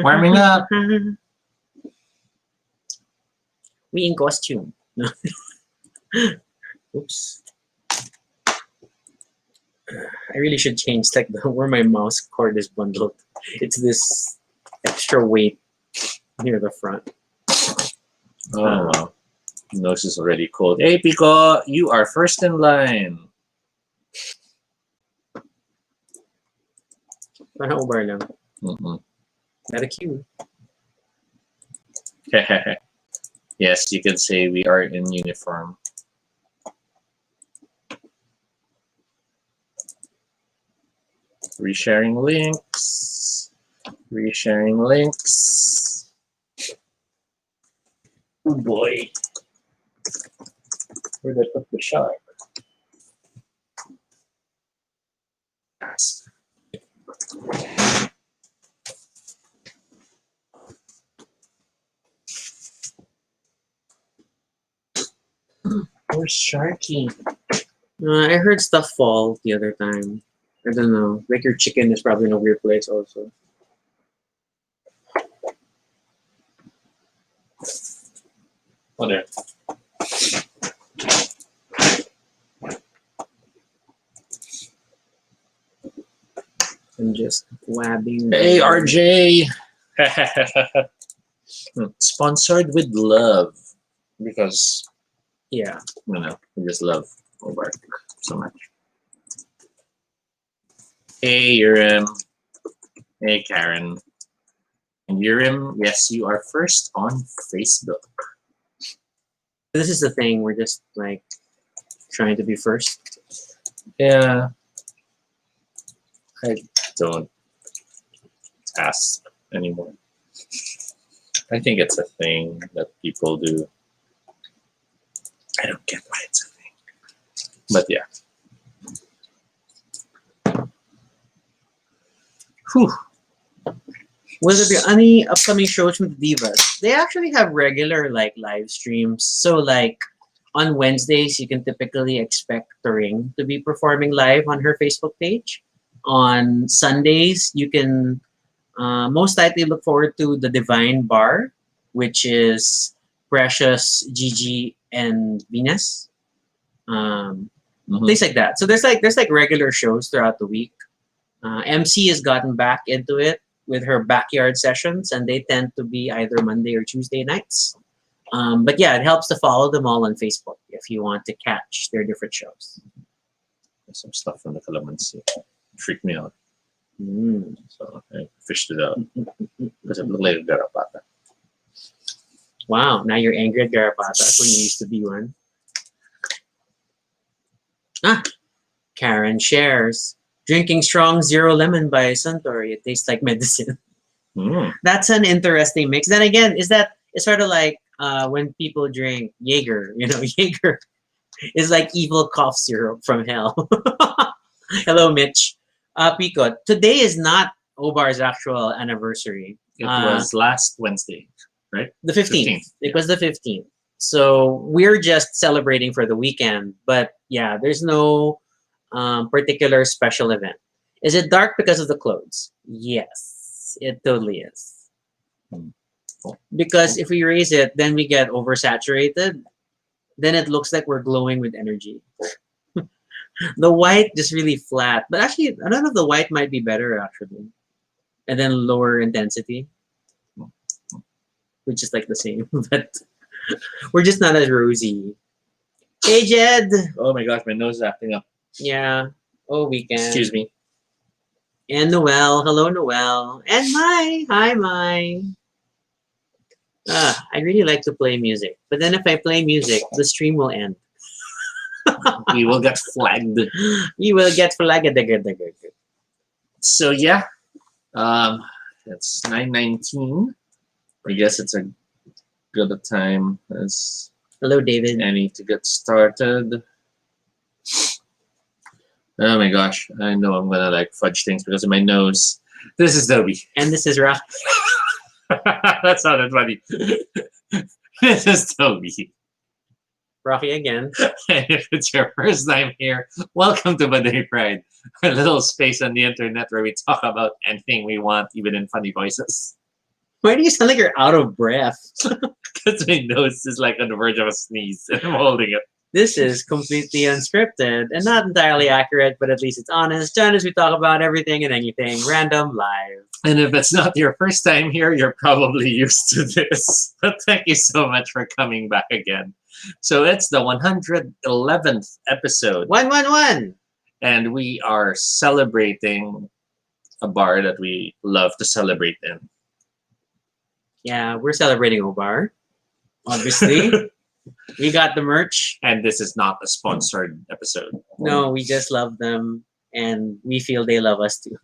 Warming up. We in costume. Oops. I really should change like where my mouse cord is bundled. It's this extra weight near the front. Oh, wow. Nose is already cold. Hey, Pico, you are first in line. Parang ubar lang. Mm-mm. Not a queue. Yes, you can say we are in uniform. Resharing links. Resharing links. Oh boy. Where did I put the shark? Yes. Where's Sharky? I heard stuff fall the other time. I don't know. Like your chicken is probably in a weird place also. Oh, there. I'm just wabbing. Hey, RJ! Sponsored with love. Because, Yeah. you know, we just love our work so much. Hey, Urim. Hey, Karen. And Urim, yes, you are first on Facebook. This is the thing. We're just like trying to be first. Yeah. I don't ask anymore. I think it's a thing that people do. I don't get why it's a thing. But yeah. Whew. Will there be any upcoming shows from the Divas? They actually have regular like live streams. So like on Wednesdays, you can typically expect the Ring to be performing live on her Facebook page. On Sundays, you can most likely look forward to the Divine Bar, which is Precious, Gigi, and Venus. Things like that. So there's like regular shows throughout the week. MC has gotten back into it with her backyard sessions, and they tend to be either Monday or Tuesday nights. But yeah, it helps to follow them all on Facebook if you want to catch their different shows. There's some stuff from the Calamansi. Freaked me out. Mm. So I fished it out. Because it looked like a garapata. Wow, now you're angry at Garapatas when you used to be one. Ah, Karen shares. Drinking strong zero lemon by Suntory. It tastes like medicine. Mm. That's an interesting mix. Then again, it's sort of like when people drink Jaeger. You know, Jaeger is like evil cough syrup from hell. Hello, Mitch. Pico, today is not Obar's actual anniversary. It was last Wednesday, right? The 15th. 15th, It was the 15th. So we're just celebrating for the weekend. But yeah, there's no particular special event. Is it dark because of the clothes? Yes, it totally is. Because if we raise it, then we get oversaturated. Then it looks like we're glowing with energy. The white just really flat. But actually, I don't know if the white might be better actually. And then lower intensity. Which is like the same. But we're just not as rosy. Hey, Jed! Oh my gosh, my nose is acting up. Yeah. Oh, weekend. Excuse me. And Noel. Hello, Noel. And Mai. Hi, Mai. I really like to play music. But then if I play music, the stream will end. We will get flagged. You will get flagged. So yeah, it's 9:19. I guess it's a good time as Hello, David. any to get started. Oh my gosh, I know I'm gonna like fudge things because of my nose. This is Dobie. And this is Rock. That sounded funny. This is Toby. Rocky again. And if it's your first time here, welcome to Baduy Pride, a little space on the internet where we talk about anything we want, even in funny voices. Why do you sound like you're out of breath? Because my nose is like on the verge of a sneeze and I'm holding it. This is completely unscripted and not entirely accurate, but at least it's honest. John, as we talk about everything and anything random live. And if it's not your first time here, you're probably used to this. But thank you so much for coming back again. So it's the 111th episode. 111. And we are celebrating a bar that we love to celebrate in. Yeah, we're celebrating Obar. Obviously. We got the merch. And this is not a sponsored episode. No, we just love them and we feel they love us too.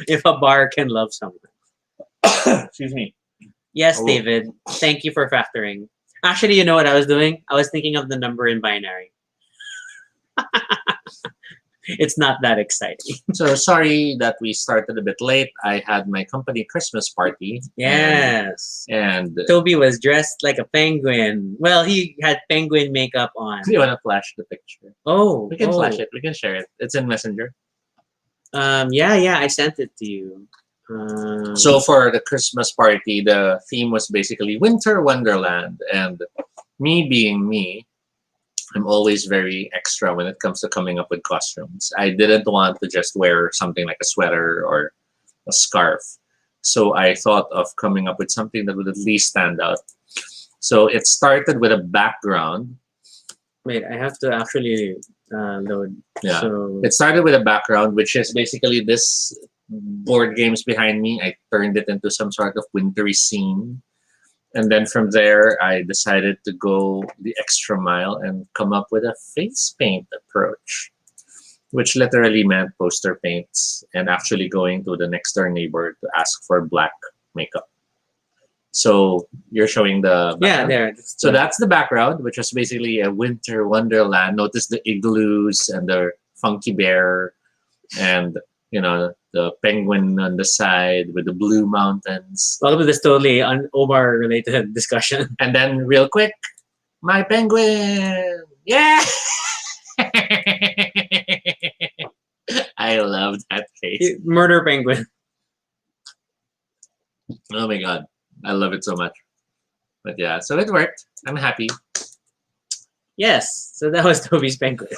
If a bar can love someone. Excuse me. Yes, Oh. David. Thank you for factoring. Actually, you know what I was doing? I was thinking of the number in binary. It's not that exciting. So sorry that we started a bit late. I had my company Christmas party. Yes. And Toby was dressed like a penguin. Well, he had penguin makeup on. do you want to flash the picture? Oh, We can oh. flash it. We can share it. It's in Messenger. Yeah, I sent it to you. So for the Christmas party, the theme was basically Winter Wonderland. And me being me, I'm always very extra when it comes to coming up with costumes. I didn't want to just wear something like a sweater or a scarf. So I thought of coming up with something that would at least stand out. So it started with a background. wait, I have to actually load. Yeah. So It started with a background, which is basically this board games behind me. I turned it into some sort of wintry scene. And then from there, I decided to go the extra mile and come up with a face paint approach, which literally meant poster paints and actually going to the next door neighbor to ask for black makeup. So you're showing the yeah, background? there. So that's the background, which was basically a winter wonderland. Notice the igloos and the funky bear and, you know, the penguin on the side with the blue mountains. All of this totally an Omar related discussion. And then real quick, my penguin! Yeah! I love that face. Murder penguin. Oh my god. I love it so much. But yeah, so it worked. I'm happy. Yes. So that was Toby's penguin.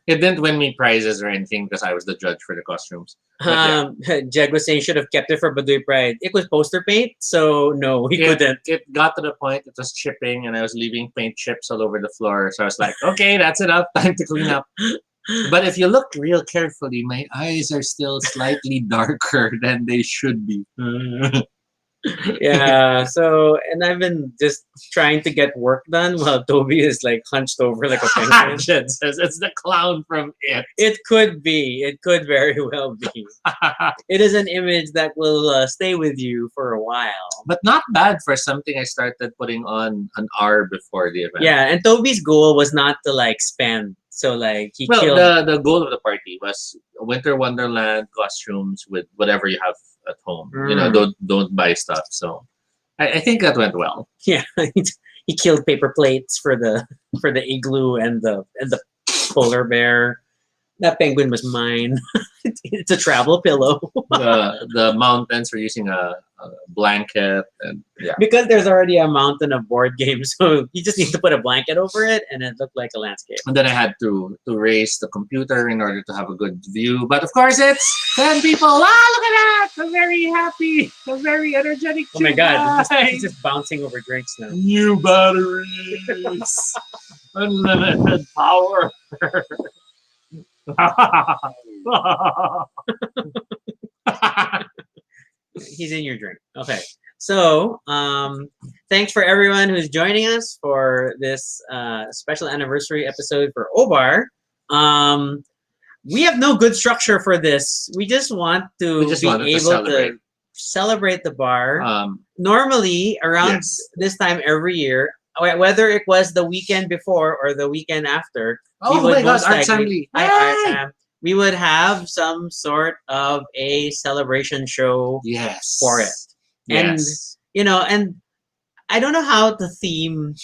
It didn't win me prizes or anything because I was the judge for the costumes. But yeah. Jeg was saying should have kept it for Baduy Pride. It was poster paint, so no, he couldn't. It got to the point it was chipping and I was leaving paint chips all over the floor. So I was like, okay, that's enough. Time to clean up. But if you look real carefully, my eyes are still slightly darker than they should be. Yeah. So, and I've been just trying to get work done while Toby is like hunched over like a penguin. Jen says it's the clown from It. It could be. It could very well be. It is an image that will stay with you for a while. But not bad for something I started putting on an hour before the event. Yeah, and Toby's goal was not to like spend. So like he Well, killed. the goal of the party was Winter Wonderland costumes with whatever you have at home. You know, don't buy stuff. So I think that went well. Yeah, he killed paper plates for the igloo and the polar bear. That penguin was mine. It's a travel pillow. The mountains were using a blanket and yeah. Because there's already a mountain of board games, so you just need to put a blanket over it and it looked like a landscape. And then I had to raise the computer in order to have a good view. But of course, it's 10 people. Ah, look at that! I'm very happy. I'm very energetic. Oh my god, tonight. he's just bouncing over drinks now. New batteries. Unlimited power. He's in your drink. Okay. So, thanks for everyone who's joining us for this special anniversary episode for Obar. We have no good structure for this. We just want to be able to celebrate the bar. Normally, around this time every year, whether it was the weekend before or the weekend after, oh my god, Art Family. We would have some sort of a celebration show for it. And, you know, and I don't know how to theme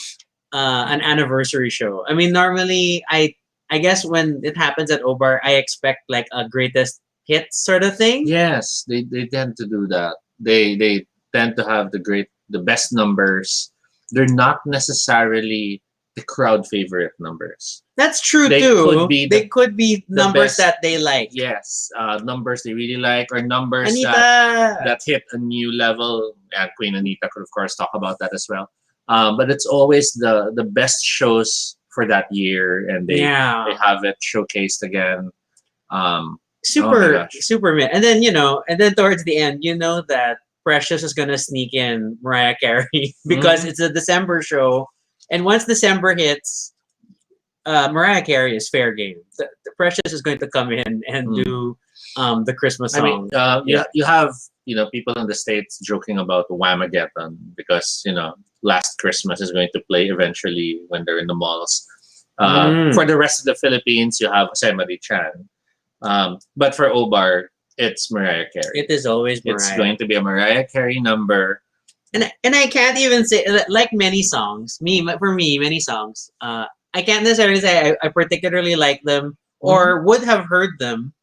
an anniversary show. I mean, normally, I guess when it happens at Obar, I expect like a greatest hits sort of thing. Yes, they tend to do that. They tend to have the best numbers. They're not necessarily the crowd favorite numbers. That's true They too. could be They could be the numbers best. that they like. Yes, numbers they really like, or numbers Anita. that hit a new level. And Queen Anita could of course talk about that as well. But it's always the best shows for that year, and they Yeah. have it showcased again. Oh my Super gosh. super mid. And then towards the end, that Precious is gonna sneak in Mariah Carey because Mhm. it's a December show. And once December hits, Mariah Carey is fair game. The Precious is going to come in and Mm. do the Christmas I song. mean, you have people in the States joking about Whamageddon because Last Christmas is going to play eventually when they're in the malls. Mm. For the rest of the Philippines, you have Jose Marie Chan. But for Obar, it's Mariah Carey. It is always Mariah. It's going to be a Mariah Carey number. And I can't even say, like many songs. Many songs. I can't necessarily say I particularly like them or would have heard them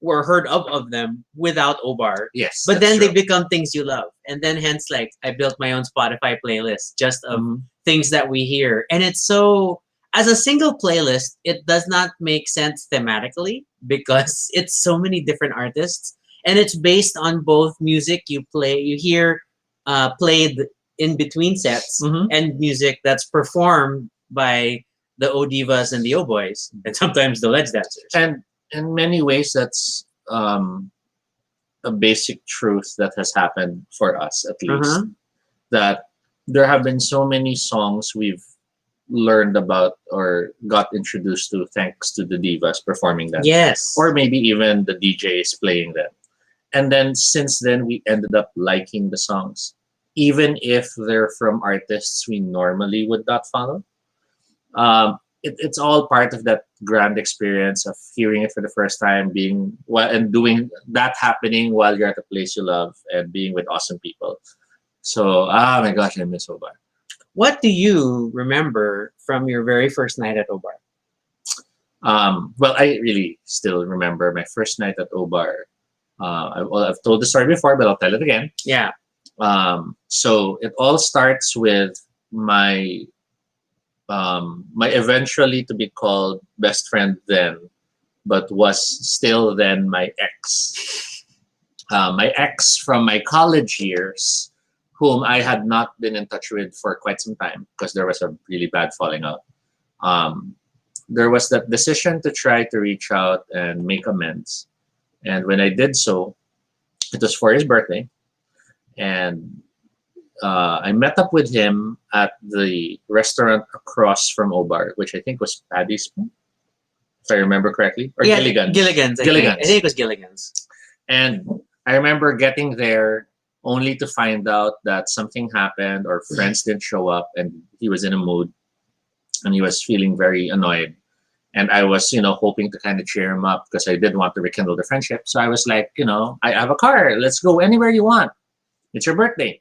or heard of them without Obar. Yes, But that's then true. they become things you love, and then hence like I built my own Spotify playlist just of Mhm. things that we hear, and it's so as a single playlist, it does not make sense thematically because it's so many different artists, and it's based on both music you hear played in between sets Mhm. and music that's performed by the O Divas and the O Boys, and sometimes the Ledge Dancers. And in many ways, that's a basic truth that has happened for us, at least. Uh-huh. That there have been so many songs we've learned about or got introduced to thanks to the divas performing them. Yes. Or maybe even the DJs playing them. And then since then, we ended up liking the songs, even if they're from artists we normally would not follow. It's all part of that grand experience of hearing it for the first time, being and doing that happening while you're at a place you love and being with awesome people. So, my gosh, I miss Obar. What do you remember from your very first night at Obar? Well, I really still remember my first night at Obar. I've told the story before, but I'll tell it again. Yeah. So it all starts with my my eventually to be called best friend then, but was still then my ex. My ex from my college years, whom I had not been in touch with for quite some time because there was a really bad falling out. There was that decision to try to reach out and make amends. And when I did so, it was for his birthday. And I met up with him at the restaurant across from Obar, which I think was Paddy's, if I remember correctly, or Gilligan's. Gilligan's. I think it was Gilligan's. And I remember getting there only to find out that something happened or friends didn't show up, and he was in a mood and he was feeling very annoyed. And I was, hoping to kind of cheer him up because I did want to rekindle the friendship. So I was like, I have a car. Let's go anywhere you want. It's your birthday.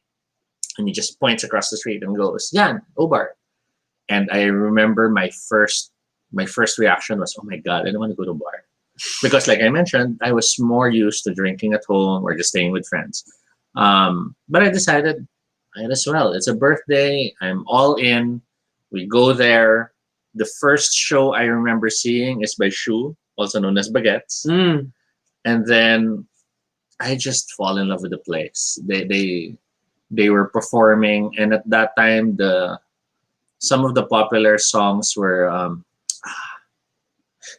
And he just points across the street and goes, Yan, Obar. And I remember my first reaction was, oh my God, I don't want to go to a bar. Because like I mentioned, I was more used to drinking at home or just staying with friends. But I decided, might as well. It's a birthday. I'm all in. We go there. The first show I remember seeing is by Shu, also known as Baguettes. Mm. And then I just fall in love with the place. They were performing, and at that time some of the popular songs were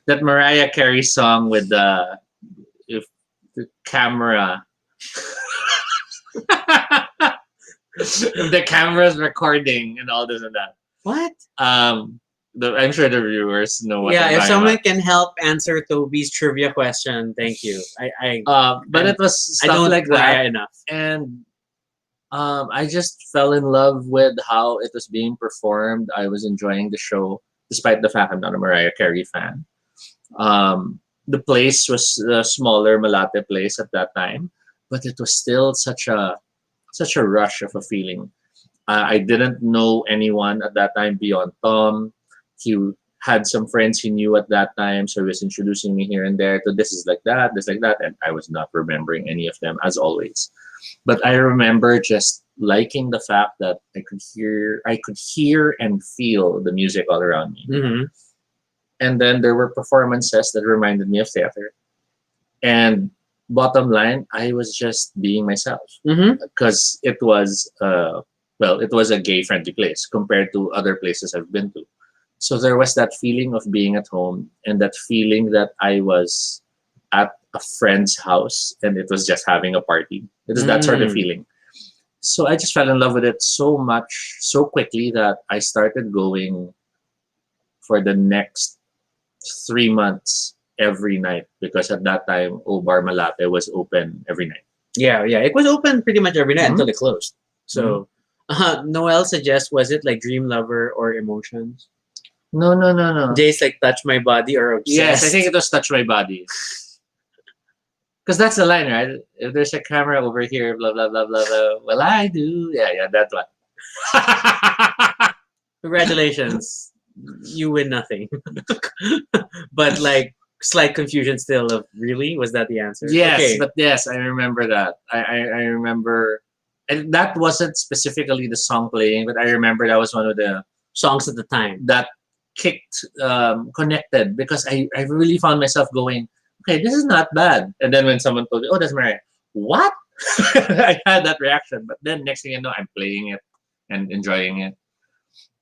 that Mariah Carey song with the camera. If the camera's recording and all this and that. What? I'm sure the viewers know what. Yeah, I'm if talking someone about. can help answer Toby's trivia question, thank you. But it was I stuff don't like Mariah that, enough. and I just fell in love with how it was being performed. I was enjoying the show, despite the fact I'm not a Mariah Carey fan. The place was a smaller Malate place at that time, but it was still such a rush of a feeling. I didn't know anyone at that time beyond Tom. He had some friends he knew at that time, so he was introducing me here and there to this is like that, this like that, and I was not remembering any of them as always. But I remember just liking the fact that I could hear and feel the music all around me. Mm-hmm. And then there were performances that reminded me of theater. And bottom line, I was just being myself Mm-hmm. because it was a gay friendly place compared to other places I've been to. So there was that feeling of being at home and that feeling that I was at a friend's house and it was just having a party. It was that sort of Mm. feeling. So I just fell in love with it so much, so quickly that I started going for the next 3 months every night because at that time, Obar Malate was open every night. Yeah, yeah. It was open pretty much every night Mhm. until it closed. So, Noel suggests, was it like Dream Lover or Emotions? No, no, no, no. Jay's like Touch My Body or Yes, I Obsessed. think it was Touch My Body. Because that's the line, right? If there's a camera over here, blah, blah, blah, blah, blah. Well, I do. Yeah, yeah, that one. Congratulations. You win nothing. But like slight confusion still of really? Was that the answer? Yes, Okay. but yes, I remember that. I remember, and that wasn't specifically the song playing, but I remember that was one of the Songs at the time. that kicked connected because I really found myself going, okay, this is not bad. And then when someone told me, oh, that's Mariah, what? I had that reaction, but then next thing you know, I'm playing it and enjoying it.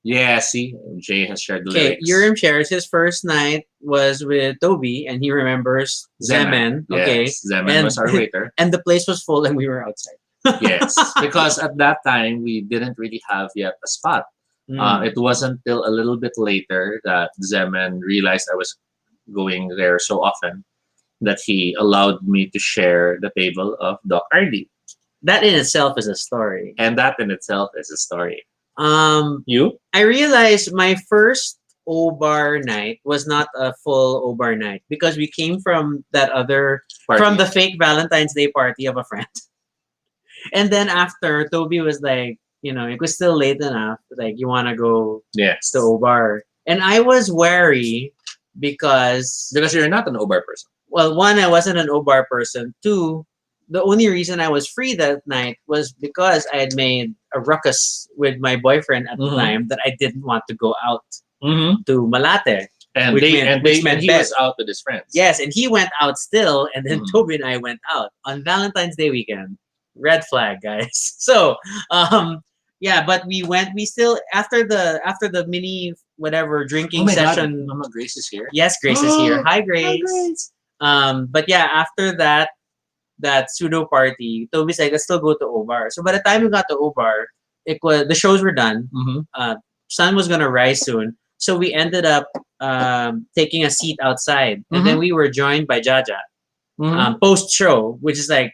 Yeah, see, Jay has shared the Okay, lyrics. Urim shares his first night was with Toby and he remembers Zemen. Okay. Yes, Zeman And was our waiter. and the place was full and we were outside. Yes, because at that time we didn't really have yet a spot. Mm. It wasn't till a little bit later that Zeman realized I was going there so often that he allowed me to share the table of Doc Ardy. That in itself is a story. And that in itself is a story. Um, You? I realized my first O-bar night was not a full O-bar night because we came from that other Party. from the fake Valentine's Day party of a friend. And then after Toby was like, it was still late enough, like you wanna go Yes. to O-bar. And I was wary because Because you're not an Obar person. well, one, I wasn't an O-bar person. Two, the only reason I was free that night was because I had made a ruckus with my boyfriend at the Mhm. time that I didn't want to go out Mm-hmm. to Malate. And Which he meant was out with his friends. Yes, and he went out still, and then Mhm. Toby and I went out on Valentine's Day weekend. Red flag, guys. So, yeah, but we still after the mini whatever drinking Oh my session. God, Mama Grace is here. Yes, Grace is here. Hi, Grace. Hi, Grace. But yeah, after that pseudo party, Toby's like, let's still go to O-Bar. So by the time we got to O-Bar, the shows were done. Mm-hmm. Sun was gonna rise soon. So we ended up taking a seat outside. And then we were joined by Jaja Mm-hmm. post show, which is like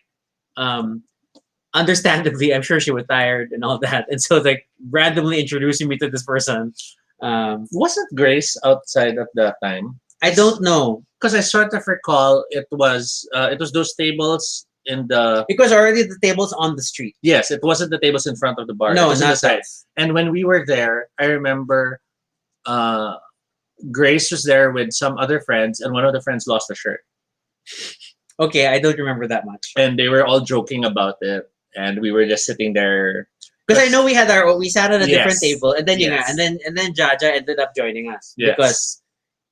understandably, I'm sure she was tired and all that. And so like randomly introducing me to this person. Wasn't Grace outside at that time? I don't know. Because I sort of recall it was those tables in the Because already the table's on the street. yes, it wasn't the tables in front of the bar. No, it was on not the side. that. And when we were there, I remember Grace was there with some other friends, and one of the friends lost a shirt, Okay, I don't remember that much. and they were all joking about it, and we were just sitting there. Because I know we sat at a different Yes. table, and then Yes. and then Jaja ended up joining us Yes. because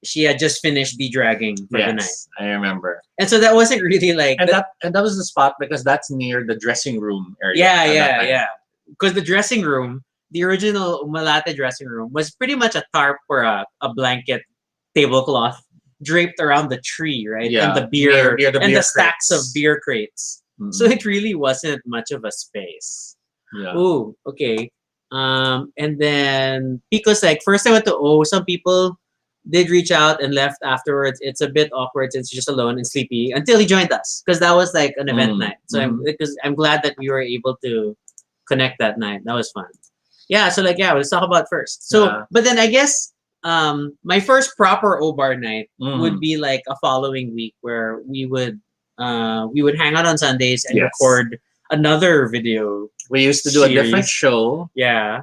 she had just finished de-dragging for the night, Yes, I remember. and so that wasn't really like And that was the spot because that's near the dressing room area. yeah, at that yeah, time. yeah. Because the dressing room, the original Umalate dressing room, was pretty much a tarp or a blanket tablecloth draped around the tree, right? Yeah, And the beer near the and beer the stacks of crates. beer crates. Mhm. So it really wasn't much of a space. Yeah. Ooh, okay. And then because like first I went to O, some people did reach out and left afterwards. It's a bit awkward since you're just alone and sleepy until he joined us because that was like an event night. So I'm glad that we were able to connect that night. That was fun. Yeah. So like let's talk about first. So Yeah. but then I guess my first proper O-Bar night Mhm. would be like a following week where we would hang out on Sundays and Yes. record another video. We used to do a different Series. show Yeah.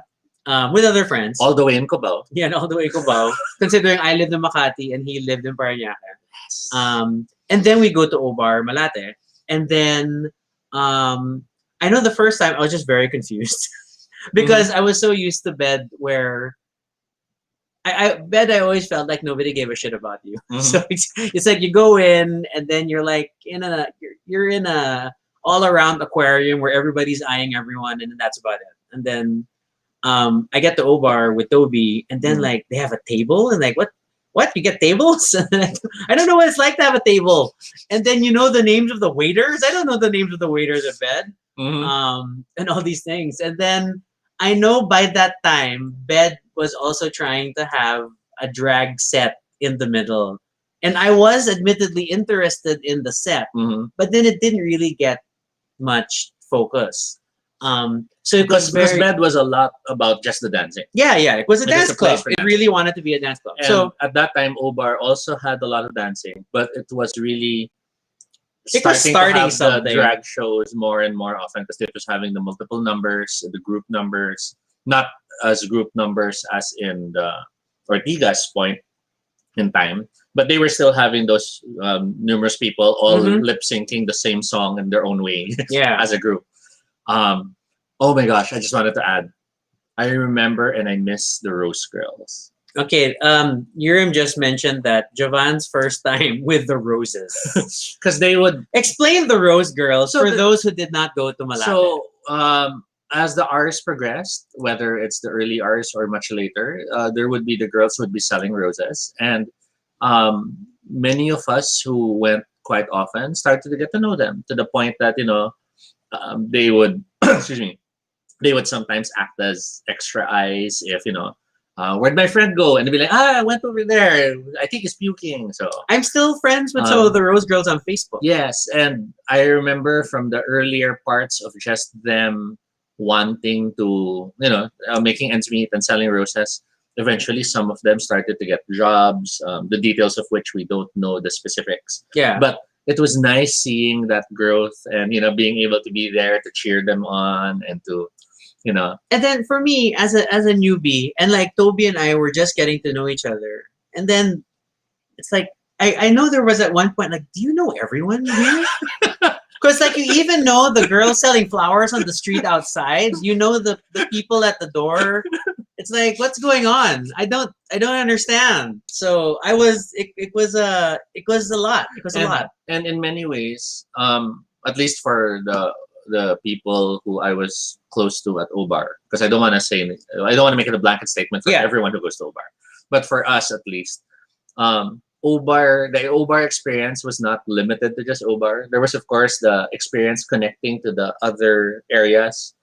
With other friends. all the way in Cubao. Yeah, and all the way to Cubao. Considering I lived in Makati and he lived in Parañaque. And then we go to O-Bar, Malate. And then I know the first time I was just very confused because I was so used to bed where I always felt like nobody gave a shit about you. So it's like you go in and then you're like you're in a all around aquarium where everybody's eyeing everyone and that's about it. And then I get to O-Bar with Toby and then like they have a table and like what you get tables? I don't know what it's like to have a table. And then you know the names of the waiters. I don't know the names of the waiters at bed. And all these things. And then I know by that time, Bed was also trying to have a drag set in the middle. And I was admittedly interested in the set, but then it didn't really get much focus. So it was because very Bed was a lot about just the dancing. yeah. It was a It dance was a place club. for It really wanted to be a dance club. And So at that time, O-Bar also had a lot of dancing, but it was really it was starting to have something. the drag shows more and more often because it was having the multiple numbers, the group numbers, not as group numbers as in the Ortigas point in time, but they were still having those numerous people all lip syncing the same song in their own way Yeah. as a group. Oh my gosh, I just wanted to add, I remember and I miss the Rose Girls. Okay, Urim just mentioned that Javan's first time with the Roses. Because they would Explain the Rose Girls So for the- those who did not go to Malate. So, as the hours progressed, whether it's the early hours or much later, there would be the girls who would be selling roses, and many of us who went quite often started to get to know them to the point that they would excuse me, they would sometimes act as extra eyes if where'd my friend go, and they'd be like, I went over there, I think he's puking. So I'm still friends with some of the Rose Girls on Facebook. yes, and I remember from the earlier parts of just them wanting to, making ends meet and selling roses. Eventually, some of them started to get jobs, the details of which we don't know the specifics. Yeah. But it was nice seeing that growth and, being able to be there to cheer them on and to, And then for me, as a newbie, and like Toby and I were just getting to know each other, and then it's like I know there was at one point like, do you know everyone here? Because like you even know the girl selling flowers on the street outside. You know the people at the door. It's like, what's going on? I don't understand. So I was it was a lot. It was a lot. And in many ways, at least for the people who I was close to at O-Bar, because I don't want to make it a blanket statement for everyone who goes to O-Bar, but for us at least, the O-Bar experience was not limited to just O-Bar. There was of course the experience connecting to the other areas.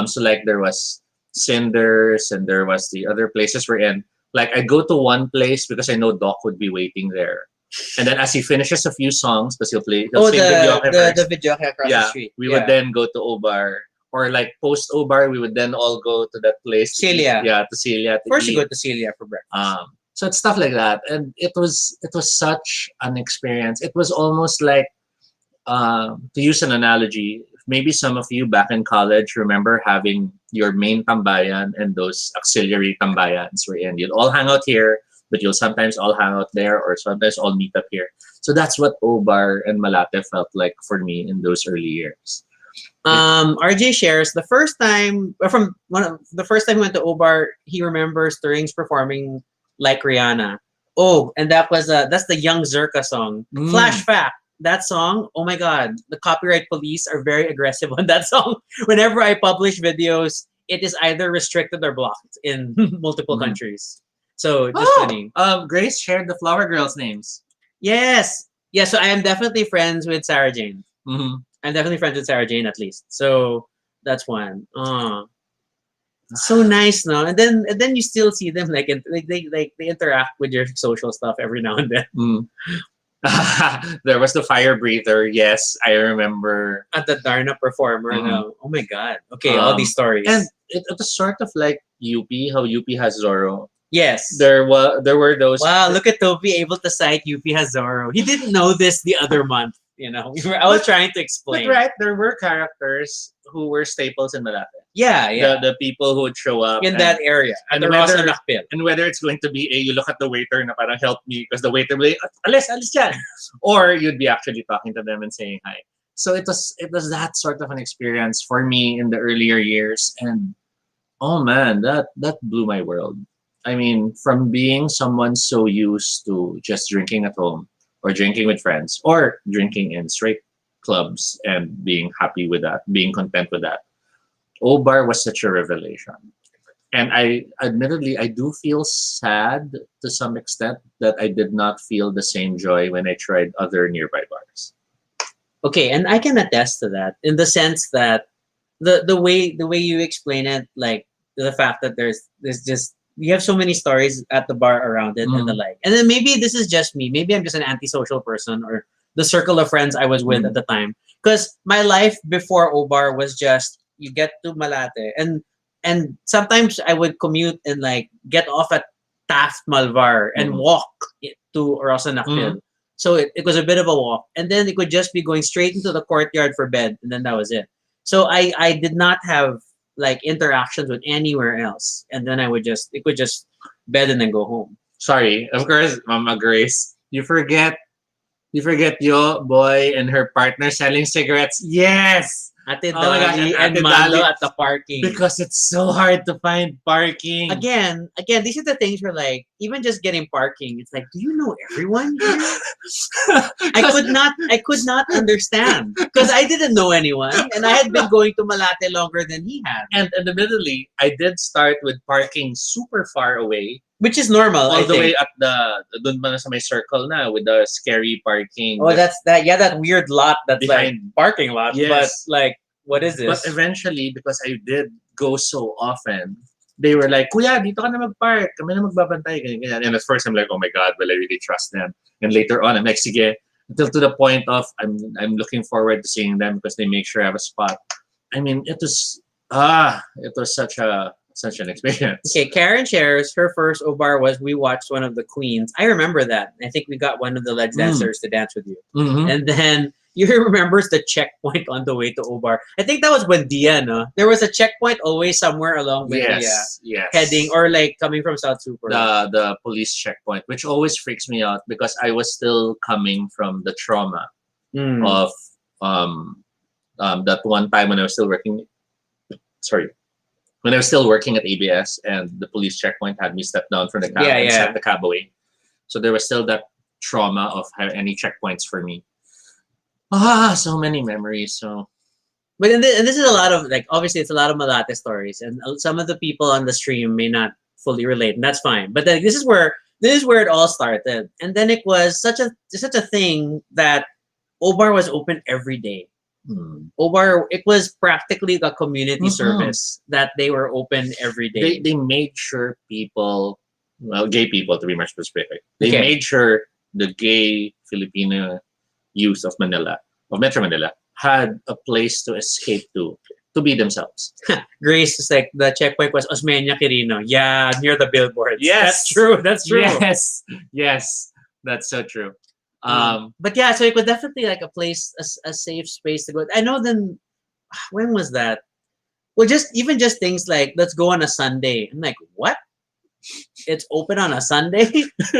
So like there was Cinders and there was the other places we're in. Like I go to one place because I know Doc would be waiting there. And then as he finishes a few songs, because he'll sing the videoke across the street. We would then go to O-Bar. Or like post O-Bar, we would then all go to that place. Celia. To Celia. First you go to Celia for breakfast. So it's stuff like that. And it was such an experience. It was almost like, to use an analogy, maybe some of you back in college remember having your main tambayan and those auxiliary tambayans wherein you'll all hang out here, but you'll sometimes all hang out there or sometimes all meet up here. So that's what O-Bar and Malate felt like for me in those early years. RJ shares the first time he went to O-Bar, he remembers Turing's performing Like Rihanna. Oh, and that's the Young Zerka song. Flash fact, that song, oh my god, the copyright police are very aggressive on that song. Whenever I publish videos, it is either restricted or blocked in multiple countries. So just funny. Grace shared the Flower Girls names. Yes. Yeah, so I am definitely friends with Sarah Jane. I'm definitely friends with Sarah Jane at least. So that's one. So nice, no? And then you still see them like they interact with your social stuff every now and then. There was the fire breather. Yes, I remember. At the Darna performer. No. Oh my god. Okay, all these stories. And it was sort of like UP, how UP has Zorro. Yes. There were those. Wow, look at Toby able to cite UP has Zorro. He didn't know this the other month. I was trying to explain. But right, there were characters who were staples in Malate. Yeah. The people who would show up in that area. And whether it's going to be you look at the waiter na parang help me because the waiter will be, alis dyan. Or you'd be actually talking to them and saying hi. So it was that sort of an experience for me in the earlier years, and oh man, that blew my world. I mean, from being someone so used to just drinking at home or drinking with friends or drinking in straight clubs and being happy with that, being content with that. O-Bar was such a revelation. And I admittedly I do feel sad to some extent that I did not feel the same joy when I tried other nearby bars. Okay, and I can attest to that in the sense that the way you explain it, like the fact that there's just we have so many stories at the bar around it and the Mm, like. And then maybe this is just me. Maybe I'm just an antisocial person or the circle of friends I was with at mm, the time. Because my life before Obar was just you get to Malate and sometimes I would commute and like get off at Taft Malvar and mm, walk to Rosa mm. Nakpil. So it was a bit of a walk. And then it could just be going straight into the courtyard for bed and then that was it. So I did not have like interactions with anywhere else. And then it would just bed and then go home. Sorry, of course, Mama Grace. You forget Yo Boy and her partner selling cigarettes. Yes. Ate Oh my gosh, and Dali and Ate Mando Dali at the parking. because it's so hard to find parking. Again, these are the things where like even just getting parking, it's like, do you know everyone here? I could not understand because I didn't know anyone and I had been going to Malate longer than he had. And admittedly, I did start with parking super far away, Which is normal, I all the think. way at dun ba na sa may circle na with the scary parking. Oh, that's that. Yeah, that weird lot that's like Behind. parking lot. But Yes. like, what is But this? eventually, because I did go so often, they were like, Kuya, dito ka na mag-park. Kami na magbabantay. Ganyan, ganyan. And at first, I'm like, oh my God, will I really trust them? And later on, I'm like, sige. Until to the point of I'm looking forward to seeing them because they make sure I have a spot. I mean, it was such an experience. Okay, Karen shares her first Obar was we watched one of the queens. I remember that. I think we got one of the Let's Mm. Dancers to dance with you. Mm-hmm. And then you remembers the checkpoint on the way to Obar. I think that was Buendia, no? There was a checkpoint always somewhere along Buendia, Yes. heading or like coming from South Super. The police checkpoint, which always freaks me out because I was still coming from the trauma Mm. of that one time when I was still working. Sorry, when I was still working at ABS and the police checkpoint had me step down from the cab and set the cab away. So there was still that trauma of any checkpoints for me. So many memories. So But and this is a lot of like obviously it's a lot of Malate stories, and some of the people on the stream may not fully relate, and that's fine. But then this is where it all started, and then it was such a thing that Obar was open every day. Obar, it was practically a community Mhm. service that they were open every they day. they made sure people, well, gay people to be more specific, they Okay. made sure the gay Filipino youth of Manila, of Metro Manila, had a place to escape to be themselves. Grace is like the checkpoint was Osmeña Quirino. Yeah, near the billboards. Yes. That's true. That's true. Yes, that's so true. But yeah, so it was definitely like a place, a safe space to go. I know. Then when was that? Well, just things like let's go on a Sunday. I'm like, what? It's open on a Sunday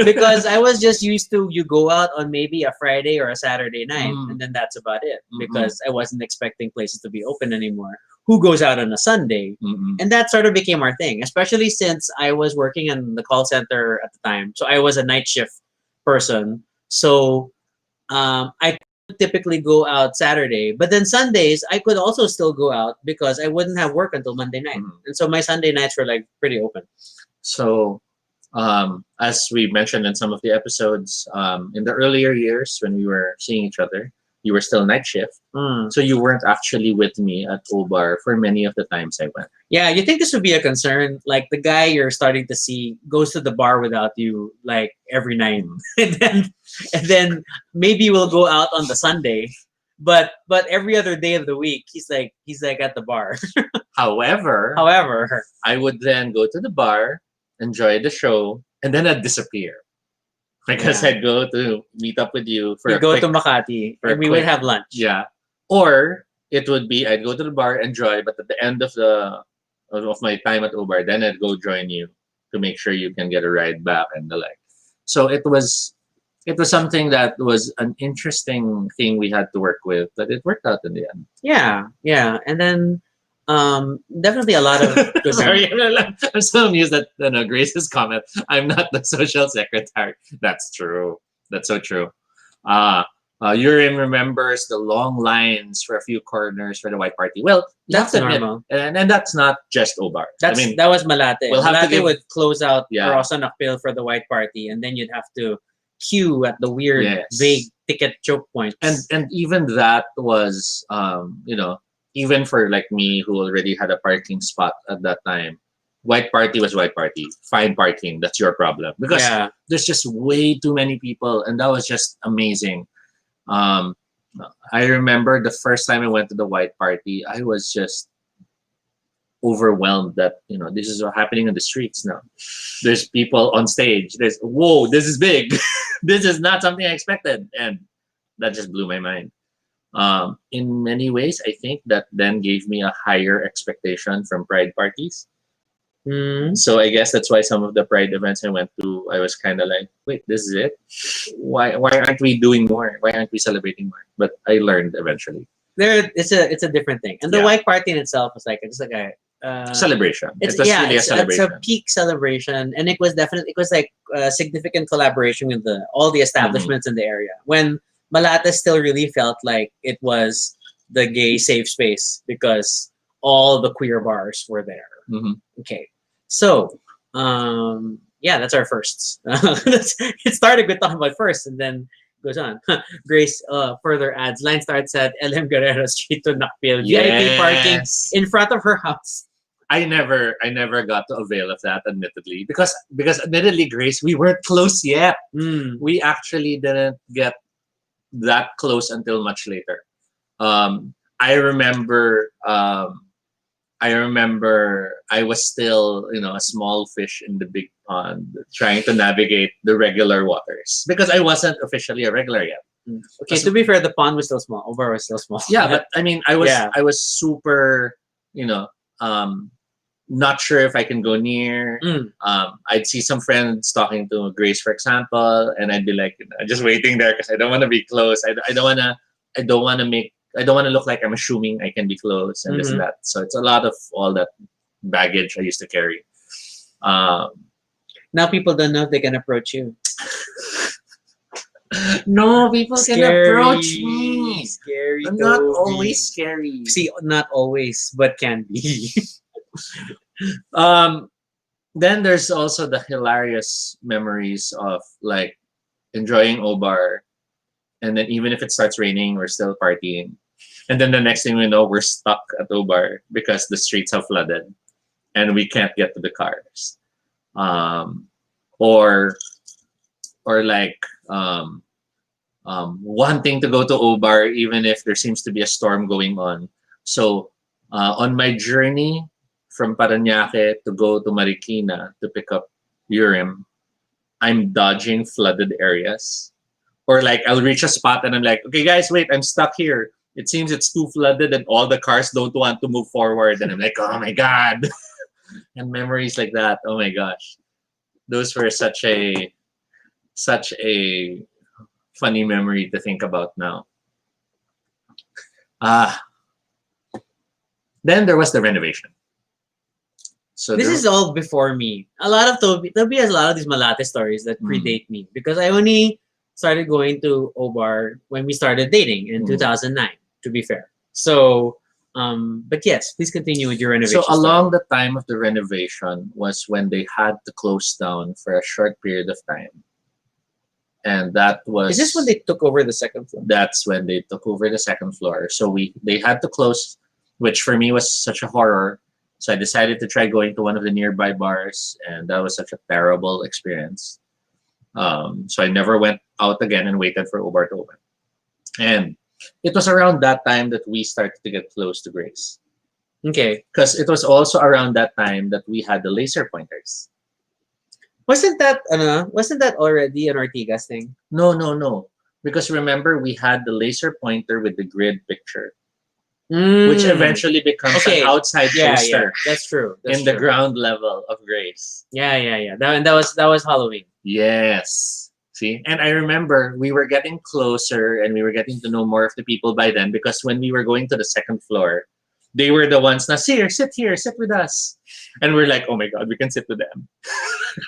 because I was just used to you go out on maybe a Friday or a Saturday night, Mm. and then that's about it Mhm. because I wasn't expecting places to be open anymore. Who goes out on a Sunday? Mm-mm. And that sort of became our thing, especially since I was working in the call center at the time. So I was a night shift person. So I could typically go out Saturday, but then Sundays I could also still go out because I wouldn't have work until Monday night. Mhm. And so my Sunday nights were like pretty open. So, as we mentioned in some of the episodes, in the earlier years when we were seeing each other, you were still night shift. Mm. So you weren't actually with me at O-Bar for many of the times I went. Yeah, you think this would be a concern? Like the guy you're starting to see goes to the bar without you like every night, and then maybe we'll go out on the Sunday, but every other day of the week he's like at the bar. However, However, I would then go to the bar, enjoy the show, and then I'd disappear because Yeah. I'd go to meet up with you for we a go quick, to Makati for a and we would quick- have lunch. yeah, or it would be I'd go to the bar, enjoy, but at the end of my time at O-Bar, then I'd go join you to make sure you can get a ride back and the like. So it was it was something that was an interesting thing we had to work with, but it worked out in the end. Yeah, yeah. And then definitely a lot of good Sorry, memories. I'm so amused at Grace's comment. I'm not the social secretary. That's true. That's so true. Uh, Urim remembers the long lines for a few corners for the white party. Well, you have That's to admit, normal. and that's not just Obar. I mean, That was Malate. we'll have to Malate give, would close out yeah, Rosa Nakpil for the white party, and then you'd have to queue at the weird, vague yes, ticket choke points. and even that was, even for like me who already had a parking spot at that time, white party was white party. Fine parking, that's your problem because Yeah. there's just way too many people, and that was just amazing. Um, I remember the first time I went to the white party, I was just overwhelmed that this is what happening in the streets now. There's people on stage. There's whoa, this is big. This is not something I expected, and that just blew my mind. In many ways, I think that then gave me a higher expectation from pride parties. Mm. So I guess that's why some of the pride events I went to, I was kind of like, wait, this is it? Why aren't we doing more? Why aren't we celebrating more? But I learned eventually. It's a different thing, and the Yeah. white party in itself was like a Celebration. it's It was yeah really a it's celebration. a peak celebration, and it was like a significant collaboration with all the establishments in the area when Malata still really felt like it was the gay safe space because all the queer bars were there. Mhm. Okay, so yeah, that's our firsts. It started with talking about first, and then goes on. Grace further adds, line starts at LM Guerrero Street to Nakpil. VIP parking Yes. in front of her house. I never got to avail of that, admittedly, because admittedly, Grace, we weren't close yet. Mm. We actually didn't get that close until much later. Um, I remember. I remember I was still, a small fish in the big pond, trying to navigate the regular waters because I wasn't officially a regular yet. Mm. Okay, to be fair, the pond was still small. Over was still small. Yeah, but I mean, Yeah. I was super, um, not sure if I can go near. Mm. I'd see some friends talking to Grace, for example, and I'd be like, just waiting there because I don't want to be close. I don't want to. I don't want to look like I'm assuming I can be close and this and Mhm. that. So it's a lot of all that baggage I used to carry. Um, Now people don't know if they can approach you. no, people can approach me. Scary. I'm not Toby. always scary. See, not always, but can be. Then there's also the hilarious memories of like enjoying Obar, and then even if it starts raining, we're still partying. And then the next thing we know, we're stuck at Obar because the streets have flooded and we can't get to the cars. Um, or like wanting to go to Obar even if there seems to be a storm going on. So on my journey from Parañaque to go to Marikina to pick up Urim, I'm dodging flooded areas. Or like I'll reach a spot and I'm like, okay guys, wait, I'm stuck here. It seems it's too flooded and all the cars don't want to move forward. And I'm like, oh my God. And memories like that, oh my gosh. Those were such a funny memory to think about now. Then there was the renovation. So This is all before me. A lot of Toby has a lot of these Malate stories that predate me because I only started going to Obar when we started dating in 2009, to be fair. So, but yes, please continue with your renovation. So along the time of the renovation was when they had to close down for a short period of time. And that was... Is this when they took over the second floor? That's when they took over the second floor. So they had to close, which for me was such a horror. So I decided to try going to one of the nearby bars, and that was such a terrible experience. So I never went out again and waited for Obar to open. And it was around that time that we started to get close to Grace. Okay. Because it was also around that time that we had the laser pointers. Wasn't that already an Ortigas thing? No. Because remember, we had the laser pointer with the grid picture. Which eventually becomes an outside poster. Yeah, that's true. The ground level of Grace. Yeah. That was Halloween. Yes. See, and I remember we were getting closer and we were getting to know more of the people by then because when we were going to the second floor, they were the ones na here, sit with us. And we're like, oh my god, we can sit with them.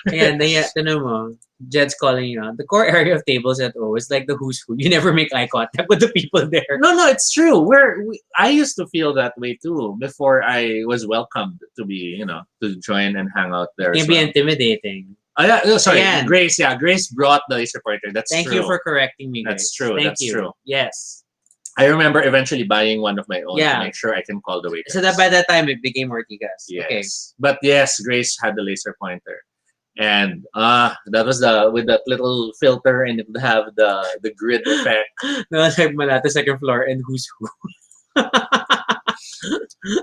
And then yeah, no mo, Jed's calling you out. The core area of tables at O is like the who's who. You never make eye contact with the people there. No, it's true. I used to feel that way too before I was welcomed to be, to join and hang out there. It can be intimidating. Oh, yeah, no, sorry, Ayan. Grace. Yeah, Grace brought the laser pointer. That's Thank true. you for correcting me. That's Grace. true. Thank That's you. true. Yes. I remember eventually buying one of my own Yeah. to make sure I can call the waiter. So that by that time it became Ortigas. Yes. Okay. But yes, Grace had the laser pointer. And that was with that little filter and it would have the grid effect. No, like Malata second floor and who's who.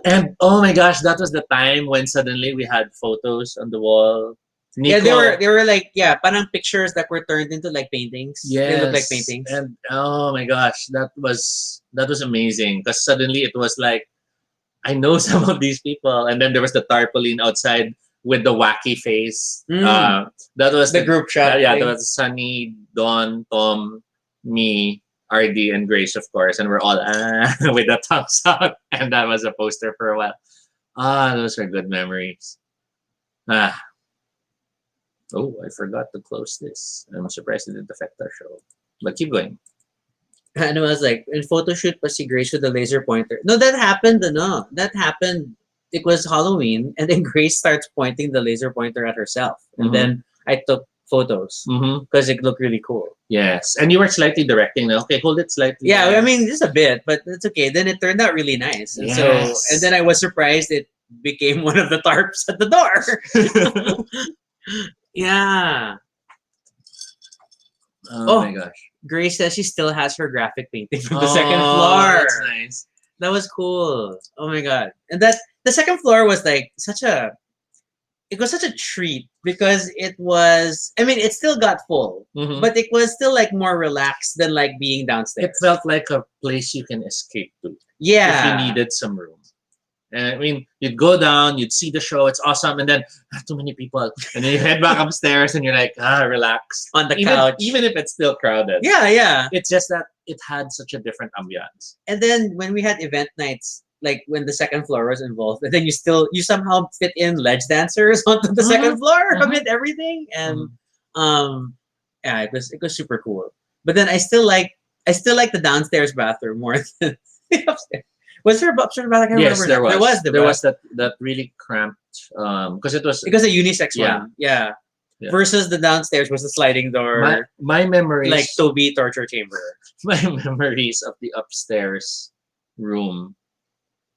And oh my gosh, that was the time when suddenly we had photos on the wall. Nico, Yeah, they were like parang pictures that were turned into like paintings. yes, They look like paintings. and oh my gosh, that was amazing because suddenly it was like I know some of these people, and then there was the tarpaulin outside with the wacky face. That was The group shot. yeah, thing. that was Sunny, Dawn, Tom, me, RD, and Grace, of course, and we're all with the thumbs up, and that was a poster for a while. Those are good memories. Oh, I forgot to close this. I'm surprised it didn't affect our show. But keep going. And I was like, in photo shoot, pa si Grace with the laser pointer. No, that happened. No, that happened. It was Halloween, and then Grace starts pointing the laser pointer at herself, and then I took photos because it looked really cool. Yes, and you were slightly directing. Okay, hold it slightly. Yeah, I mean, just a bit, but it's okay. Then it turned out really nice. And so, Yes. and then I was surprised it became one of the tarps at the door. Yeah. Oh my gosh. Grace says she still has her graphic painting from the Oh, second floor. That's nice. That was cool. Oh my god. And that the second floor was like it was such a treat because it was, I mean, it still got full, but it was still like more relaxed than like being downstairs. It felt like a place you can escape to. Yeah. If you needed some room. And I mean, you'd go down, you'd see the show, it's awesome, and then too many people. And then you head back upstairs and you're like, relax. On the even, couch. Even if it's still crowded. Yeah. It's just that it had such a different ambiance. And then when we had event nights, like when the second floor was involved, and then you somehow fit in ledge dancers onto the second floor amid everything. And yeah, it was super cool. But then I still like the downstairs bathroom more than the upstairs. Was there a upstairs bathroom? I can't remember. There was that really cramped because it was a unisex Yeah. one. Yeah. Versus the downstairs was the sliding door. my memories like Toby torture chamber. My memories of the upstairs room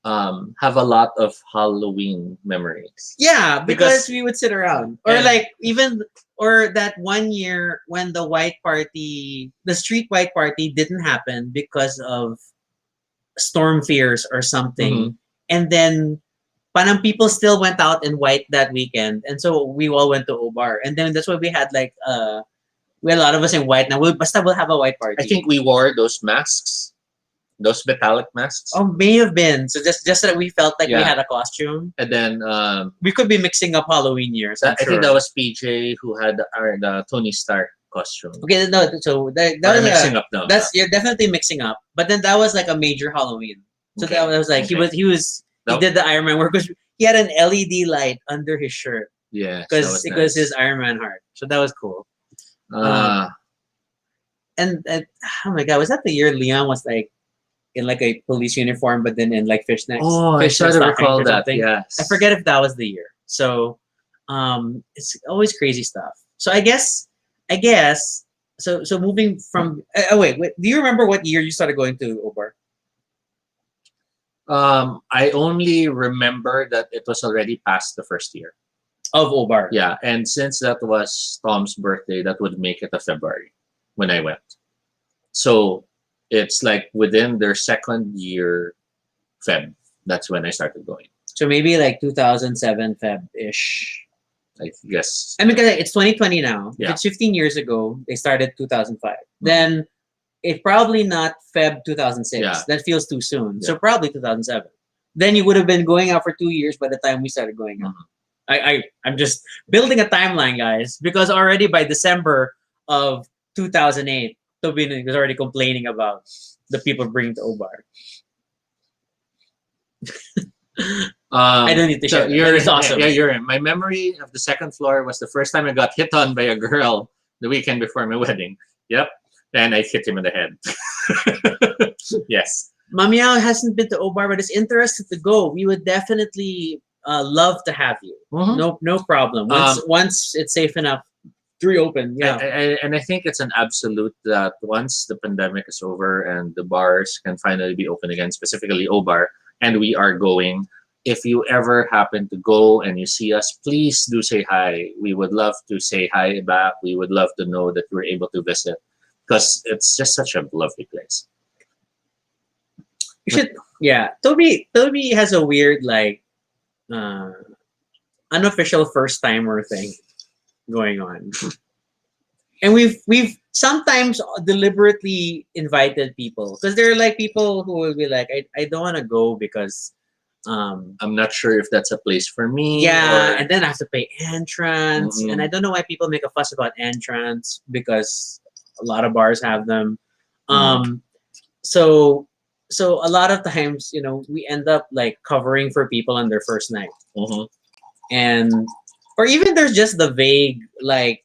have a lot of Halloween memories. Yeah, because we would sit around. Or like or that one year when the street white party didn't happen because of storm fears or something. And then parang people still went out in white that weekend. And so we all went to Obar. And then that's why we had like we had a lot of us in white. Now we'll have a white party. I think we wore those masks. Those metallic masks. Oh, may have been. So just that we felt like we had a costume. And then we could be mixing up Halloween years. I think that was PJ who had the Tony Stark costume. Okay, no, so that was mixing up now. You're definitely mixing up. But then that was like a major Halloween. So that was like he did the Iron Man work because he had an LED light under his shirt. Yeah, because it was his Iron Man heart. So that was cool. And oh my god, was that the year Leon was like in like a police uniform, but then in like fishnets? Oh, I try to recall that. Yes, I forget if that was the year. So, it's always crazy stuff. So I guess. So moving from. Wait. Do you remember what year you started going to Obar? I only remember that it was already past the first year of Obar. Yeah, and since that was Tom's birthday, that would make it a February when I went. So it's like within their second year, Feb. That's when I started going. So maybe like 2007 Feb-ish. I guess. I mean, because it's 2020 now. Yeah. If it's 15 years ago, they started 2005. Then it's probably not Feb 2006. Yeah. That feels too soon. So probably 2007. Then you would have been going out for 2 years by the time we started going out. I'm just building a timeline, guys, because already by December of 2008, Toby was already complaining about the people bringing to Obar. I don't need to So share that, but it's awesome. yeah, you're in. My memory of the second floor was the first time I got hit on by a girl the weekend before my wedding. Yep. And I hit him in the head. Yes. Mamiao hasn't been to Obar, but is interested to go. We would definitely love to have you. Mhm. No problem. Once it's safe enough to reopen, yeah. And I think it's an absolute that once the pandemic is over and the bars can finally be open again, specifically Obar, and we are going. If you ever happen to go and you see us, please do say hi. We would love to say hi back. We would love to know that you were able to visit because it's just such a lovely place. You should, yeah. Toby has a weird like unofficial first timer thing going on. And we've sometimes deliberately invited people because there are like people who will be like, I don't want to go because I'm not sure if that's a place for me. yeah, or- and then I have to pay entrance, Mhm. and I don't know why people make a fuss about entrance because a lot of bars have them. So a lot of times, we end up like covering for people on their first night, Mhm. and or even there's just the vague like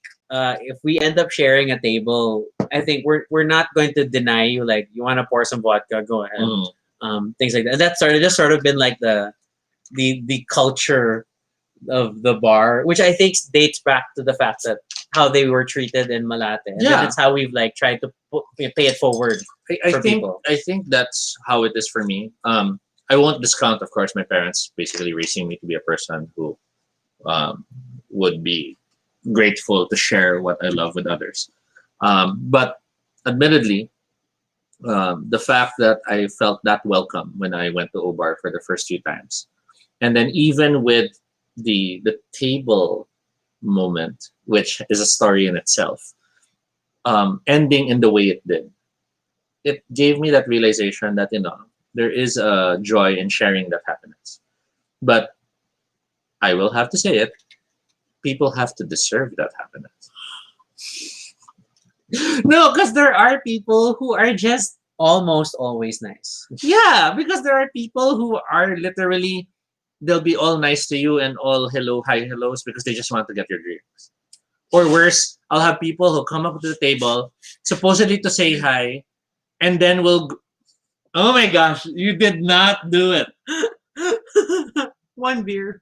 if we end up sharing a table, I think we're not going to deny you like you want to pour some vodka, go ahead. Things like that. And that's sort of been like the culture of the bar, which I think dates back to the fact that how they were treated in Malate, and then Yeah. it's how we've like tried to pay it forward. I for think people. I think that's how it is for me. I won't discount, of course, my parents basically raising me to be a person who would be grateful to share what I love with others. But admittedly, the fact that I felt that welcome when I went to Obar for the first few times, and then even with the table moment, which is a story in itself, ending in the way it did, it gave me that realization that there is a joy in sharing that happiness. But I will have to say it: people have to deserve that happiness. No, because there are people who are just Almost always nice. yeah, because there are people who are literally they'll be all nice to you and all hi hellos because they just want to get your drinks. Or worse, I'll have people who come up to the table supposedly to say hi, and then oh my gosh, you did not do it. One beer.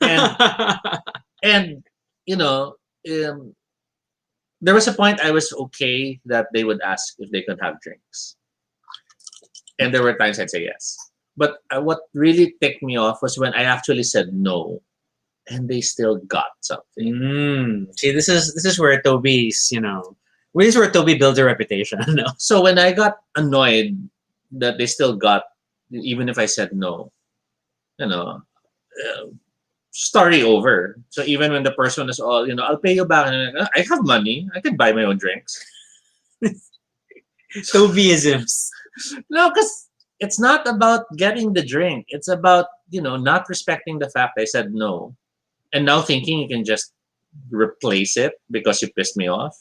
And and you know, um, there was a point I was okay that they would ask if they could have drinks, and there were times I'd say yes. But what really ticked me off was when I actually said no, and they still got something. See, this is where Toby's, this is where Toby builds a reputation. No. So when I got annoyed that they still got, even if I said no, uh, story over. So even when the person is all, I'll pay you back. And I have money. I can buy my own drinks. Tobyisms. No, because it's not about getting the drink. It's about, not respecting the fact I said no. And now thinking you can just replace it because you pissed me off.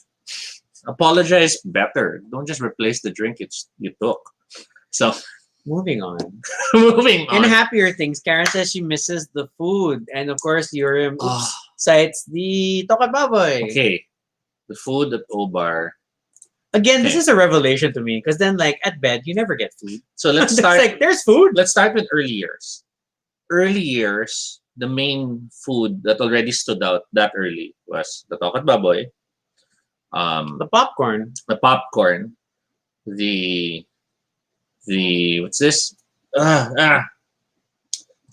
Apologize better. Don't just replace the drink you took. So Moving on. moving on. In happier things, Karen says she misses the food. And of course, Urim cites the tokababoy. Okay. The food at Obar. Again, this is a revelation to me because then, like, at bed, you never get food. So let's It's start. like, there's food. Let's start with early years. Early years, the main food that already stood out that early was the tokat baboy, The popcorn. the what's this? It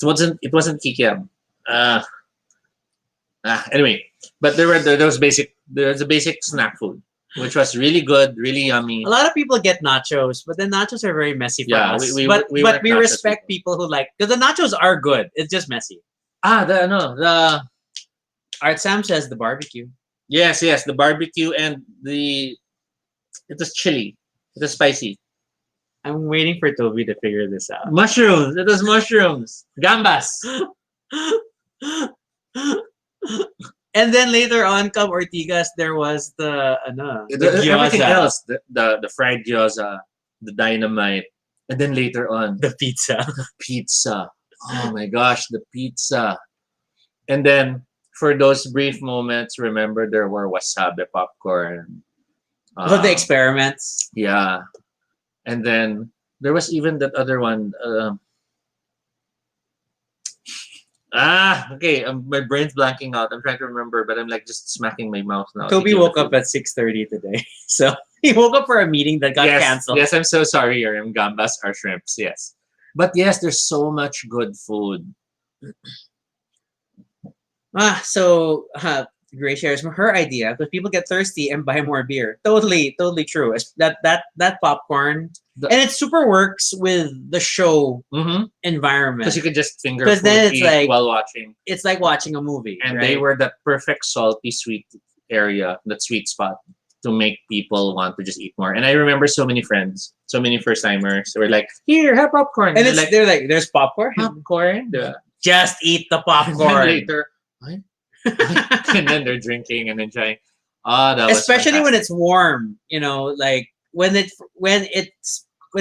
wasn't kikiam. Anyway, but there's a basic snack food which was really good, really yummy. A lot of people get nachos, but the nachos are very messy for Yeah, us. we but weren't we nachos respect people who like because the nachos are good. It's just messy. The Art Sam says the barbecue. yes, the barbecue and it was chili. It was spicy. I'm waiting for Toby to figure this out. Mushrooms. It was mushrooms. Gambas. And then later on, come Ortigas, there was the Everything gyoza, else, the fried gyoza, the dynamite, and then later on the pizza. the pizza. Oh my gosh, the pizza. And then for those brief moments, remember there were wasabi popcorn. Of the Um, experiments. yeah, and then there was even that other one. Okay. My brain's blanking out. I'm trying to remember, but I'm like just smacking my mouth now. Toby thinking of the woke up food. at 6:30 today. So he woke up for a meeting that got Yes, canceled. yes. I'm so sorry. Your gambas are shrimps. Yes, but yes, there's so much good food. Gray shares her idea because people get thirsty and buy more beer. Totally true. That popcorn The, and it super works with the show Because environment you could just finger because food then it's eat like while watching, watching a movie, and right? they were that perfect salty sweet area, that sweet spot to make people want to just eat more. And I remember so many friends, so many first timers were like, "Here, have popcorn," And they're like, they're like, there's popcorn. "Popcorn." Just eat the And then popcorn. later, what? And then they're drinking and enjoying. Oh, that was Especially when fantastic. it's warm, like when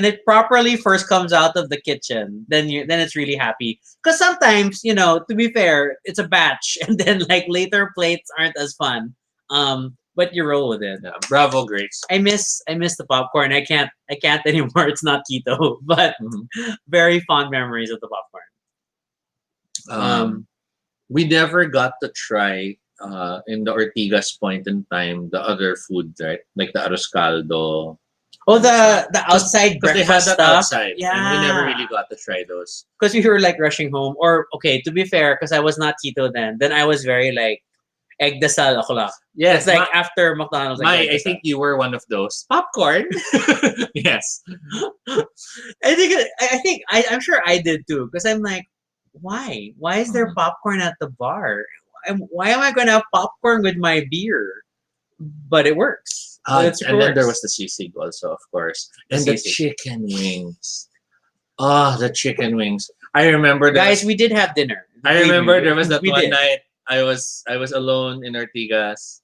it properly first comes out of the kitchen, then it's really happy. Because sometimes, to be fair, it's a batch, and then like later plates aren't as fun. But you roll with it. Yeah, bravo, Grace. I miss the popcorn. I can't anymore. It's not keto, but Mhm. very fond memories of the popcorn. We never got to try in the Ortigas point in time the other food, right? Like the arroz caldo. Oh, and stuff. the outside Because they had breakfast that stuff. outside, and we never really got to try those. Because we were like rushing home. Or okay, to be fair, because I was not keto then. Then I was very like egg dasal o'clock. Yes, It's like after McDonald's. Like egg I dasal. think you were one of those. Popcorn. Yes. I'm sure I did too. Because I'm like, why? Why is there popcorn at the bar? Why am I going to have popcorn with my beer? But it works. And then there was the sisig also, of course, and the sisig. chicken wings. Oh, the chicken wings! I remember that. Guys, we did have dinner. I remember there was that We one did. night I was alone in Ortigas,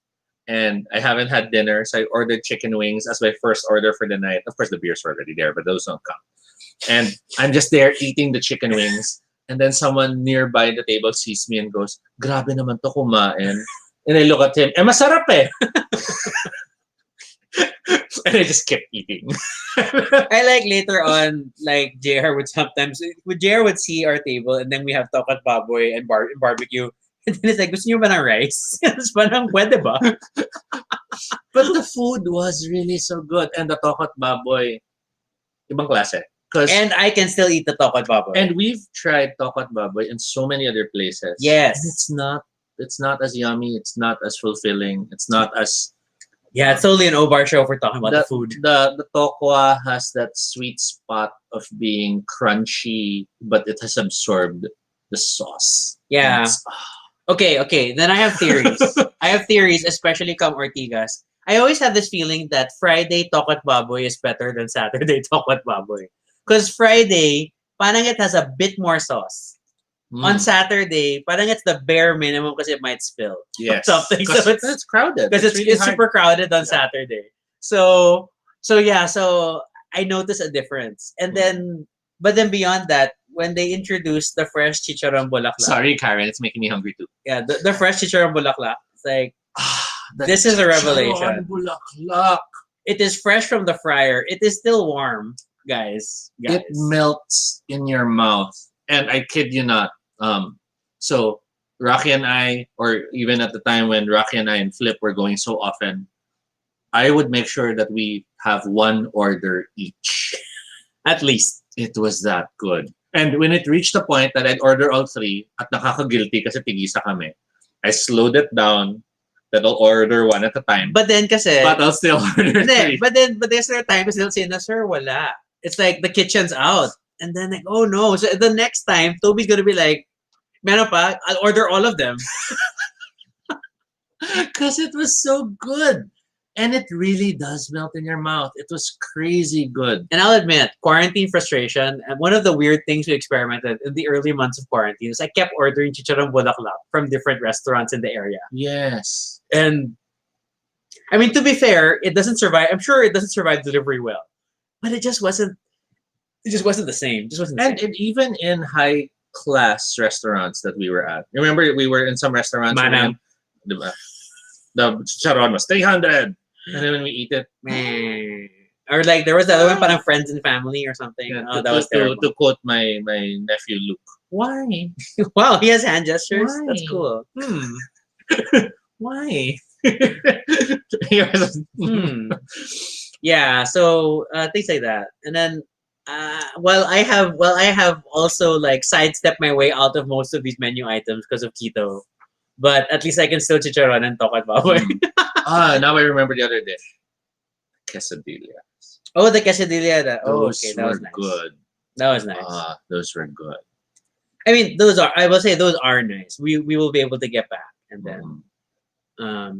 and I haven't had dinner, so I ordered chicken wings as my first order for the night. Of course, the beers were already there, but those don't count. And I'm just there eating the chicken wings, and then someone nearby the table sees me and goes, "Grabe naman to kumain." And I look at him, masarap eh. And I just kept eating. I like later on, like JR would see our table and then we have tokat baboy and barbecue. And then it's like, gusto nyo ba ng rice? It's parang, pwede ba? But the food was really so good. And the tokot baboy, ibang klase. And I can still eat the tokat baboy. And we've tried tokot baboy in so many other places. Yes. And it's not as yummy, it's not as fulfilling, it's not as... Yeah, it's totally an O-Bar show if we're talking about the food. The tokwa has that sweet spot of being crunchy, but it has absorbed the sauce. Yeah. Okay. Then I have theories. Especially come Ortigas. I always have this feeling that Friday tokot baboy is better than Saturday tokot baboy. Because Friday, parang it has a bit more sauce. On Saturday, parang it's the bare minimum because it might spill. Yes. Something. So it's crowded. Because really it's super crowded on Saturday. So I noticed a difference. And then, but then beyond that, when they introduced the fresh chicharron bulaklak. Sorry, Karen, it's making me hungry too. Yeah, the fresh chicharron bulaklak. It's like, this is a revelation. Bulaklak. It is fresh from the fryer. It is still warm, guys. It melts in your mouth. And I kid you not. So Rocky and I, or even at the time when Rocky and I and Flip were going so often, I would make sure that we have one order each. At least. It was that good. And when it reached the point that I'd order all three, at nakaka-guilty kasi tigisa kami, I slowed it down that I'll order one at a time. But then kasi... But I'll still order three. But there's there times they'll say, na sir, wala. It's like the kitchen's out. And then like, oh no. So the next time, Toby's gonna be like, meron pa, I'll order all of them. Because it was so good. And it really does melt in your mouth. It was crazy good. And I'll admit, quarantine frustration, and one of the weird things we experimented in the early months of quarantine is I kept ordering chicharron bulaklak from different restaurants in the area. Yes. And I mean, to be fair, it doesn't survive. I'm sure it doesn't survive delivery well, but it just wasn't. It just wasn't the same. It just wasn't the And, same. and even in high class restaurants that we were at. Remember we were in some restaurants Manam. diba? The chicharon was 300. And then when we eat it, Meh. Or like there was the other one, parang friends and family or something. yeah, Oh, that was terrible. to quote my nephew Luke, why? Wow, he has hand gestures. That's Why? cool. Why? He was- Yeah, so things like that, and then I have also like sidestepped my way out of most of these menu items because of keto, but at least I can still chicharon and tokat baboy. Now I remember the other dish. Quesadilla. Oh, the quesadilla. Those Okay, that were was nice. good. That was nice. Those were good. I mean, those are. I will say those are nice. We will be able to get back, and then oh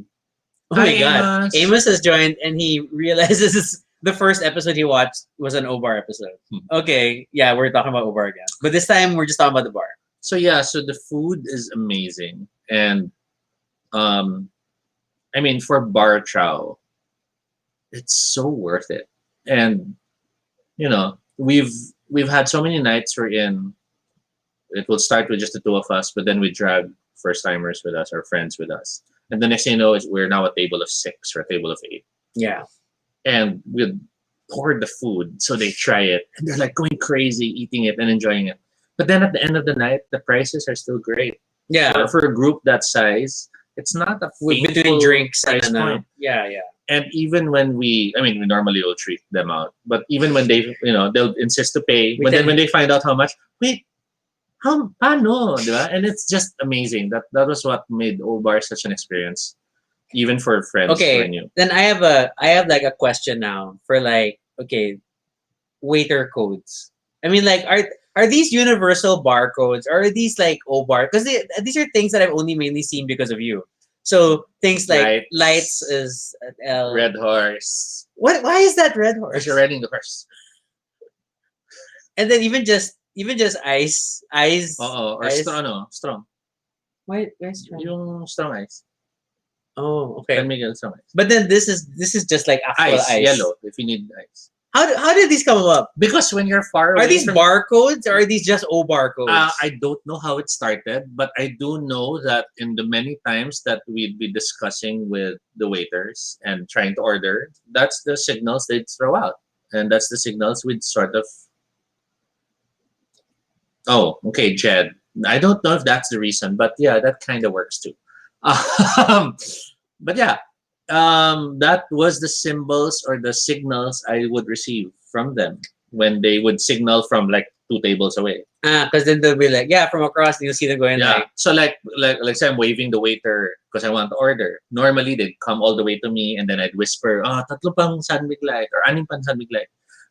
Hi, my god, Amos. Amos has joined, and he realizes the first episode he watched was an O-Bar episode. Okay, yeah, we're talking about O-Bar again, but this time we're just talking about the bar. So yeah, so the food is amazing, and I mean for bar chow, it's so worth it. And you know, we've had so many nights we're in. It will start with just the two of us, but then we drag first timers with us or friends with us, and the next thing you know is we're now a table of 6 or a table of 8. Yeah, And we pour the food so they try it and they're like going crazy eating it and enjoying it. But then at the end of the night, the prices are still great. yeah. For a group that size, it's not a Between painful drinks price and point. yeah, yeah. And even when we normally will treat them out, but even when they, they'll insist to pay. But then when they find out how much, wait, how, paano, di ba? And it's just amazing. That was what made Old Bar such an experience, even for friends. Okay, When you, then I have like a question now for like waiter codes. I mean, like are these universal barcodes or are these like O bar? Because these are things that I've only mainly seen because of you. So things like lights is L. Red Horse. What? Why is that red horse? Because you're riding the horse. And then even just ice. Or ice. strong. Why strong? Yung strong ice. Oh, okay. San Miguel strong ice. But then this is just like actual ice. Yellow, if you need ice. How did these come up? Because when you're far away Are these from, barcodes or are these just O barcodes? I don't know how it started, but I do know that in the many times that we'd be discussing with the waiters and trying to order, that's the signals they'd throw out. And that's the signals we'd sort of... Oh, okay, Jed. I don't know if that's the reason, but yeah, that kind of works too. But yeah, that was the symbols or the signals I would receive from them when they would signal from like 2 tables away. Because then they'll be like, yeah, from across, you'll see them going Yeah. like, So like say I'm waving the waiter because I want to order. Normally they'd come all the way to me and then I'd whisper, tatlo pang sandwich light or anim pang sandwich light.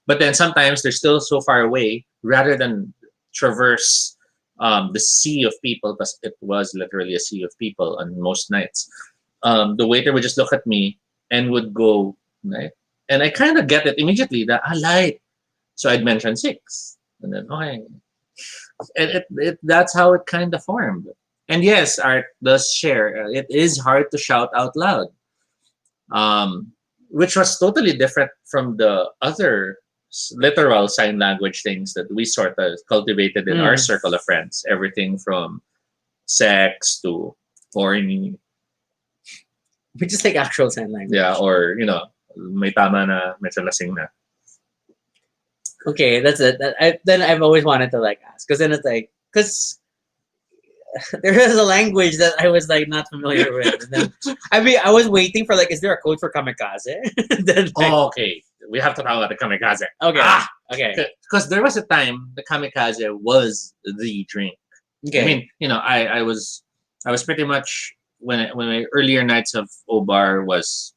But then sometimes they're still so far away, rather than traverse the sea of people, because it was literally a sea of people on most nights. The waiter would just look at me and would go, right? And I kind of get it immediately that light. So I'd mention 6. And then, okay. And that's how it kind of formed. And yes, Art does share. It is hard to shout out loud, which was totally different from the other literal sign language things that we sort of cultivated in our circle of friends. Everything from sex to horny. we just take actual sign language. Yeah, or, may tama na, medyo lasing na. Okay, that's it. Then I've always wanted to like ask, because then it's like, because there is a language that I was like not familiar with. And then, I was waiting for like, is there a code for kamikaze? Then, like, Okay, we have to talk about the kamikaze. okay, okay, Because there was a time the kamikaze was the drink. okay. I mean, I was pretty much when my earlier nights of O-Bar was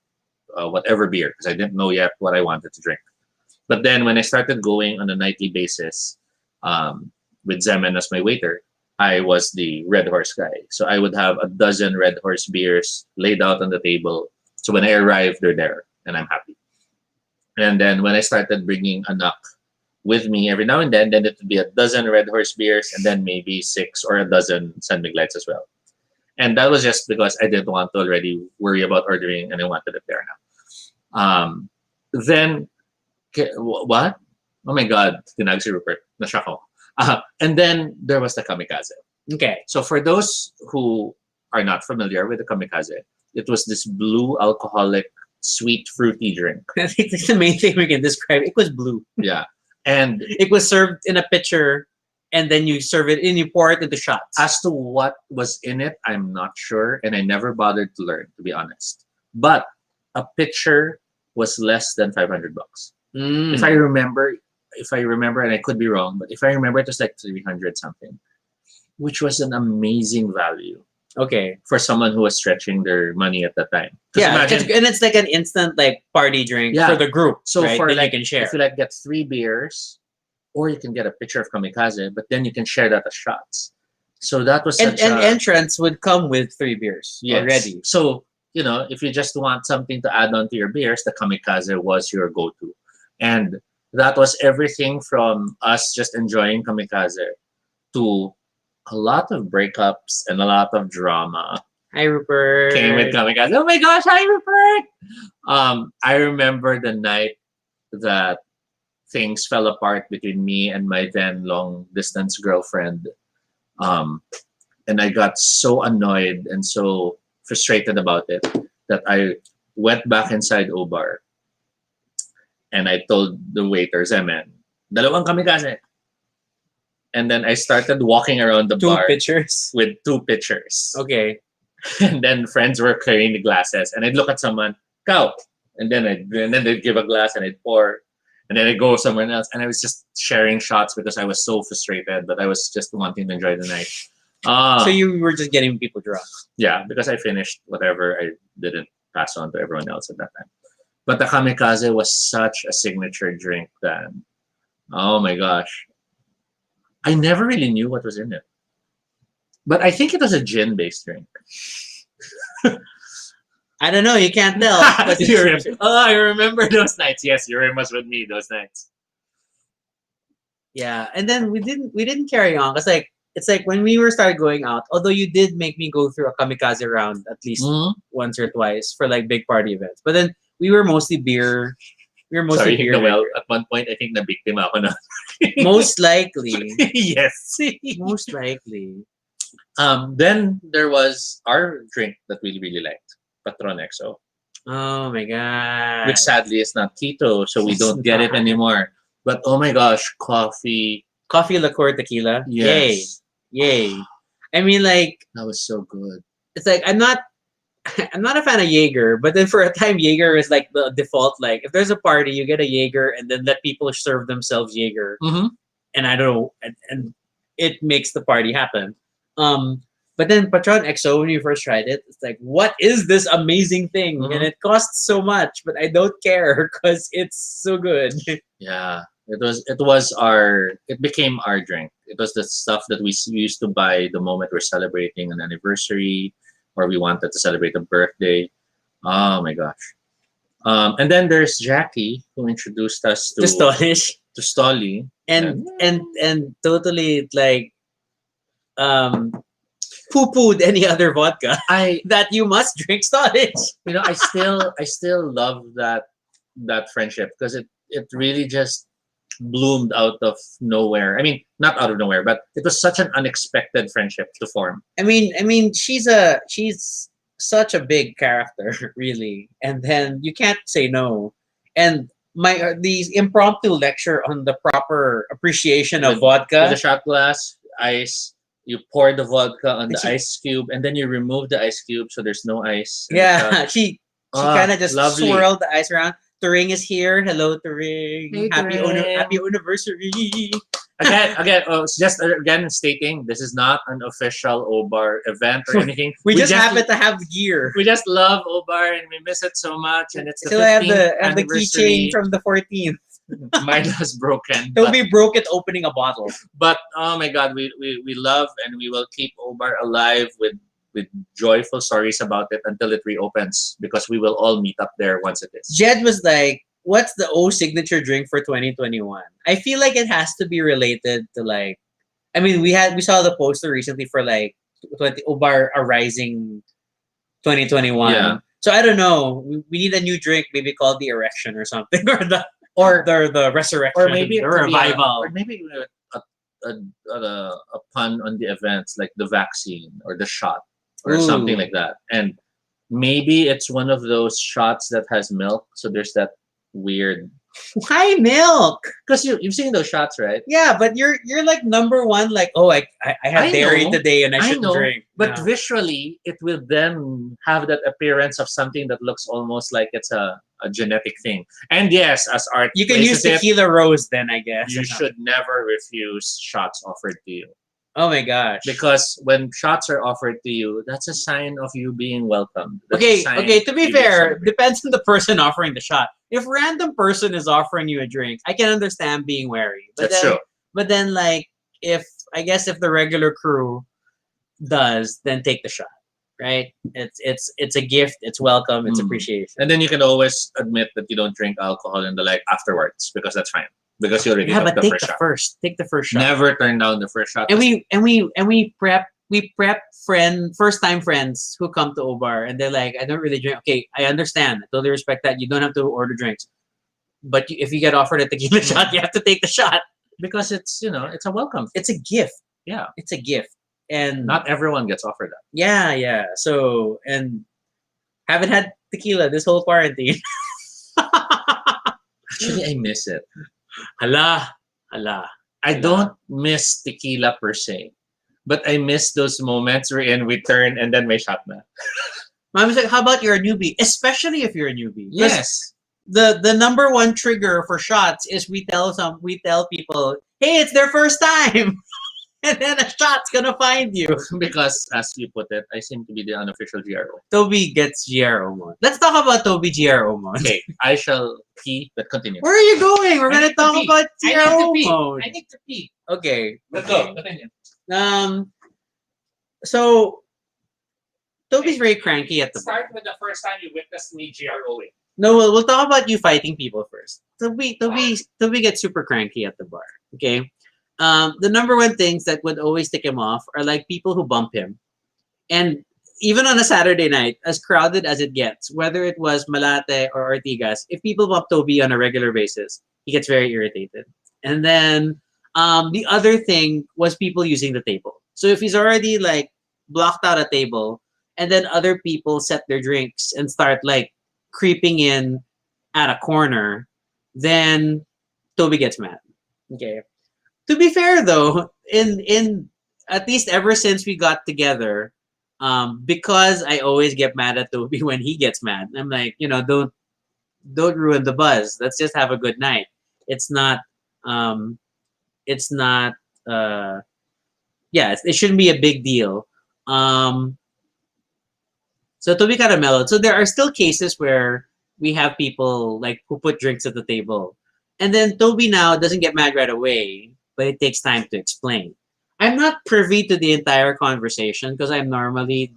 whatever beer, because I didn't know yet what I wanted to drink. But then when I started going on a nightly basis with Zemen as my waiter, I was the Red Horse guy. So I would have a dozen Red Horse beers laid out on the table, So when I arrive, they're there, and I'm happy. And then when I started bringing anak with me every now and then it would be a dozen Red Horse beers, and then maybe 6 or a dozen San Miguelites as well. And that was just because I didn't want to already worry about ordering, and I wanted it there now. Then, what? Oh my God, tinag si Rupert. Nashock ako. And then there was the kamikaze. Okay. So for those who are not familiar with the kamikaze, it was this blue alcoholic sweet fruity drink. I think that's the main thing we can describe. It was blue. Yeah. And it was served in a pitcher, and then you serve it and you pour it into shots. As to what was in it, I'm not sure, and I never bothered to learn, to be honest. But a pitcher was less than $500. Mm. If I remember, and I could be wrong, but if I remember, it was like 300 something, which was an amazing value. Okay. For someone who was stretching their money at that time. Yeah, and it's like an instant like party drink for the group. So right? for that like, you can share. if you like get 3 beers, or you can get a pitcher of kamikaze, but then you can share that as shots. So that was and entrance would come with 3 beers already. So if you just want something to add on to your beers, the kamikaze was your go-to, and that was everything from us just enjoying kamikaze to a lot of breakups and a lot of drama. Hi, Rupert. Came with kamikaze. Oh my gosh, hi, Rupert. I remember the night that things fell apart between me and my then long distance girlfriend. And I got so annoyed and so frustrated about it that I went back inside Obar and I told the waiter, Zemen, dalawang kamikaze. And then I started walking around the bar 2 pitchers with 2 pitchers. Okay. And then friends were carrying the glasses, and I'd look at someone, "Cow," and then they'd give a glass, and I'd pour, and then I'd go somewhere else, and I was just sharing shots because I was so frustrated, but I was just wanting to enjoy the night. So you were just getting people drunk. Yeah, because I finished whatever I didn't pass on to everyone else at that time. But the kamikaze was such a signature drink then. Oh my gosh. I never really knew what was in it. But I think it was a gin-based drink. I don't know. You can't tell. I remember those nights. Yes, Urim was with me those nights. Yeah, and then we didn't carry on. It's like when we started going out. Although you did make me go through a kamikaze round at least once or twice for like big party events. But then we were mostly beer. Sorry, beer. Well, at one point I think nabiktima ako na. Most likely. Yes. Most likely. Then there was our drink that we really liked, Patron XO. Oh my god! Which sadly is not keto, so we don't get it anymore. But oh my gosh, coffee liqueur, tequila. Yes. Yay! I mean, like that was so good. It's like I'm not a fan of Jaeger, but then for a time Jaeger is like the default. Like if there's a party, you get a Jaeger, and then let people serve themselves Jaeger. Mm-hmm. And I don't know, and it makes the party happen. But then Patron XO, when you first tried it, it's like, what is this amazing thing? Mm-hmm. And it costs so much, but I don't care because it's so good. Yeah, it became our drink. It was the stuff that we used to buy the moment we're celebrating an anniversary or we wanted to celebrate a birthday. Oh my gosh. And then there's Jackie who introduced us to Stolly. And totally like poo-pooed any other vodka that you must drink Stollish. I still love that friendship because it really just bloomed out of nowhere. I mean, not out of nowhere, but it was such an unexpected friendship to form. I mean, she's such a big character, really, and then you can't say no. And the impromptu lecture on the proper appreciation of vodka. With a shot glass, ice. You pour the vodka on the ice cube, and then you remove the ice cube so there's no ice. Yeah, she kind of just lovely. swirled the ice around. Turing is here. Hello, Turing. Hey, happy Turing. anniversary. Again, stating this is not an official Obar event or anything. we just happen to have gear. We just love Obar and we miss it so much, and it's the so 15th I have the keychain from the 14th. Mine was broken. He'll be broke at opening a bottle. But oh my god, we love and we will keep Obar alive with with joyful stories about it until it reopens because we will all meet up there once it is. Jed was like, "What's the O signature drink for 2021?" I feel like it has to be related to like. I mean, we saw the poster recently for like 20 Ubar a rising 2021. Yeah. So I don't know. We need a new drink, maybe called the erection or something, or the resurrection, Or maybe the it could be revival. or maybe a pun on the events like the vaccine or the shot or something Ooh. like that. And maybe it's one of those shots that has milk, so there's that weird. Why milk? Because you've seen those shots, right? Yeah, but you're like number one. Like, oh, I had I dairy know, today and I I shouldn't know, drink. but No. visually, it will then have that appearance of something that looks almost like it's a genetic thing. And yes, as art You can use places it, tequila rose then, I guess. you should never refuse shots offered to you. Oh my gosh. Because when shots are offered to you, that's a sign of you being welcomed. That's a Okay, sign okay. To of be you being fair, celebrated. depends on the person offering the shot. If random person is offering you a drink, I can understand being wary. But That's then, true. But then, like, if I guess if the regular crew does, then take the shot. Right? It's a gift. It's welcome. It's Mm. appreciation. And then you can always admit that you don't drink alcohol and the like afterwards because that's fine. Because you already Yeah, took but the take first the shot. first. Take the first shot. Never turn down the first shot. And we prep first time friends who come to Obar and they're like, I don't really drink. Okay, I understand. I totally respect that. You don't have to order drinks, but if you get offered a tequila shot, you have to take the shot. Because it's it's a welcome. It's a gift. Yeah. It's a gift, and Not everyone gets offered that. yeah. So and haven't had tequila this whole quarantine. Actually, I miss it. Hala. I don't miss tequila per se, but I miss those moments wherein we turn and then may shot na. Mom's like, how about you're a newbie? Especially if you're a newbie. 'Cause Yes. the number one trigger for shots is we tell people, hey, it's their first time. And then a shot's gonna find you. Because, as you put it, I seem to be the unofficial GRO. Toby gets GRO mode. Let's talk about Toby GRO mode. Okay, I shall pee, but continue. Where are you going? We're I gonna need to talk pee. about I need GRO to pee. mode. I need to pee. Okay. Let's go. Continue. So Toby's very cranky at the bar. Start with the first time you witnessed me GROing. No, we'll talk about you fighting people first. Toby gets super cranky at the bar. Okay. The number one things that would always tick him off are like people who bump him. And even on a Saturday night, as crowded as it gets, whether it was Malate or Ortigas, if people bump Toby on a regular basis, he gets very irritated. And then the other thing was people using the table. So if he's already like blocked out a table and then other people set their drinks and start like creeping in at a corner, then Toby gets mad. Okay. To be fair though, in at least ever since we got together, because I always get mad at Toby when he gets mad. I'm like, don't ruin the buzz. Let's just have a good night. It's not it's not it shouldn't be a big deal. So Toby kind of mellowed. So there are still cases where we have people like who put drinks at the table. And then Toby now doesn't get mad right away, but it takes time to explain. I'm not privy to the entire conversation because I'm normally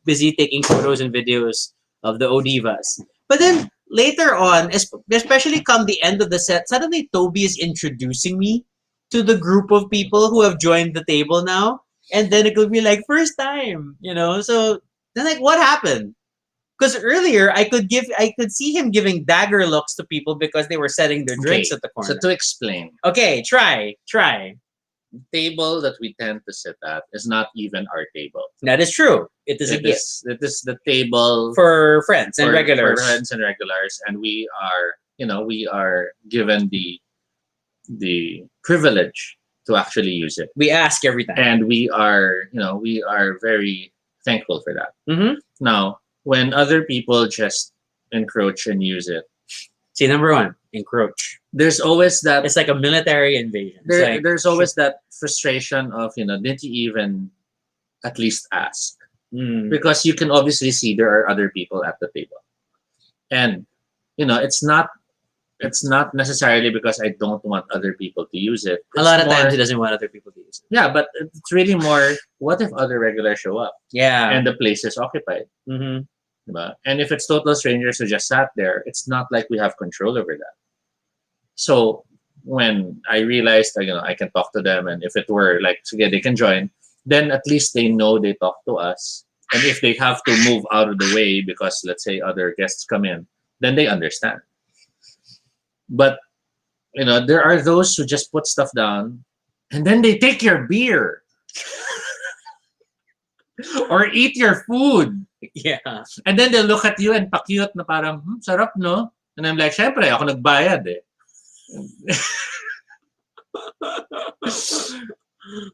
busy taking photos and videos of the Odivas. But then later on, especially come the end of the set, suddenly Toby is introducing me to the group of people who have joined the table now. And then it could be like, first time, So then like, what happened? Because earlier I could see him giving dagger looks to people because they were setting their drinks at the corner. So to explain, Okay, try. the table that we tend to sit at is not even our table. That is true. It is a gift It is the table for friends and for regulars. friends and regulars, and we are given the privilege to actually use it, We ask every time. and we are very thankful for that. Mm-hmm. Now, when other people just encroach and use it, See, number one, encroach. there's always that It's like a military invasion. It's like, there's always that frustration of didn't you even at least ask? mm, Because you can obviously see there are other people at the table, and it's not it's not necessarily because I don't want other people to use it. A It's lot of more, times he doesn't want other people to use it. yeah, but it's really more, what if other regulars show up Yeah. and the place is occupied? Mm-hmm. Diba? And if it's total strangers who just sat there, it's not like we have control over that. So when I realized that, I can talk to them, and if it were like, okay, they can join, then at least they know they talk to us. And if they have to move out of the way because, let's say, other guests come in, then they understand. But there are those who just put stuff down and then they take your beer or eat your food. Yeah. And then they'll look at you and pa-cute na parang, sarap, no? And I'm like, syempre, ako nagbayad eh.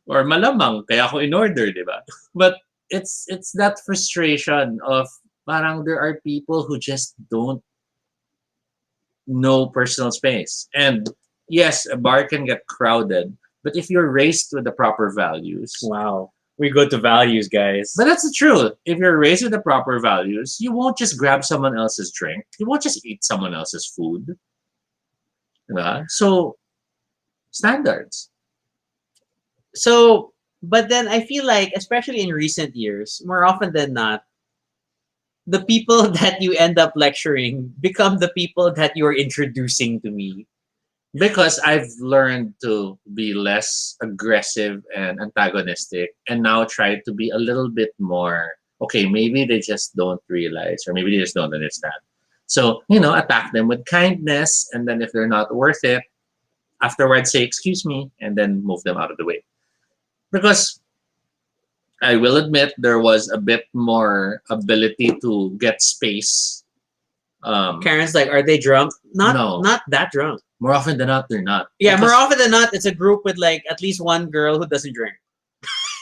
Or malamang, kaya ako in-order, di ba? But it's that frustration of parang there are people who just don't know personal space. And yes, a bar can get crowded, but if you're raised with the proper values, Wow. We go to values, guys. but that's the truth. If you're raised with the proper values, you won't just grab someone else's drink. You won't just eat someone else's food. Diba? So, standards. So, but then I feel like, especially in recent years, more often than not, the people that you end up lecturing become the people that you're introducing to me. Because I've learned to be less aggressive and antagonistic and now try to be a little bit more, okay, maybe they just don't realize or maybe they just don't understand. So, attack them with kindness, and then if they're not worth it, afterwards say, excuse me, and then move them out of the way. Because I will admit there was a bit more ability to get space. Karen's like, are they drunk? No. Not that drunk. More often than not, they're not. Yeah, Because- more often than not, it's a group with like at least one girl who doesn't drink.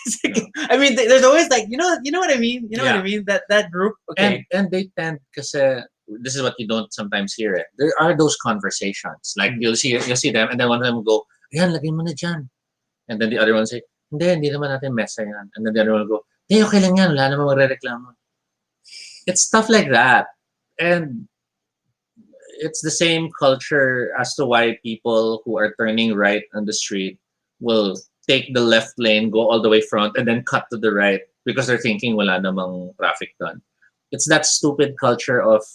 It's like- I mean, there's always like, you know what I mean? You know what I mean? That group. Okay. And they tend, kasi this is what you don't sometimes hear it. There are those conversations. Like you'll see them, and then one of them will go, "Ayan, lagay mo na dyan." And then the other one say, hindi naman natin mesa yan. And then the other one will go, "Hey, okay lang yan, wala naman magre-reklamo." It's stuff like that. And it's the same culture as to why people who are turning right on the street will take the left lane, go all the way front, and then cut to the right because they're thinking wala namang traffic done. It's that stupid culture of,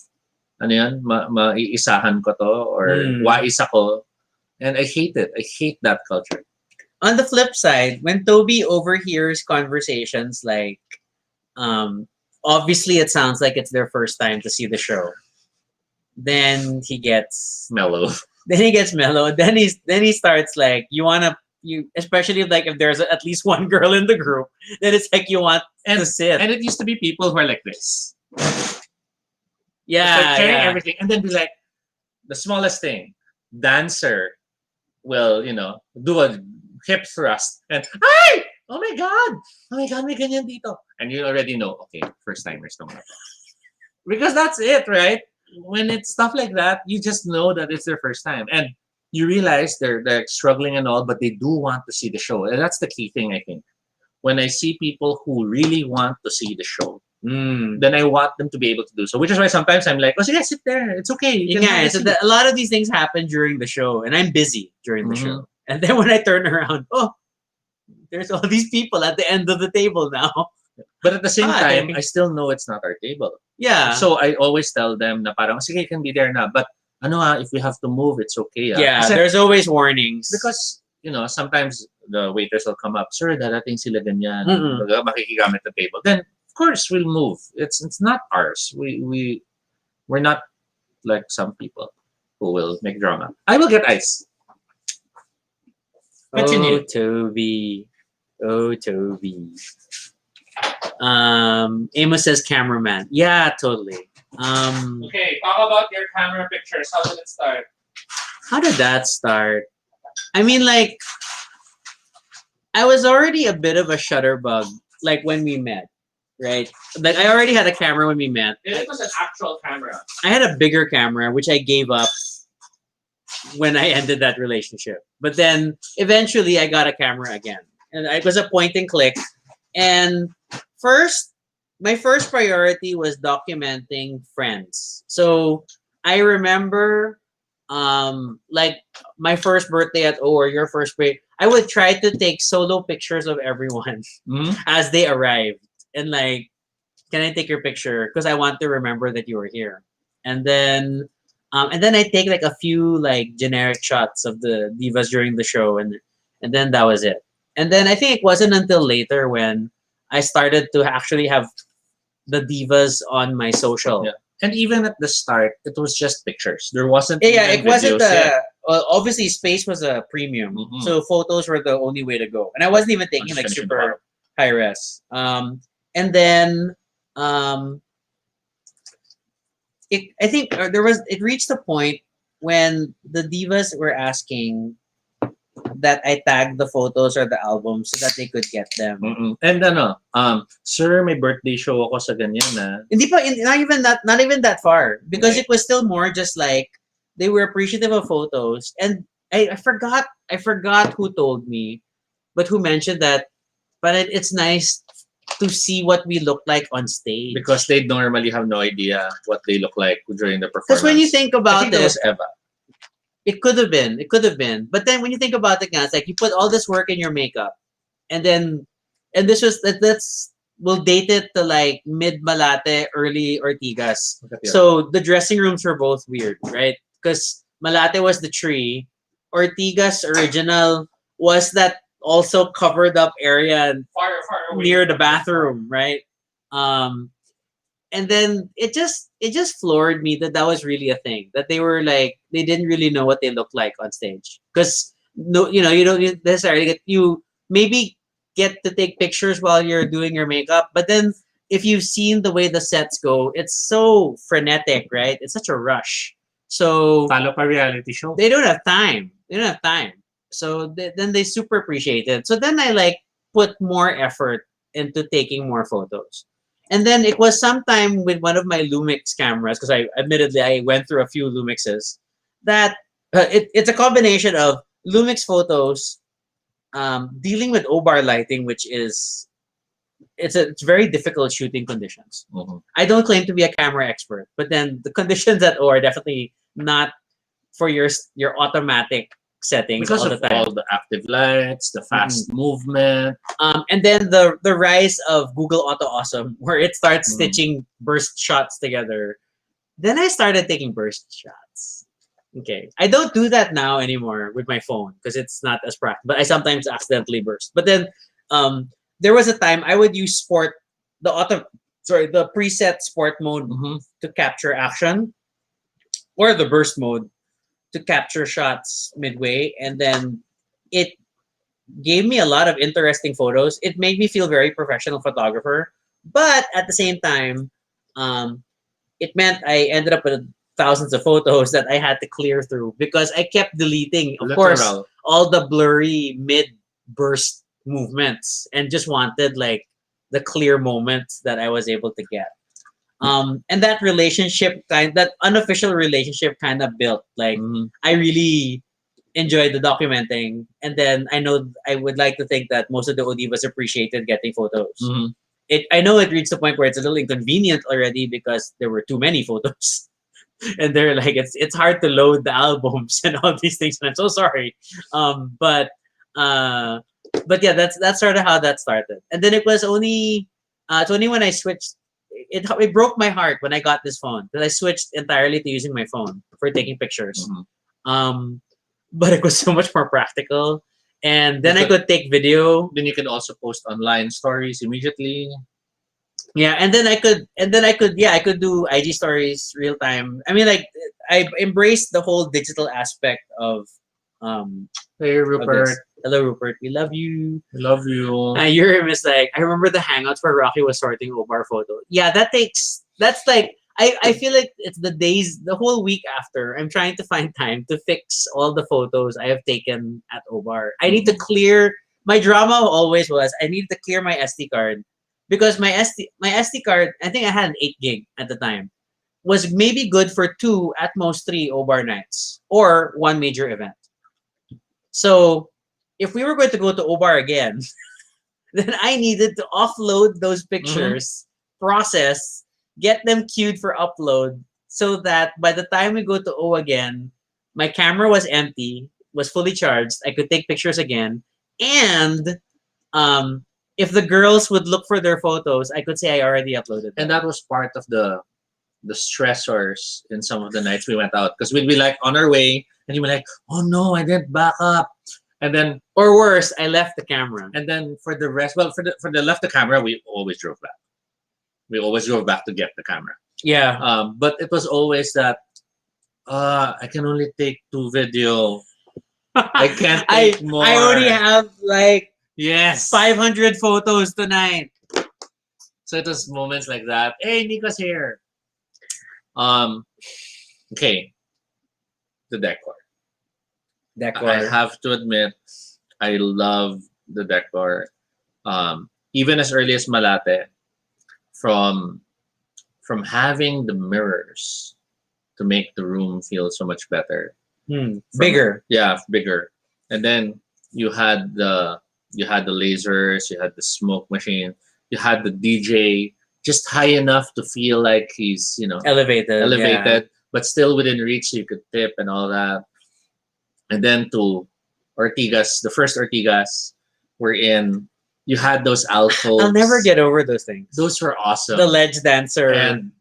ano yan, maiisahan ko to, or wais ako. And I hate it. I hate that culture. On the flip side, when Toby overhears conversations like, obviously it sounds like it's their first time to see the show. Then he gets Mellow. Then he gets mellow. Then he starts like, especially like if there's at least one girl in the group, then it's like you want to sit. And it used to be people who are like this. Yeah, It's like carrying yeah. everything, and then be like, the smallest thing, dancer will, do a hip thrust, and, ay! Oh my God, may ganyan dito. And you already know, okay, first timers don't have that. Because that's it, right? When it's stuff like that, you just know that it's their first time. And you realize they're struggling and all, but they do want to see the show. And that's the key thing, I think. When I see people who really want to see the show, then I want them to be able to do so. Which is why sometimes I'm like, oh, yeah, sit there. It's okay. You can Yeah, so a lot of these things happen during the show, and I'm busy during the show. And then when I turn around, oh, there's all these people at the end of the table now. But at the same time, I still know it's not our table. Yeah. So I always tell them na parang, sige, you can be there na. But if we have to move, it's okay. Yeah, Kasi, there's always warnings. Because, sometimes the waiters will come up, sir, darating sila ganyan. Makikigamit the table. Then, of course, we'll move. It's not ours. We're not like some people who will make drama. I will get ice. Continue. Oh, Toby. Amos says cameraman. Yeah, totally. Okay, talk about your camera pictures. How did it start? How did that start? I mean, like, I was already a bit of a shutterbug, like when we met, right? Like, I already had a camera when we met. It was an actual camera. I had a bigger camera, which I gave up when I ended that relationship. But then eventually I got a camera again. And it was a point and click. And my first priority was documenting friends. So I remember like my first birthday at O or your first birthday, I would try to take solo pictures of everyone Mhm. as they arrived, and like, can I take your picture? Because I want to remember that you were here. And then I take like a few like generic shots of the divas during the show, and then that was it. And then I think it wasn't until later when I started to actually have the divas on my social. Yeah. And even at the start, it was just pictures. There wasn't Yeah, even it wasn't videos yet. well, obviously space was a premium, Mhm. so photos were the only way to go, and I wasn't even I'm taking just like finishing the super high res. And then um, I think it reached a point when the divas were asking that I tag the photos or the albums so that they could get them. Mm-mm. And ano, sir, may birthday show ako sa ganyan na. Hindi pa, not even that far, because Right. it was still more just like they were appreciative of photos, and I forgot who told me, but who mentioned that. But it's nice to see what we look like on stage, Because they normally have no idea what they look like during the performance. because when you think I about think that it, was Eva. it could have been. But then when you think about it, guys, like you put all this work in your makeup, and then and this was that's we'll date it to like mid Malate, early Ortigas. Look at you. So the dressing rooms were both weird, right? Because Malate was the tree, Ortigas original was that also covered up area Far away. near the bathroom, right? Um, and then it just floored me that that was really a thing, that they were like they didn't really know what they looked like on stage, because no, you don't necessarily get you maybe get to take pictures while you're doing your makeup, but then if you've seen the way the sets go, it's so frenetic, right? It's such a rush, so Talo pa reality show. they don't have time. They don't have time. So then they super appreciate it. So then I like put more effort into taking more photos. And then it was sometime with one of my Lumix cameras, because I admittedly I went through a few Lumixes, that it's a combination of Lumix photos, dealing with O-bar lighting, which is it's very difficult shooting conditions. Mhm. I don't claim to be a camera expert, but then the conditions at O are definitely not for your automatic settings Because all of the time. all the active lights, the fast movement. And then the rise of Google Auto Awesome, where it starts Mm. stitching burst shots together. Then I started taking burst shots. Okay, I don't do that now anymore with my phone because it's not as practical. But I sometimes accidentally burst. But then, there was a time I would use the preset sport mode Mhm. to capture action, or the burst mode to capture shots midway, and then it gave me a lot of interesting photos. It made me feel very professional photographer, but at the same time, um, it meant I ended up with thousands of photos that I had to clear through because I kept deleting, of course, Literal. all the blurry mid burst movements, and just wanted like the clear moments that I was able to get. And that unofficial relationship kind of built. Like Mhm. I really enjoyed the documenting, and then I know I would like to think that most of the Odivas appreciated getting photos. Mhm. I know it reached the point where it's a little inconvenient already because there were too many photos, and they're like it's hard to load the albums and all these things. And I'm so sorry, um, but uh, but yeah, that's sort of how that started. And then it's only when I switched. It broke my heart when I got this phone that I switched entirely to using my phone for taking pictures. Mhm. Um, but it was so much more practical, and then You I could take video. Then you can also post online stories immediately. Yeah, I could do IG stories real time. I mean, like I embraced the whole digital aspect of um Hey of Rupert, this. Hello, Rupert. We love you. I love you. Your is like I remember the hangouts where Rocky was sorting Obar photo. Yeah, that's like I feel like it's the whole week after I'm trying to find time to fix all the photos I have taken at Obar. I need to clear my drama always was I needed to clear my SD card because my SD card, I think I had an 8 gig at the time, was maybe good for 2 at most 3 Obar nights or one major event. So if we were going to go to Obar again, then I needed to offload those pictures, process, get them queued for upload, so that by the time we go to O again, my camera was empty, was fully charged. I could take pictures again, and if the girls would look for their photos, I could say I already uploaded them. And that was part of the stressors in some of the nights we went out, because we'd be like on our way and you'd be like, oh no, I didn't back up. And then, or worse, I left the camera. and then for the rest, well, for the left the camera, we always drove back. We always drove back to get the camera. Yeah. But it was always that I can only take 2 video. I can't take more. I already have like Yes. 500 photos tonight. So it was moments like that. Hey, Nico's here. Okay. The decor. Decor. I have to admit, I love the decor. Even as early as Malate, from having the mirrors to make the room feel so much better. Bigger. Yeah, bigger. And then you had the lasers, you had the smoke machine, you had the DJ just high enough to feel like he's, Elevated. Yeah. but still within reach so you could tip and all that. And then to Ortigas, the first Ortigas were in, you had those alcoves. I'll never get over those things. Those were awesome. The ledge dancer, and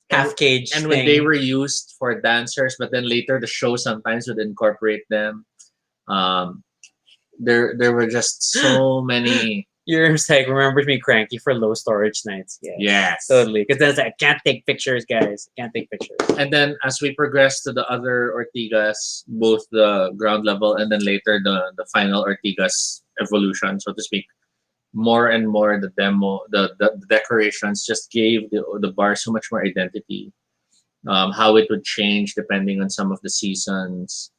half cage, and thing. when they were used for dancers, but then later the show sometimes would incorporate them. There were just so many. You're like remembers me cranky for low storage nights. Yeah. Yes. Totally. Because then it's like, I can't take pictures, guys. I can't take pictures. And then as we progressed to the other Ortigas, both the ground level and then later the final Ortigas evolution, so to speak, more and more the decorations just gave the bar so much more identity. How it would change depending on some of the seasons.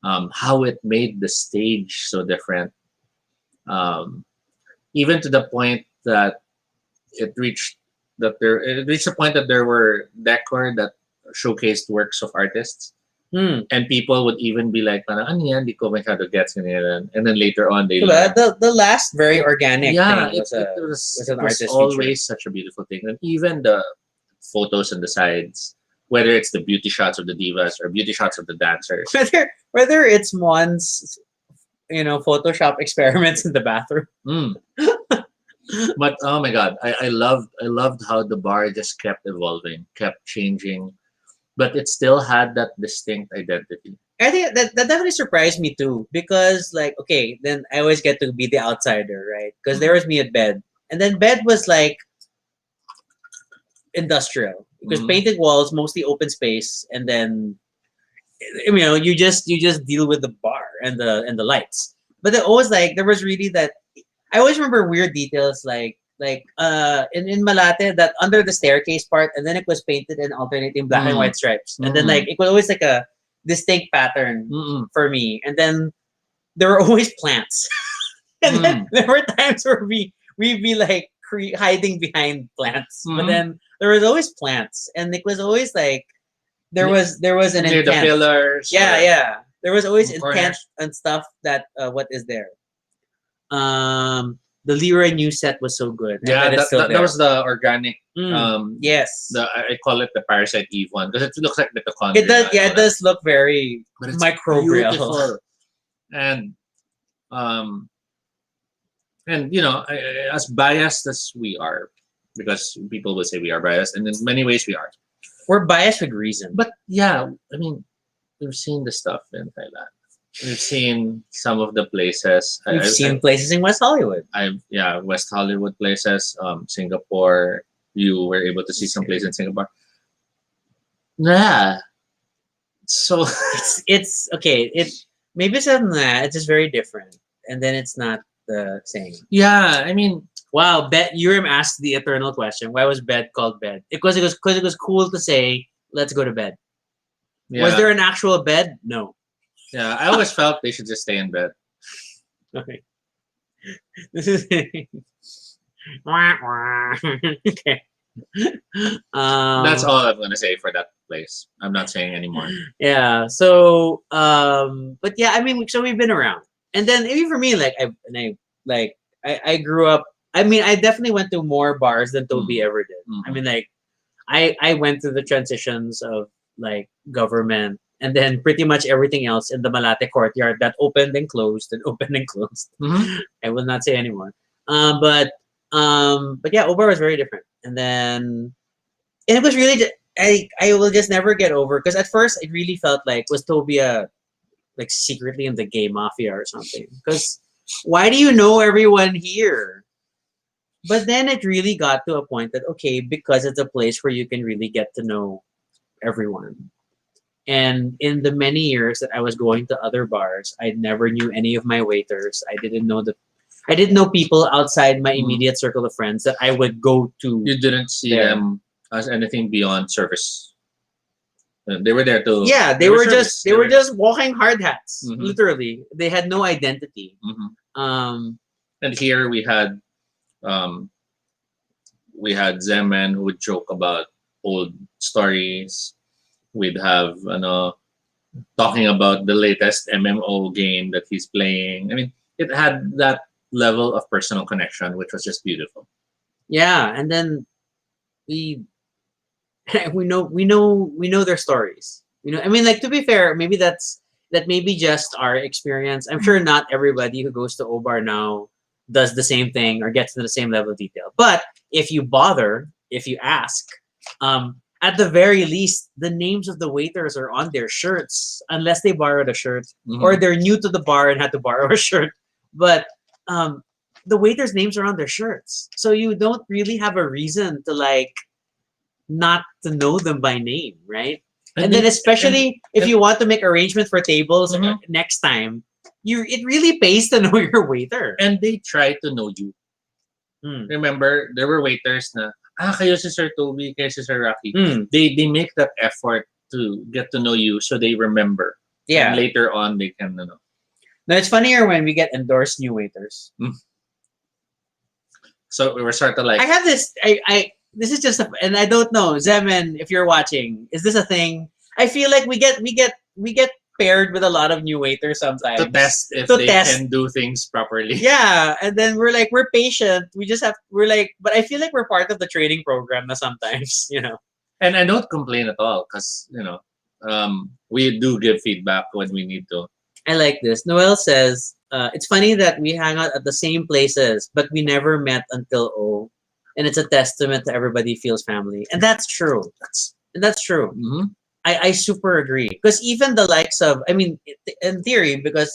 How it made the stage so different. Even to the point that it reached the point that there were decor that showcased works of artists, and people would even be like, "Parang ano yan? Di ko masyado gets ganyan." And then later on, they the last very organic thing it was an was artist always feature. such a beautiful thing, and even the photos on the sides, whether it's the beauty shots of the divas or beauty shots of the dancers. Whether it's one's Photoshop experiments in the bathroom. But oh my god, I loved how the bar just kept evolving, kept changing, but it still had that distinct identity. I think that definitely surprised me too, because like, okay, then I always get to be the outsider, right? Because there was me at bed, and then bed was like industrial, because painted walls, mostly open space, and then you just deal with the bar and the lights. But there always there was really that. I always remember weird details like in Malate, that under the staircase part, and then it was painted in alternating black and white stripes, and then it was always like a distinct pattern for me. And then there were always plants, and then there were times where we'd be like hiding behind plants, but then there was always plants, and it was always like there was an near intent. the pillars. Yeah. There was always Corners. intent and stuff that what is there. The Leroy new set was so good. Yeah, that was the organic. Yes, I call it the Parasite Eve one because it looks like mitochondria. it does. Yeah, it does look very microbial. Beautiful. And as biased as we are, because people will say we are biased, and in many ways we are. We're biased with reason. But yeah, I mean, we've seen the stuff in Thailand. We've seen some of the places. We've seen places in West Hollywood. West Hollywood places, Singapore. You were able to see some places in Singapore. Yeah. So it's okay. Maybe it's not that. It's just very different, and then it's not the same. Yeah, I mean, wow. Urim asked the eternal question: why was bed called bed? Because it was cool to say, "Let's go to bed." yeah. Was there an actual bed? No. Yeah, I always felt they should just stay in bed. Okay. This is okay. That's all I'm gonna say for that place. I'm not saying anymore. Yeah. So, but yeah, I mean, so we've been around, and then even for me, I grew up. I mean, I definitely went to more bars than Toby ever did. I mean, I went through the transitions of like government and then pretty much everything else in the Malate courtyard that opened and closed and opened and closed. Mhm. I will not say anymore. But yeah, Obar was very different. And it was really I will just never get over because at first it really felt like was Tobia like secretly in the gay mafia or something. Because why do you know everyone here? But then it really got to a point that okay, because it's a place where you can really get to know everyone. And in the many years that I was going to other bars, I never knew any of my waiters. I didn't know people outside my Mhm. immediate circle of friends that I would go to You didn't see there. them as anything beyond service. They were there to. Yeah, They were service. they were just walking hard hats. Mhm. Literally. They had no identity. Mhm. Um And here um, we had Zeman who would joke about old stories. We'd have talking about the latest MMO game that he's playing. I mean, it had that level of personal connection, which was just beautiful. yeah, and then we we know their stories. You know, I mean, like to be fair, maybe that may be just our experience. I'm sure not everybody who goes to Obar now does the same thing or gets to the same level of detail. But if you bother, if you ask, at the very least, the names of the waiters are on their shirts, unless they borrowed a shirt or Mhm. they're new to the bar and had to borrow a shirt. But um, the waiters' names are on their shirts, so you don't really have a reason to like not to know them by name, right? And then they- and, especially if and you want to make arrangements for tables Mhm. next time, you it really pays to know your waiter. and they try to know you. Mm. Remember, there were waiters na, kayo si Sir Toby, kayo si Sir Rocky. Mm. They make that effort to get to know you so they remember. Yeah. And later on, they can, No, it's funnier when we get endorsed new waiters. So we were sort of like, I have this. I this is just and I don't know, Zemen, if you're watching, is this a thing? I feel like we get paired with a lot of new waiters sometimes to test if To they test. can do things properly. Yeah, and then we're like we're patient. We just have we're like, but I feel like we're part of the training program na sometimes, you know. And I don't complain at all because, we do give feedback when we need to. I like this. Noel says, it's funny that we hang out at the same places, but we never met until O. And it's a testament to everybody feels family. And that's true. That's true. Mhm. I super agree. Because even the likes of, I mean, in theory, because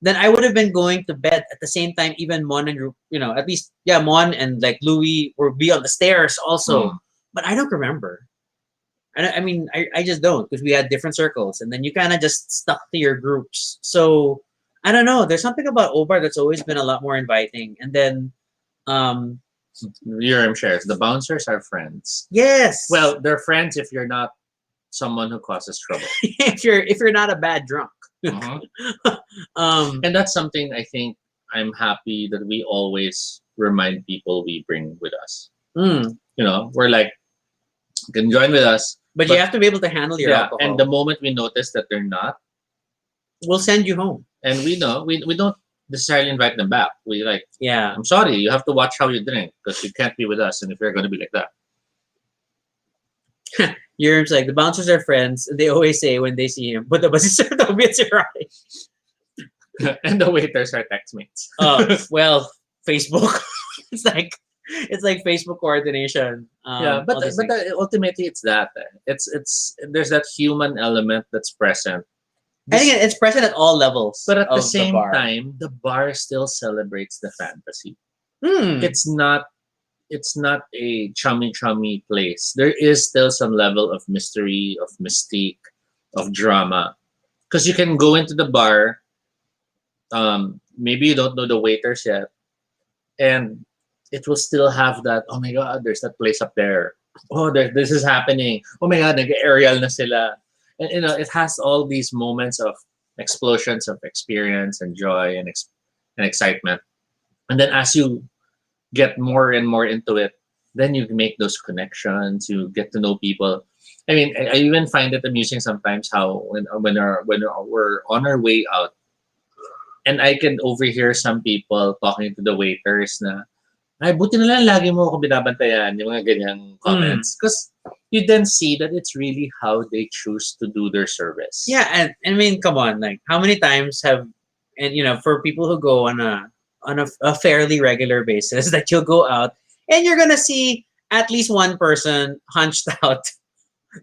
then I would have been going to bed at the same time, even Mon and, at least, yeah, Mon and like Louis would be on the stairs also. Mm. But I don't remember. I mean, I just don't because we had different circles, and then you kind of just stuck to your groups. So I don't know. There's something about Obar that's always been a lot more inviting. And then, um, Urim shares. The bouncers are friends. yes, Well, they're friends if you're not someone who causes trouble. if you're not a bad drunk, Mhm. um, And that's something I think I'm happy that we always remind people we bring with us. mm, We're like, you can join with us. but you have to be able to handle your Yeah, alcohol. and the moment we notice that they're not, We'll send you home. and we know we don't necessarily invite them back. We like, Yeah, I'm sorry, you have to watch how you drink because you can't be with us, and if you're going to be like that. Yerm's like the bouncers are friends. And they always say when they see him, "But the basisir to be And the waiters are text mates. Well, Facebook. it's like Facebook coordination. Yeah, but all these but things. ultimately it's that. It's there's that human element that's present. I think it's present at all levels. But at the of same bar. time, the bar still celebrates the fantasy. Hmm. It's not a chummy place. There is still some level of mystery, of mystique, of drama. Because you can go into the bar, maybe you don't know the waiters yet, and it will still have that, oh my god, there's that place up there. Oh, this is happening. Oh my god, nag-aerial na sila. And it has all these moments of explosions of experience and joy and excitement. And then as you get more and more into it, then you make those connections. You get to know people. I mean, I even find it amusing sometimes how when we're on our way out, and I can overhear some people talking to the waiters na, Ay, buti na lang lagi mo ako binabantayan yung mga ganyang comments. Because you then see that it's really how they choose to do their service. Yeah, and I mean, come on, like how many times have, and you know, for people who go on a fairly regular basis, that you'll go out and you're gonna see at least one person hunched out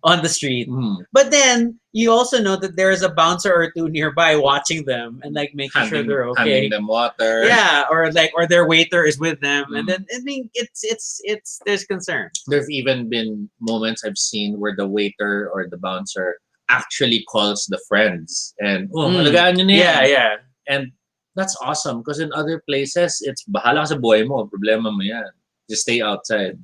on the street. Mm. But then you also know that there is a bouncer or two nearby watching them and like making sure they're okay. Handing them water. Yeah, or their waiter is with them, and Mm. then I mean it's there's concern. There's even been moments I've seen where the waiter or the bouncer actually calls the friends and alagaan nyo na yan. Yeah. And that's awesome because in other places it's bahala ka sa buhay mo, problema mo yan. Just stay outside.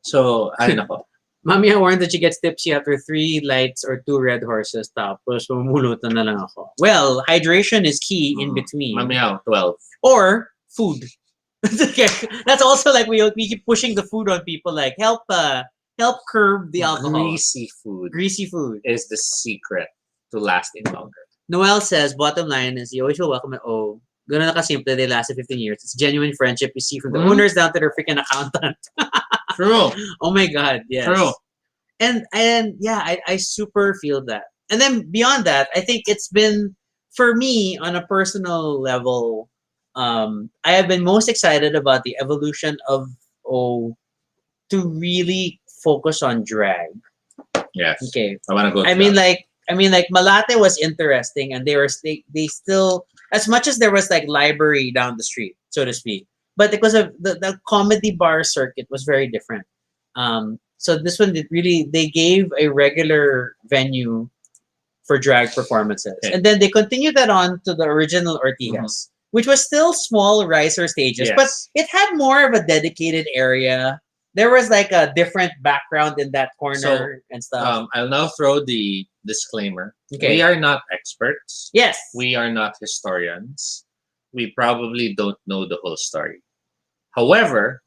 So, ay nako. Mami warned that she gets tipsy after 3 lights or 2 red horses. Tapos mamulutan na lang ako. Well, hydration is key in between. Mamaya, 12. Or food. That's also like we keep pushing the food on people. Like help curb the alcohol. Greasy food is the secret to lasting longer. Noel says, bottom line is you always feel welcome at O. Ganun na kasimple, they lasted 15 years. It's genuine friendship you see from the owners down to their freaking accountant. True. Oh my God, yes. True. And yeah, I super feel that. And then beyond that, I think it's been, for me, on a personal level, I have been most excited about the evolution of O to really focus on drag. Yes. Okay. I want to go. I mean, like Malate was interesting, and they still, as much as there was like library down the street, so to speak, but because of the comedy bar circuit was very different. So this one they gave a regular venue for drag performances, and then they continued that on to the original Ortigas, which was still small riser stages, but it had more of a dedicated area. There was like a different background in that corner and stuff. I'll now throw the disclaimer. Okay. We are not experts. Yes. We are not historians. We probably don't know the whole story. However,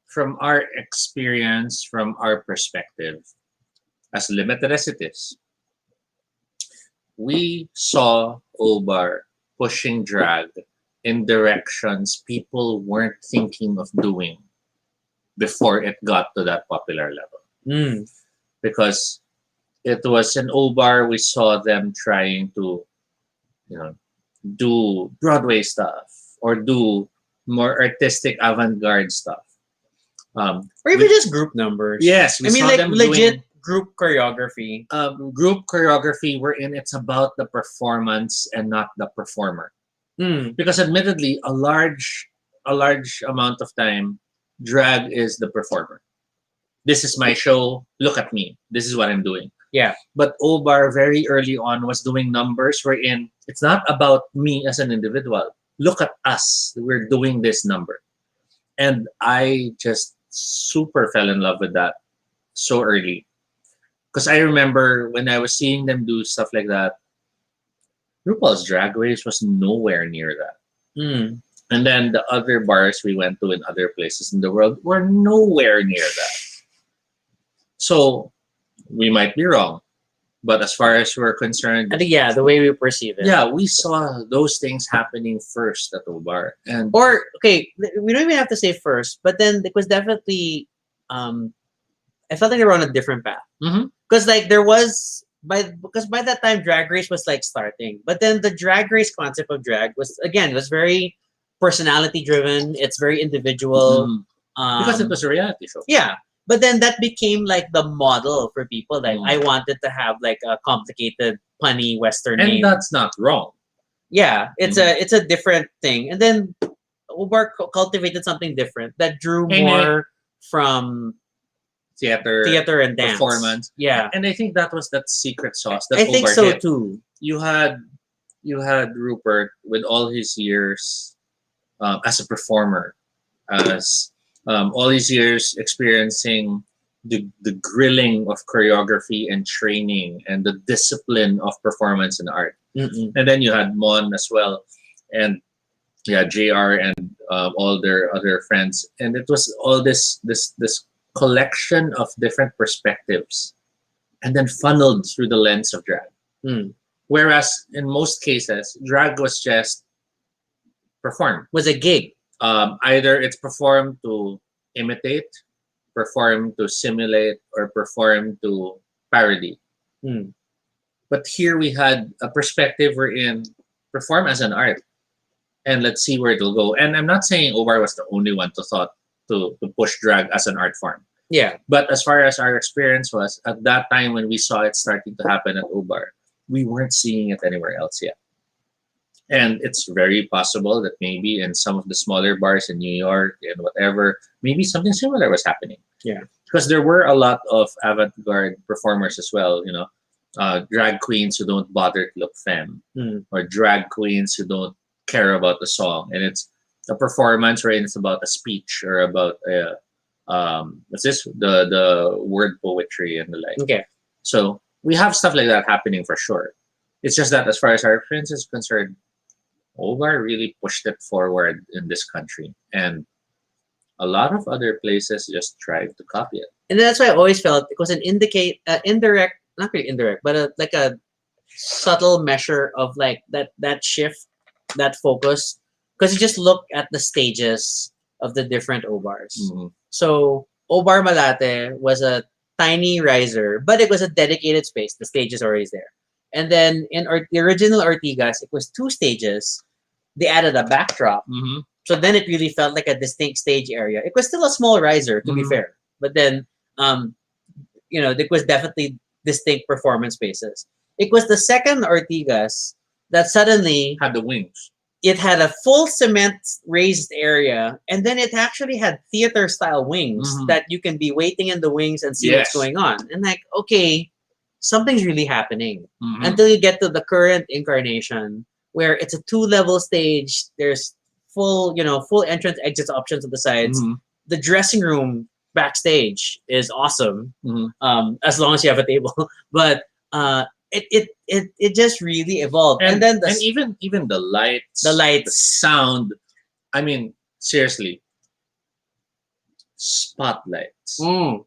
from our experience, from our perspective, as limited as it is, we saw Obar pushing drag in directions people weren't thinking of doing before it got to that popular level. Because it was in Obar, we saw them trying to, do Broadway stuff or do more artistic avant-garde stuff. Or even just group numbers. Yes, I mean, saw like them legit group choreography. Group choreography wherein it's about the performance and not the performer. Because admittedly, a large amount of time, drag is the performer. This is my show. Look at me. This is what I'm doing. Yeah. But Obar very early on was doing numbers wherein it's not about me as an individual. Look at us. We're doing this number. And I just super fell in love with that so early. Because I remember when I was seeing them do stuff like that, RuPaul's Drag Race was nowhere near that. And then the other bars we went to in other places in the world were nowhere near that. So we might be wrong. But as far as we're concerned, I think, the way we perceive it. Yeah, we saw those things happening first at Obar. Or, okay, we don't even have to say first, but then it was definitely, I felt like they were on a different path. Because like there was, because by that time Drag Race was like starting. But then the Drag Race concept of drag was, again, it was very personality driven. It's very individual. Because it was a reality show. Yeah. But then that became like the model for people. Like I wanted to have like a complicated, punny Western name. And that's not wrong. Yeah, it's a different thing. And then Uber cultivated something different that drew more from theater and dance performance. Yeah, and I think that was that secret sauce that I think Uber so hit. too. You had Rupert with all his years as a performer, as all these years experiencing the grilling of choreography and training and the discipline of performance and art. And then you had Mon as well, and JR and all their other friends, and it was all this collection of different perspectives, and then funneled through the lens of drag. Whereas in most cases, drag was just performed. Was a gig. Either it's performed to imitate, performed to simulate, or performed to parody. Mm. But here we had a perspective wherein perform as an art, and let's see where it'll go. And I'm not saying Obar was the only one to push drag as an art form. Yeah. But as far as our experience was, at that time when we saw it starting to happen at Obar, we weren't seeing it anywhere else yet. And it's very possible that maybe in some of the smaller bars in New York and whatever, maybe something similar was happening. Yeah. Because there were a lot of avant-garde performers as well, drag queens who don't bother to look femme, Mm. or drag queens who don't care about the song, and it's a performance where it's about a speech or about what's this, the word poetry and the like. Okay. So we have stuff like that happening for sure. It's just that as far as our experience is concerned, Ovar really pushed it forward in this country, and a lot of other places just tried to copy it. And that's why I always felt it was an indirect, not really indirect, but like a subtle measure of like that shift, that focus, because you just look at the stages of the different Obars. Mhm. So Obar Malate was a tiny riser, but it was a dedicated space. The stage is always there. And then in the original Ortigas, it was two stages. They added a backdrop. Mhm. So then it really felt like a distinct stage area. It was still a small riser, to be Mhm. fair. But then, it was definitely distinct performance spaces. It was the second Ortigas that suddenly Had the wings. it had a full cement raised area, and then it actually had theater style wings Mhm. that you can be waiting in the wings and see Yes. what's going on. And like, okay, something's really happening Mhm. until you get to the current incarnation where it's a two-level stage. There's full entrance exits options on the sides. Mhm. The dressing room backstage is awesome, Mhm. as long as you have a table. But it just really evolved, and then and even the lights, the the lights. sound. I mean, seriously, spotlights. Mm.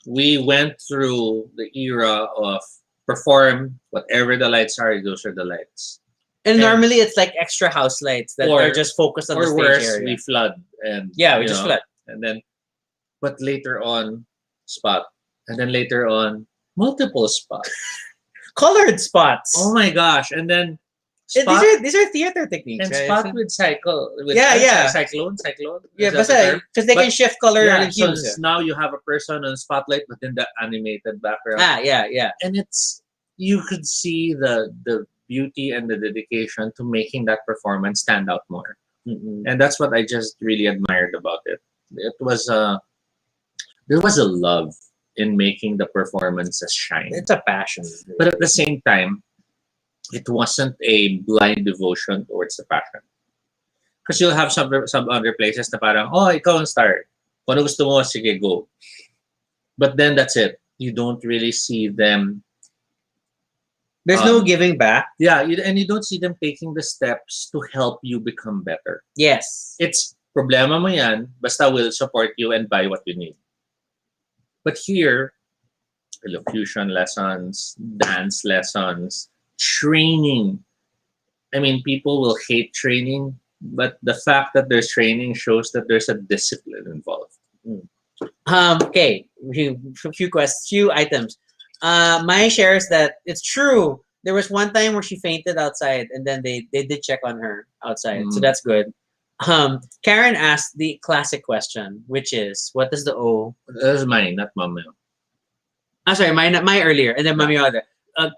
We went through the era of perform whatever the lights are. Those are the lights. And And- normally it's like extra house lights that Or- are just focused on the Or stage worse, area. we flood and Yeah, we you just know, flood. and then, but later on, spot, and then later on, multiple spot. Colored spots. Oh my gosh! And then Eh, spot these are theater techniques, and right? spot with cycle. With, Yeah, yeah. Cyclone. Yeah, Is that the term? because they But- can shift color Yeah. and So hues. now you have a person on spotlight, but then the animated background, Yeah. and you could see the beauty and the dedication to making that performance stand out more. Mm-mm. And that's what I just really admired about it. It was there was a love in making the performances shine, It's a passion. but at the same time, it wasn't a blind devotion towards the passion. Because you'll have some other places na parang, oh, ikaw ang star. Kung ano gusto mo, sige, go. But then that's it. You don't really see them. There's no giving back. Yeah, and you don't see them taking the steps to help you become better. Yes. It's problema mo yan, basta we'll support you and buy what you need. But here, elocution lessons, dance lessons, training. I mean, people will hate training, but the fact that there's training shows that there's a discipline involved. Okay. Few items. My shares that it's true. There was one time where she fainted outside, and then they did check on her outside, so Mm. that's good. Karen asked the classic question, which is, what does the O? That's mine, not mama. I'm sorry, my earlier, and then Yeah. Mami other.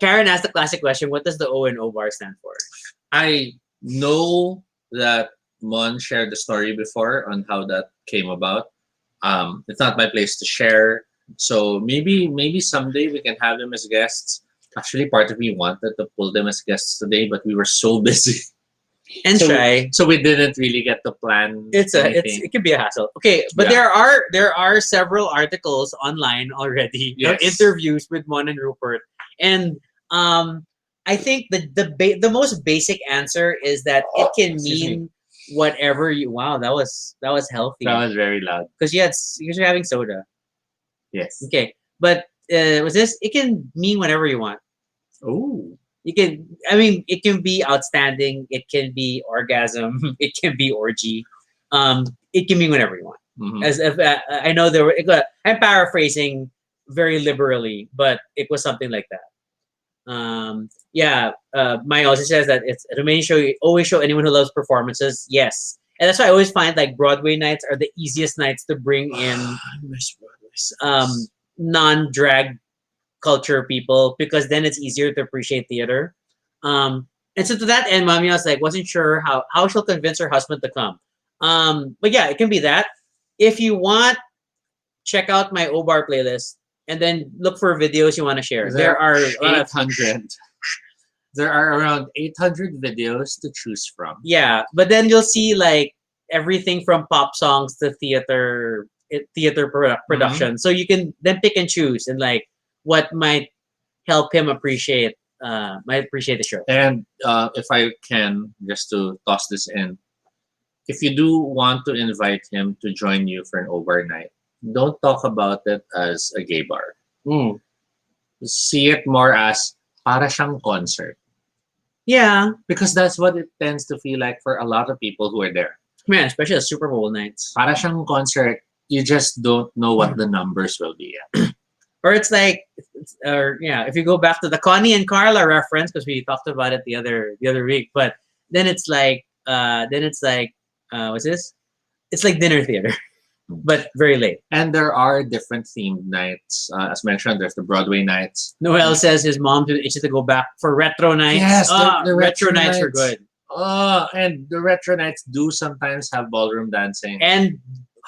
Karen asked the classic question, what does the O in O bar stand for? I know that Mon shared the story before on how that came about. It's not my place to share. So maybe someday we can have them as guests. Actually, part of me wanted to pull them as guests today, but we were so busy, And So- try. so we didn't really get to plan. anything. It can be a hassle. Okay, but Yeah. there are several articles online already, Yes. interviews with Mon and Rupert, and I think the most basic answer is that it can Excuse me. mean whatever you. Wow, that was healthy That was very loud. because you're having soda. Yes. Okay, but was this? It can mean whatever you want. Oh. You can. I mean, it can be outstanding. It can be orgasm. It can be orgy. It can mean whatever you want. Mhm. As if I know there were, I'm paraphrasing very liberally, but it was something like that. Maya also says that it's the main show. You always show anyone who loves performances. Yes, and that's why I always find like Broadway nights are the easiest nights to bring in I miss Broadway um, songs. non-drag culture people because then it's easier to appreciate theater. And so to that end, Mami was like, wasn't sure how she'll convince her husband to come. But yeah, it can be that. If you want, check out my O-Bar playlist and then look for videos you want to share. There are a lot of 800. There are around 800 videos to choose from. yeah, but then you'll see like everything from pop songs to production. So you can then pick and choose and like what might help him appreciate the show. And if I can, just to toss this in, if you do want to invite him to join you for an overnight, don't talk about it as a gay bar. Mm. See it more as para siyang concert. Yeah, Because that's what it tends to feel like for a lot of people who are there. man, especially the Super Bowl nights. Para siyang concert, you just don't know what the numbers will be at. Or it's like, if you go back to the Connie and Carla reference because we talked about it the other week, but then it's like, what's this? It's like dinner theater, but very late. And there are different themed nights. As mentioned, there's the Broadway nights. Noel says his mom itches to go back for retro nights. Yes, the the retro retro nights are nights. good. Oh, and the retro nights do sometimes have ballroom dancing. And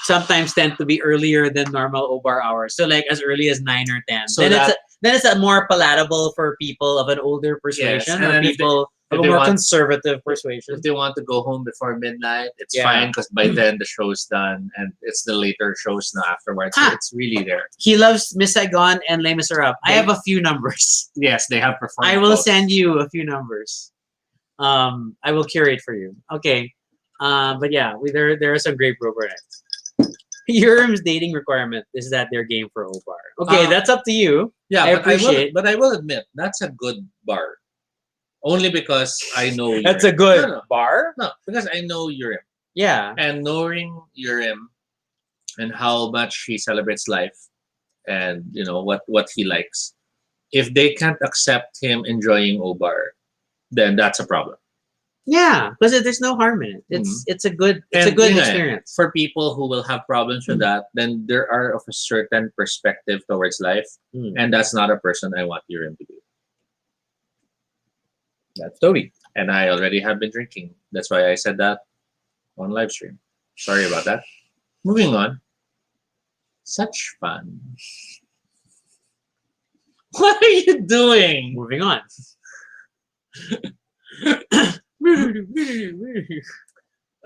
sometimes tend to be earlier than normal O-Bar hours. So like as early as 9 or 10. So Then it's a more palatable for people of an older persuasion and or then people of a more conservative persuasion. if they want to go home before midnight, it's Yeah. fine because by then the show's done and it's the later shows now afterwards. So Huh. it's really there. He loves Miss Saigon and Les Miserables. I have a few numbers. Yes, they have performed. I will both. send you a few numbers. I will curate for you. Okay. But yeah, there are some great broker nights. Urim's dating requirement is that they're game for O-Bar. Okay, that's up to you. Yeah, I but appreciate- but I will admit that's a good bar. Only because I know That's a Urim. good No, bar. no, because I know Urim. Yeah. And knowing Urim and how much he celebrates life and you know what he likes, if they can't accept him enjoying Obar, then that's a problem. Yeah, because there's no harm in it. It's a good And, good yun nga eh, experience. For people who will have problems with that, then there are of a certain perspective towards life, Mm. and that's not a person I want Urim to be. That's Toby. And I already have been drinking. That's why I said that on live stream. Sorry about that. Moving on. Such fun. What are you doing? Moving on.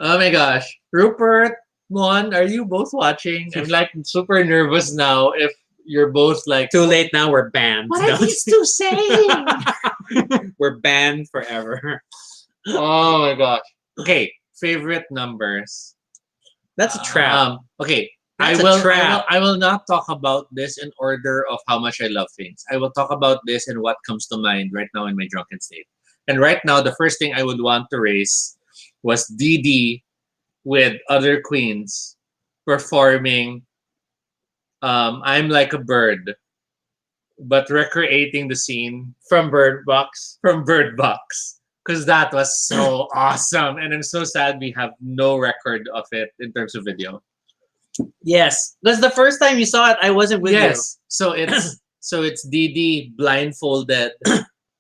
Oh my gosh. Rupert, Mon, are you both watching? I'm like super nervous now if you're both like Too late now. We're banned. what are these two saying? We're banned forever. Oh my gosh. Okay, favorite numbers. That's a trap. Okay, That's I a will, trap. I will not talk about this in order of how much I love things. I will talk about this in what comes to mind right now in my drunken state. And right now, the first thing I would want to raise was DD with other queens performing I'm Like a Bird, but recreating the scene From Bird Box. from Bird Box. Because that was so awesome. And I'm so sad we have no record of it in terms of video. Yes. Because the first time you saw it, I wasn't with Yes. So it's DD blindfolded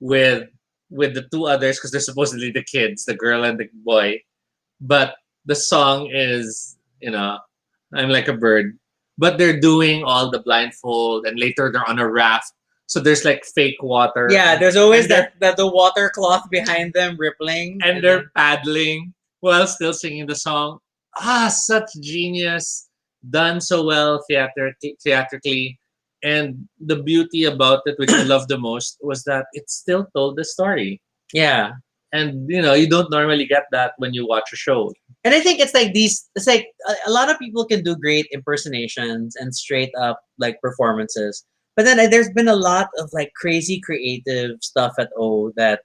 with the two others because they're supposedly the kids, the girl and the boy. But the song is, I'm Like a Bird. But they're doing all the blindfold and later they're on a raft. So there's like fake water. you. Yeah, there's always And that the water cloth behind them rippling. and they're paddling while still singing the song. Such genius. Done so well theatrically. And the beauty about it, which I love the most, was that it still told the story. yeah. And you don't normally get that when you watch a show. And I think it's like it's like a lot of people can do great impersonations and straight up like performances. But then there's been a lot of like crazy creative stuff at O that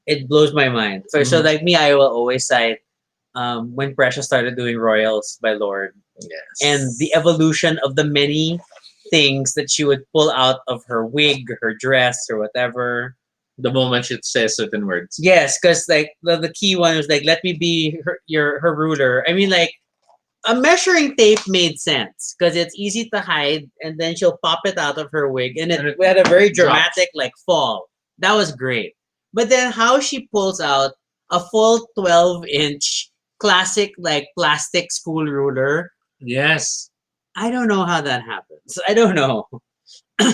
it blows my mind. So Mhm. like me, I will always cite when Precious started doing Royals by Lord, and Yes. the evolution of the many things that she would pull out of her wig, her dress, or whatever. The moment she says certain words. Yes, because like the key one was like, "Let me be her ruler." I mean, like a measuring tape made sense because it's easy to hide, and then she'll pop it out of her wig, and And it it we had a very drops. dramatic like fall. That was great. But then how she pulls out a full 12-inch classic like plastic school ruler, Yes. I don't know how that happens. I don't know.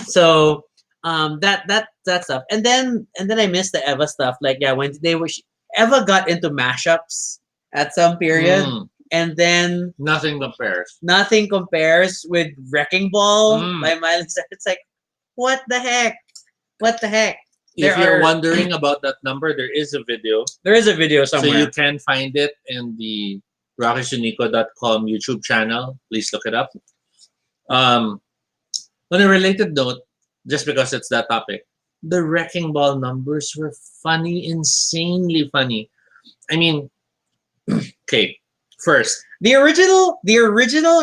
So that stuff, and then I missed the Eva stuff. Like yeah, when they were Eva got into mashups at some period, Mm, and then nothing compares. nothing compares with Wrecking Ball Mm. by Miley Cyrus. It's like what the heck? What the heck? If you're wondering about that number, There is a video so somewhere. you can find it in the rockysunico.com YouTube channel. Please look it up. Um, on a related note, just because it's that topic, the Wrecking Ball numbers were funny, insanely funny. I mean, okay, first, The original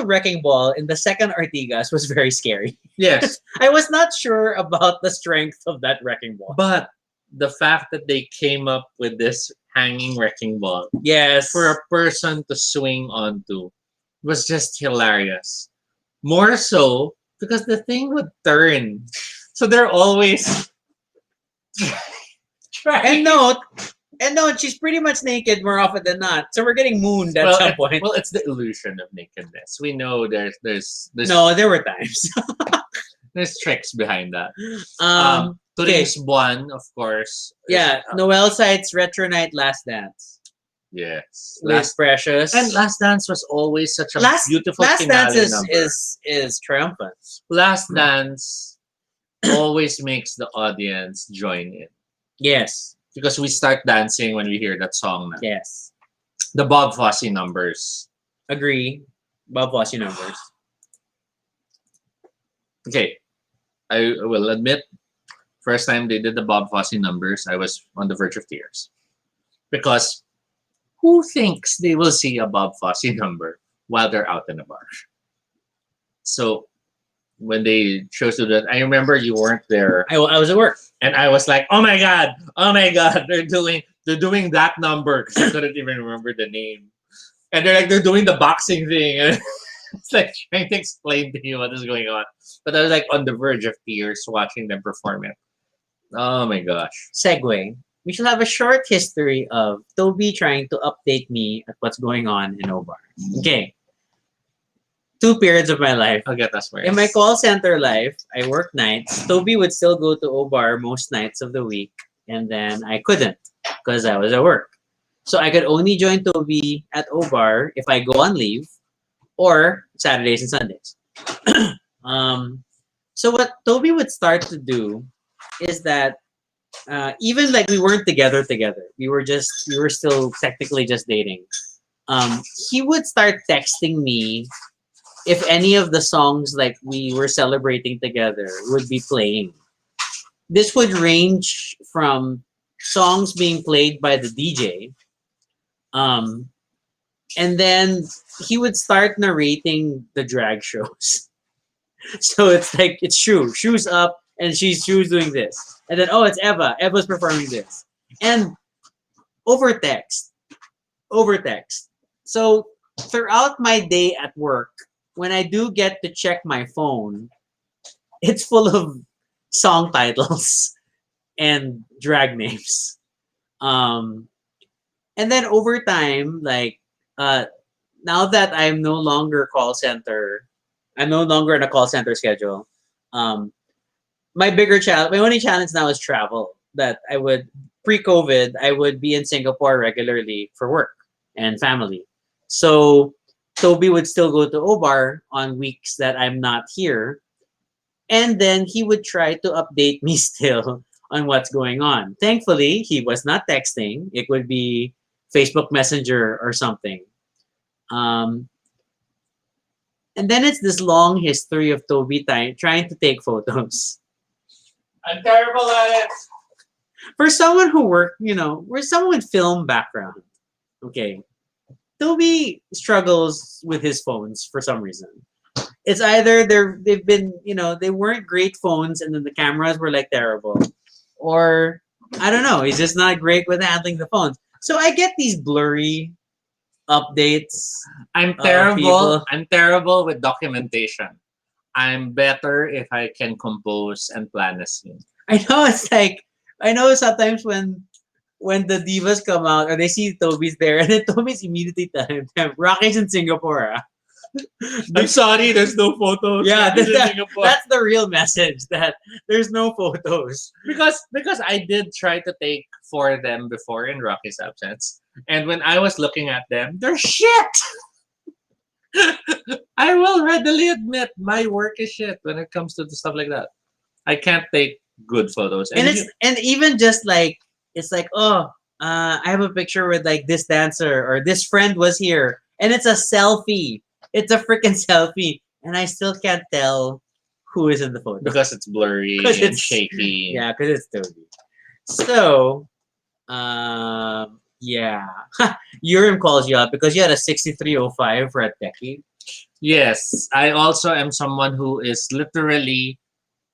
Wrecking Ball in the second Artigas was very scary. yes, I was not sure about the strength of that Wrecking Ball. but the fact that they came up with this hanging Wrecking Ball Yes. for a person to swing onto was just hilarious. More so because the thing would turn. So they're always trying. And note, she's pretty much naked more often than not. So we're getting mooned at some point. Well, it's the illusion of nakedness. We know there's No, there were times. there's tricks behind that. Okay. Today's one, of course. Yeah, Noel Sites Retro Night Last Dance Yes. with Precious. And Last Dance was always such a Last beautiful Last finale Dance number. is triumphant. Last Dance always makes the audience join in Yes. because we start dancing when we hear that song. Now. Yes. The Bob Fosse numbers. Agree. Bob Fosse numbers. Okay, I will admit, first time they did the Bob Fosse numbers, I was on the verge of tears because who thinks they will see a Bob Fosse number while they're out in a bar? So when they chose to do that, I remember you weren't there, I was at work. and I was like, oh my god, they're doing that number because I couldn't even remember the name, and they're doing the boxing thing, and it's like trying to explain to you what is going on, but I was like on the verge of tears watching them perform it. Oh my gosh. Segue. We shall have a short history of Toby trying to update me at what's going on in Obar. Okay. 2 periods of my life. I'll get us where. In my call center life, I worked nights. Toby would still go to Obar most nights of the week, and then I couldn't because I was at work. So I could only join Toby at Obar if I go on leave or Saturdays and Sundays. So what Toby would start to do is that even like we weren't together, we were still technically just dating. He would start texting me if any of the songs like we were celebrating together would be playing. This would range from songs being played by the DJ, and then he would start narrating the drag shows. So it's like it's shoes up, and she's doing this, and then oh it's Eva's performing this, and over text. So throughout my day at work, when I do get to check my phone, it's full of song titles and drag names. And then over time, like now that I'm no longer I'm no longer in a call center schedule. My only challenge now is travel. That I would pre-COVID, I would be in Singapore regularly for work and family. So Toby would still go to Obar on weeks that I'm not here, and then he would try to update me still on what's going on. Thankfully, he was not texting. It would be Facebook Messenger or something. Um, and then it's this long history of Toby trying to take photos. I'm terrible at it. For someone who we're someone with film background, okay, Toby struggles with his phones for some reason. It's either they've been, they weren't great phones and then the cameras were like terrible, or I don't know, he's just not great with handling the phones. So I get these blurry updates I'm of terrible. people. I'm terrible with documentation. I'm better if I can compose and plan a scene. I know it's like I know sometimes when the divas come out or they see Toby's there and then Toby's immediately telling them, Rocky's in Singapore. Ah. I'm sorry, there's no photos. Yeah, Rocky's in Singapore. that's the real message that there's no photos. Because I did try to take for them before in Rocky's absence, and when I was looking at them, they're shit. I will readily admit my work is shit when it comes to the stuff like that. I can't take good photos, And and even just like it's like, oh, I have a picture with like this dancer or this friend was here, and it's a selfie. It's a freaking selfie, and I still can't tell who is in the photo because it's blurry 'Cause and it's- shaky. yeah, because it's Toby. So, yeah, Urim calls you out because you had a 6305 for a techie. Yes, I also am someone who is literally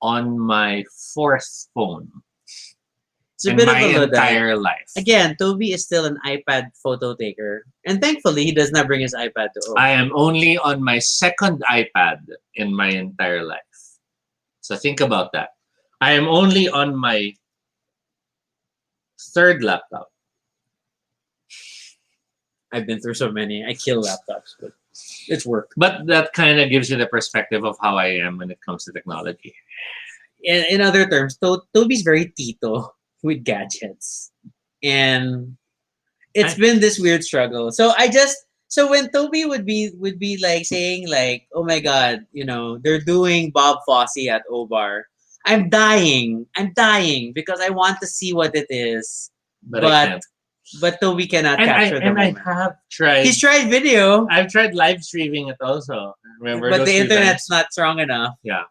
on my fourth phone It's a in bit of my a low entire life. Again, Toby is still an iPad photo taker, and thankfully he does not bring his iPad to. I am only on my second iPad in my entire life. So think about that. I am only on my third laptop. I've been through so many. I kill laptops, but it's work. But that kind of gives you the perspective of how I am when it comes to technology. In other terms, Toby's very tito with gadgets, and it's been this weird struggle. So when Toby would be like saying like, oh my god, they're doing Bob Fosse at Obar. I'm dying because I want to see what it is, But I can't. but Toby cannot And capture the I moment. have tried. He's tried video, I've tried live streaming it also. Remember but those the few internet's times? not strong enough. Yeah.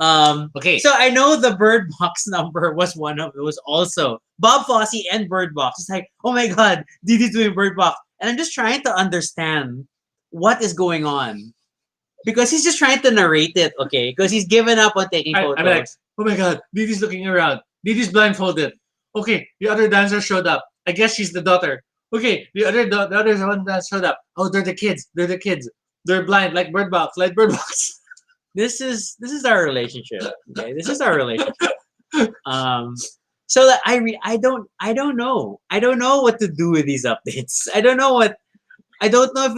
Okay. Okay. So I know the Bird Box number was one of it was also Bob Fosse and Bird Box. It's like, oh my god, Didi's doing Bird Box. And I'm just trying to understand what is going on. Because he's just trying to narrate it, okay? Because he's given up on taking photos. I'm like, oh my god, Didi's looking around. Didi's blindfolded. Okay, the other dancer showed up. I guess she's the daughter. Okay, the other one that showed up. Oh, they're the kids. They're the kids. They're blind, like Bird Box, like Bird Box. This is our relationship. Okay, this is our relationship. So that I don't know. I don't know what to do with these updates. I don't know if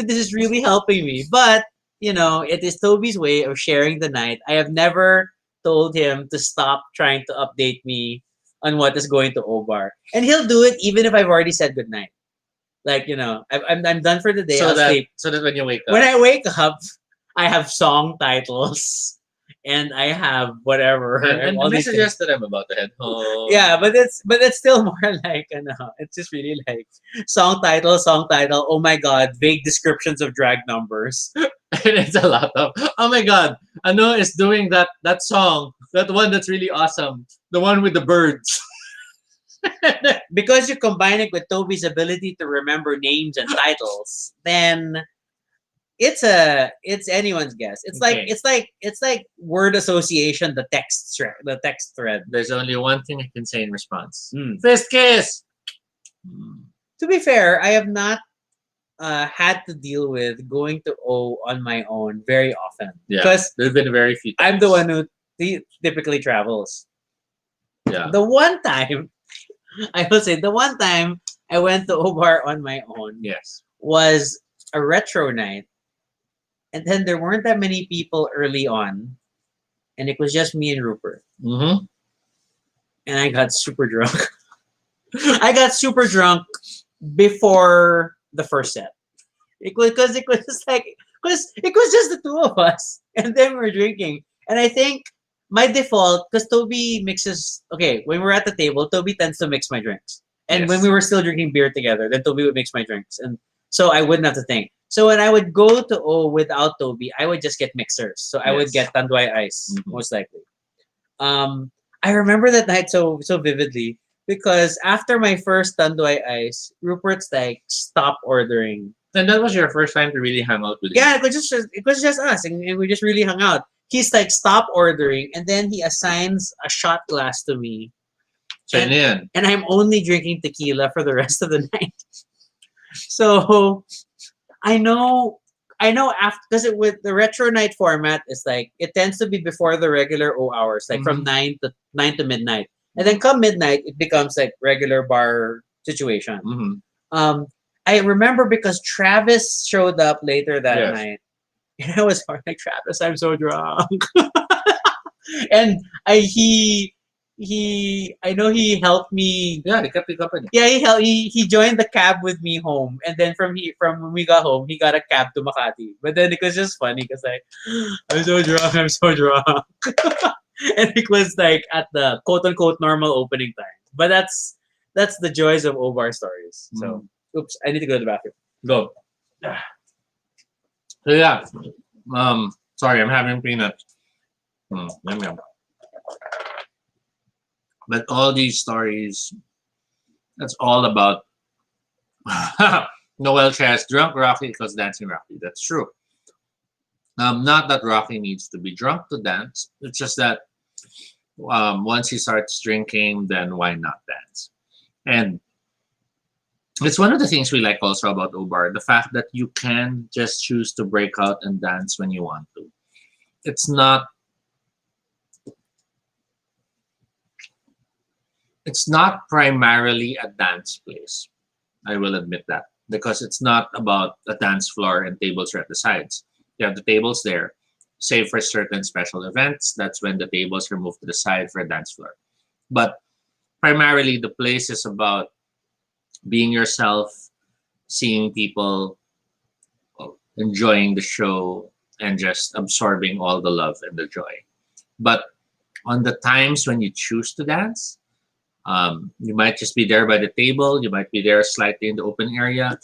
this is really helping me. But it is Toby's way of sharing the night. I have never told him to stop trying to update me on what is going to Obar, and he'll do it even if I've already said goodnight. Like I'm done for the day. I'll sleep. So that when you wake up. When I wake up, I have song titles and I have whatever. and all the these messages that I'm about to head home. yeah, but it's still more like it's just really like song title. Oh my god, vague descriptions of drag numbers. And it's a lot of, oh my god, Ano is doing that song, that one that's really awesome, the one with the birds. Because you combine it with Toby's ability to remember names and titles, then it's anyone's guess. It's Okay. it's like word association, the text thread. There's only one thing I can say in response. Hmm. Fist kiss! To be fair, I have not had to deal with going to O on my own very often. Yeah, Because there's been very few times. I'm the one who typically travels. Yeah. The one time, I will say, the one time I went to Obar on my own Yes. was a retro night. And then there weren't that many people early on. And it was just me and Rupert. Mm-hmm. And I got super drunk. I got super drunk before the first set. It was just the two of us, and then we were drinking. And I think my default, because Toby mixes. Okay, when we're at the table, Toby tends to mix my drinks. And Yes. when we were still drinking beer together, then Toby would mix my drinks, and so I wouldn't have to think. So when I would go to O without Toby, I would just get mixers. So I would Yes. get Tanduay Ice, Mhm. most likely. I remember that night so vividly because after my first Tanduay Ice, Rupert's like, stop ordering. And that was your first time to really hang out with him. Yeah, it was just us, and we just really hung out. He's like, stop ordering, and then he assigns a shot glass to me, So yun na yan. and I'm only drinking tequila for the rest of the night. So I know after, because it with the retro night format is like it tends to be before the regular O hours, like from Mhm. 9 to midnight, and then come midnight it becomes like regular bar situation. Mm-hmm. Um, I remember because Travis showed up later that Yes. night, and I was like, Travis, I'm so drunk, and I know he helped me. Yeah, they kept you company. Yeah, he joined the cab with me home, and then from when we got home, he got a cab to Makati. But then it was just funny because like, I'm so drunk, and it was like at the quote unquote normal opening time. But that's the joys of Obar stories. So, oops, I need to go to the bathroom. Go. So yeah. Sorry, I'm having peanuts. Yum yum. But all these stories, that's all about Noel shares drunk Rocky equals dancing Rocky. That's true. Not that Rocky needs to be drunk to dance. It's just that once he starts drinking, then why not dance? And it's one of the things we like also about Ubar, the fact that you can just choose to break out and dance when you want to. It's not primarily a dance place. I will admit that. Because it's not about a dance floor and tables are at the sides. You have the tables there, save for certain special events. That's when the tables are moved to the side for a dance floor. But primarily, the place is about being yourself, seeing people, enjoying the show, and just absorbing all the love and the joy. But on the times when you choose to dance, you might just be there by the table, you might be there slightly in the open area,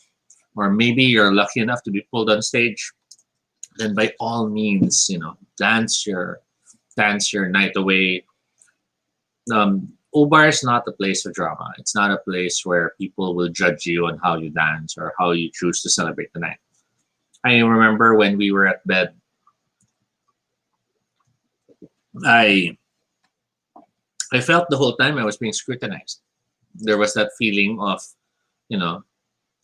or maybe you're lucky enough to be pulled on stage. Then by all means, dance your night away. Ubar is not a place of drama. It's not a place where people will judge you on how you dance or how you choose to celebrate the night. I remember when we were at bed, I I felt the whole time I was being scrutinized. There was that feeling of, you know,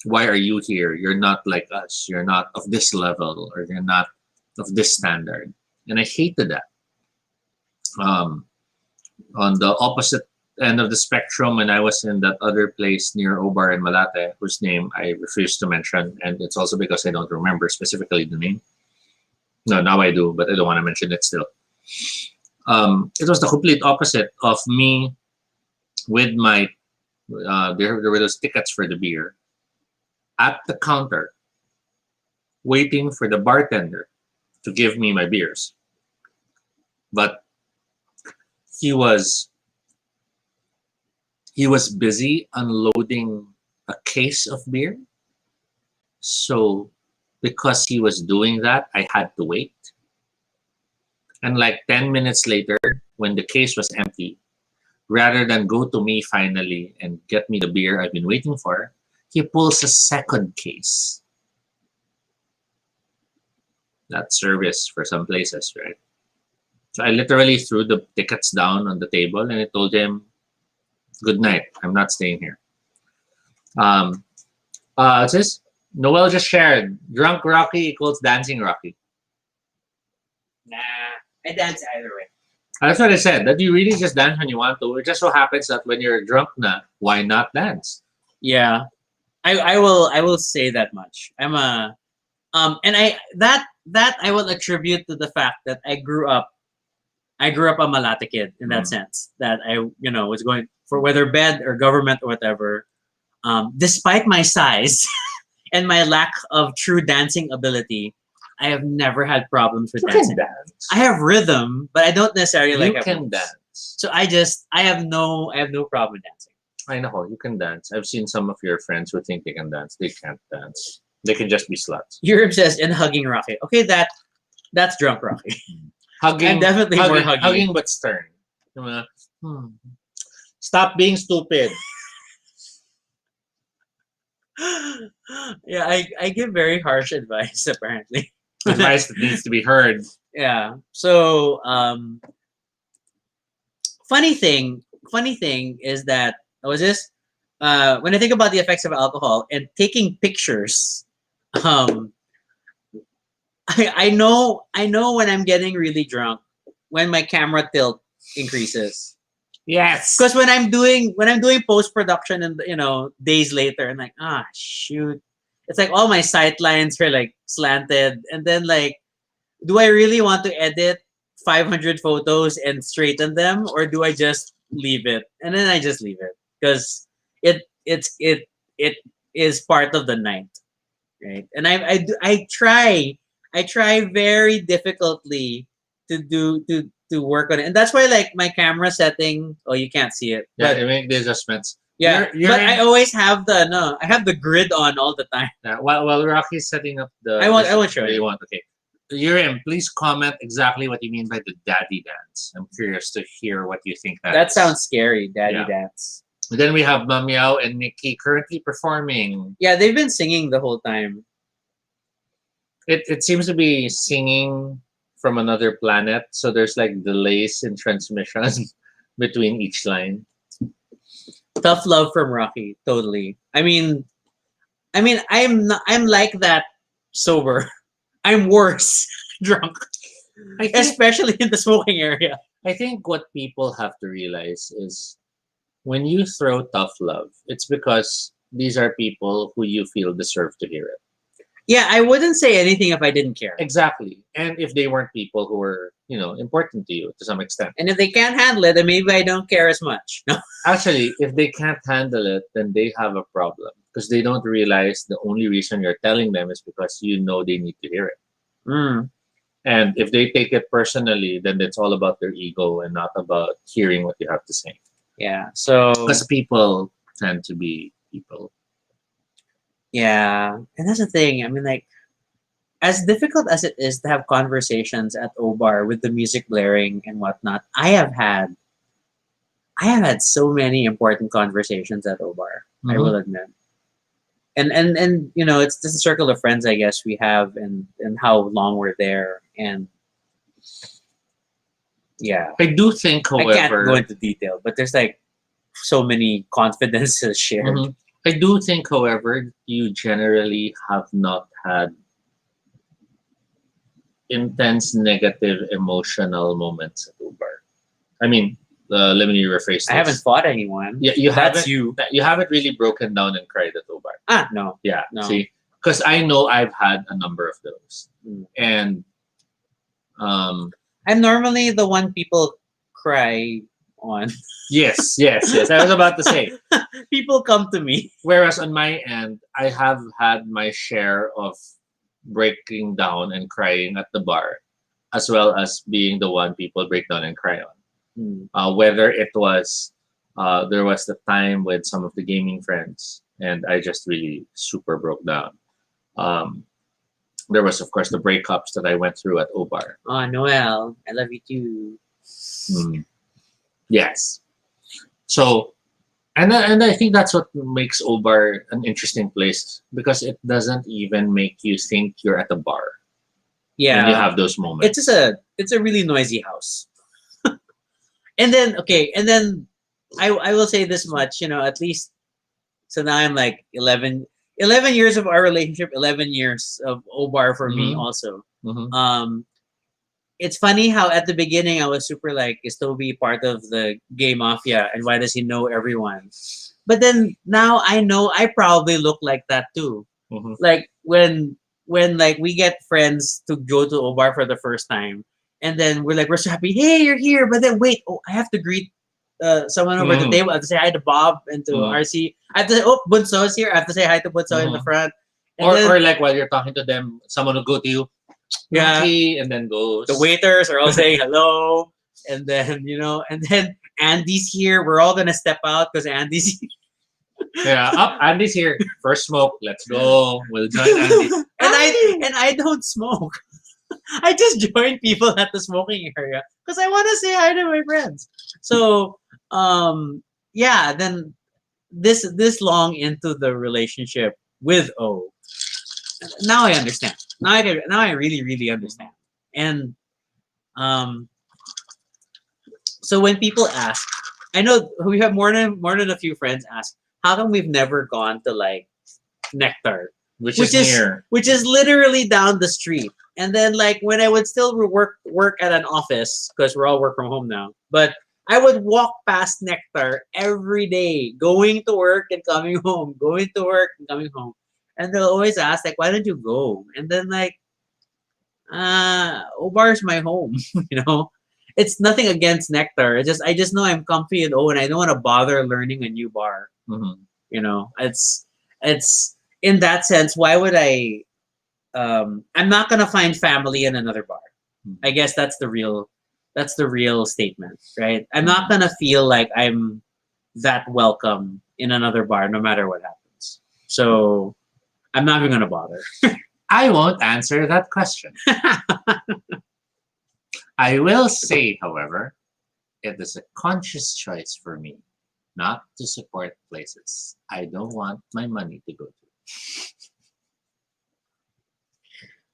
why are you here? You're not like us. You're not of this level, or you're not of this standard. And I hated that. Um, on the opposite end of the spectrum, when I was in that other place near Obar and Malate, whose name I refuse to mention, and it's also because I don't remember specifically the name. No, now I do, but I don't want to mention it still. It was the complete opposite of me with my, there were those tickets for the beer at the counter, waiting for the bartender to give me my beers. But he was busy unloading a case of beer. So because he was doing that, I had to wait. And like 10 minutes later, when the case was empty, rather than go to me finally and get me the beer I've been waiting for, he pulls a second case. That's service for some places, right? So I literally threw the tickets down on the table and I told him, good night, I'm not staying here. Sis, Noel just shared, drunk Rocky equals dancing Rocky. Nah, I dance either way. That's what I said, that you really just dance when you want to. It just so happens that when you're drunk na, why not dance? Yeah, I will say that much. And that I will attribute to the fact that I grew up a Malate kid in that sense, that I was going for whether bed or government or whatever. Despite my size and my lack of true dancing ability, I have never had problems with You dancing. can dance. I have rhythm, but I don't necessarily like You have can moves. dance. So I have no problem with dancing. I know, you can dance. I've seen some of your friends who think they can dance. They can't dance. They can just be sluts. You're obsessed in hugging Rocky. Okay, that's drunk Rocky. Hugging, I'm definitely more huggy. Hugging but stern. Yung mga, Stop being stupid. Yeah, I give very harsh advice apparently. Advice that needs to be heard. Yeah. So funny thing, funny thing is that was this when I think about the effects of alcohol and taking pictures, um, I know when I'm getting really drunk when my camera tilt increases. Yes. Because when I'm doing post production and days later, I'm like, ah shoot. It's like all my sight lines are like slanted, and then like, do I really want to edit 500 photos and straighten them, or do I just leave it? And then I just leave it because it is part of the night, right? And I try very difficultly to work on it, and that's why like my camera setting. Oh, you can't see it, Yeah, but you make the adjustments. yeah, but I always have the no. I have the grid on all the time. Yeah, while Rocky's setting up the. I won't show you. you. Want okay. Yurim, please comment exactly what you mean by the daddy dance. I'm curious to hear what you think That is. sounds scary, daddy Yeah. dance. And then we have Mamiao and Nikki currently performing. Yeah, they've been singing the whole time. It seems to be singing from another planet, so there's like delays in transmission between each line. Tough love from Rocky, totally. I mean, I'm like that sober. I'm worse drunk, I think especially in the smoking area. I think what people have to realize is when you throw tough love, it's because these are people who you feel deserve to hear it. Yeah, I wouldn't say anything if I didn't care. Exactly. And if they weren't people who were, important to you to some extent. And if they can't handle it, then maybe I don't care as much. No. Actually, if they can't handle it, then they have a problem because they don't realize the only reason you're telling them is because you know they need to hear it. Mm, And if they take it personally, then it's all about their ego and not about hearing what you have to say. yeah. So Because people tend to be people. yeah, and that's the thing. I mean, like, as difficult as it is to have conversations at Obar with the music blaring and whatnot, I have had so many important conversations at Obar. I Mhm. will admit. And it's just a circle of friends I guess we have, and how long we're there, and yeah, I do think, I can't go however, into detail, but there's like so many confidences shared. Mhm. I do think, however, you generally have not had intense negative emotional moments at Uber. I mean, let me rephrase this. I haven't fought anyone. Yeah, you That's haven't. you. You haven't really broken down and cried at Uber. No. Yeah. No. See, because I know I've had a number of those, Mm. and um, I'm normally the one people cry on. yes, yes, yes. I was about to say. People come to me. Whereas on my end, I have had my share of breaking down and crying at the bar, as well as being the one people break down and cry on. Mm. Whether it was there was the time with some of the gaming friends, and I just really super broke down. Um, there was, of course, the breakups that I went through at Obar. Oh, Noel, I love you too. Mm. Yes. So, and I think that's what makes Obar an interesting place because it doesn't even make you think you're at a bar when you Yeah, have those moments. it's a really noisy house. And then I will say this much, at least so now I'm like 11 years of our relationship, 11 years of Obar for me Mhm. also. Mhm. It's funny how at the beginning I was super like, is Toby part of the gay mafia and why does he know everyone? But then now I know I probably look like that too. Mhm. Like when like we get friends to go to Obar for the first time, and then we're so happy, hey, you're here, but then wait, oh, I have to greet someone over at the Mhm. table. I have to say hi to Bob and to Mhm. RC. I have to say, oh, Bunso's here. I have to say hi to Bunso in the Mhm. front. And Or, then or like while you're talking to them, someone will go to you, yeah, Rocky, and then goes. the waiters are all saying hello, and then and then Andy's here. We're all gonna step out because Andy's here. Yeah, up, Andy's here. First smoke, let's go. We'll join Andy. And I don't smoke. I just join people at the smoking area because I want to say hi to my friends. So yeah, then this long into the relationship, with O. Now I understand. Now I really really understand. And um, so when people ask, I know we have more than a few friends ask, how come we've never gone to like Nectar, Which is near. which is literally down the street. And then like when I would still work at an office because we're all work from home now, but I would walk past Nectar every day, going to work and coming home, going to work and coming home. And they'll always ask like, why don't you go? And then like, Obar's my home, you know. It's nothing against Nectar. I just know I'm comfy and and I don't want to bother learning a new bar. Mhm. You know, it's in that sense. Why would I? I'm not gonna find family in another bar. I guess that's the real statement, right? I'm not gonna feel like I'm that welcome in another bar, no matter what happens. So I'm not even gonna bother. I won't answer that question. I will say, however, it is a conscious choice for me not to support places I don't want my money to go to.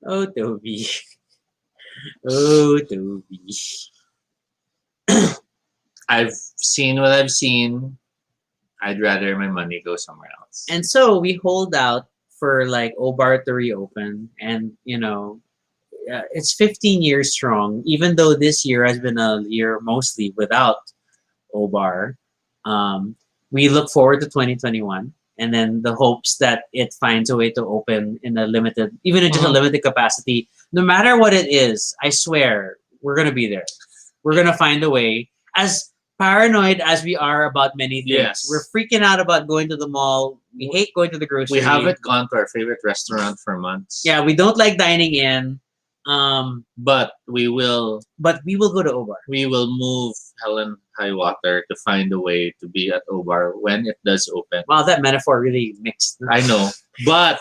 Oh, Toby. Oh, Toby. I've seen what I've seen. I'd rather my money go somewhere else. And so we hold out for like Obar to reopen, and it's 15 years strong. Even though this year has been a year mostly without Obar, we look forward to 2021, and then the hopes that it finds a way to open in a limited, even in just a limited capacity. No matter what it is, I swear we're gonna be there. We're gonna find a way. As paranoid as we are about many things, Yes. we're freaking out about going to the mall. We hate going to the grocery. We haven't gone to our favorite restaurant for months. Yeah, we don't like dining in. But we will go to Obar. we will move hell and high water to find a way to be at Obar when it does open. Wow, that metaphor really mixed. I know. But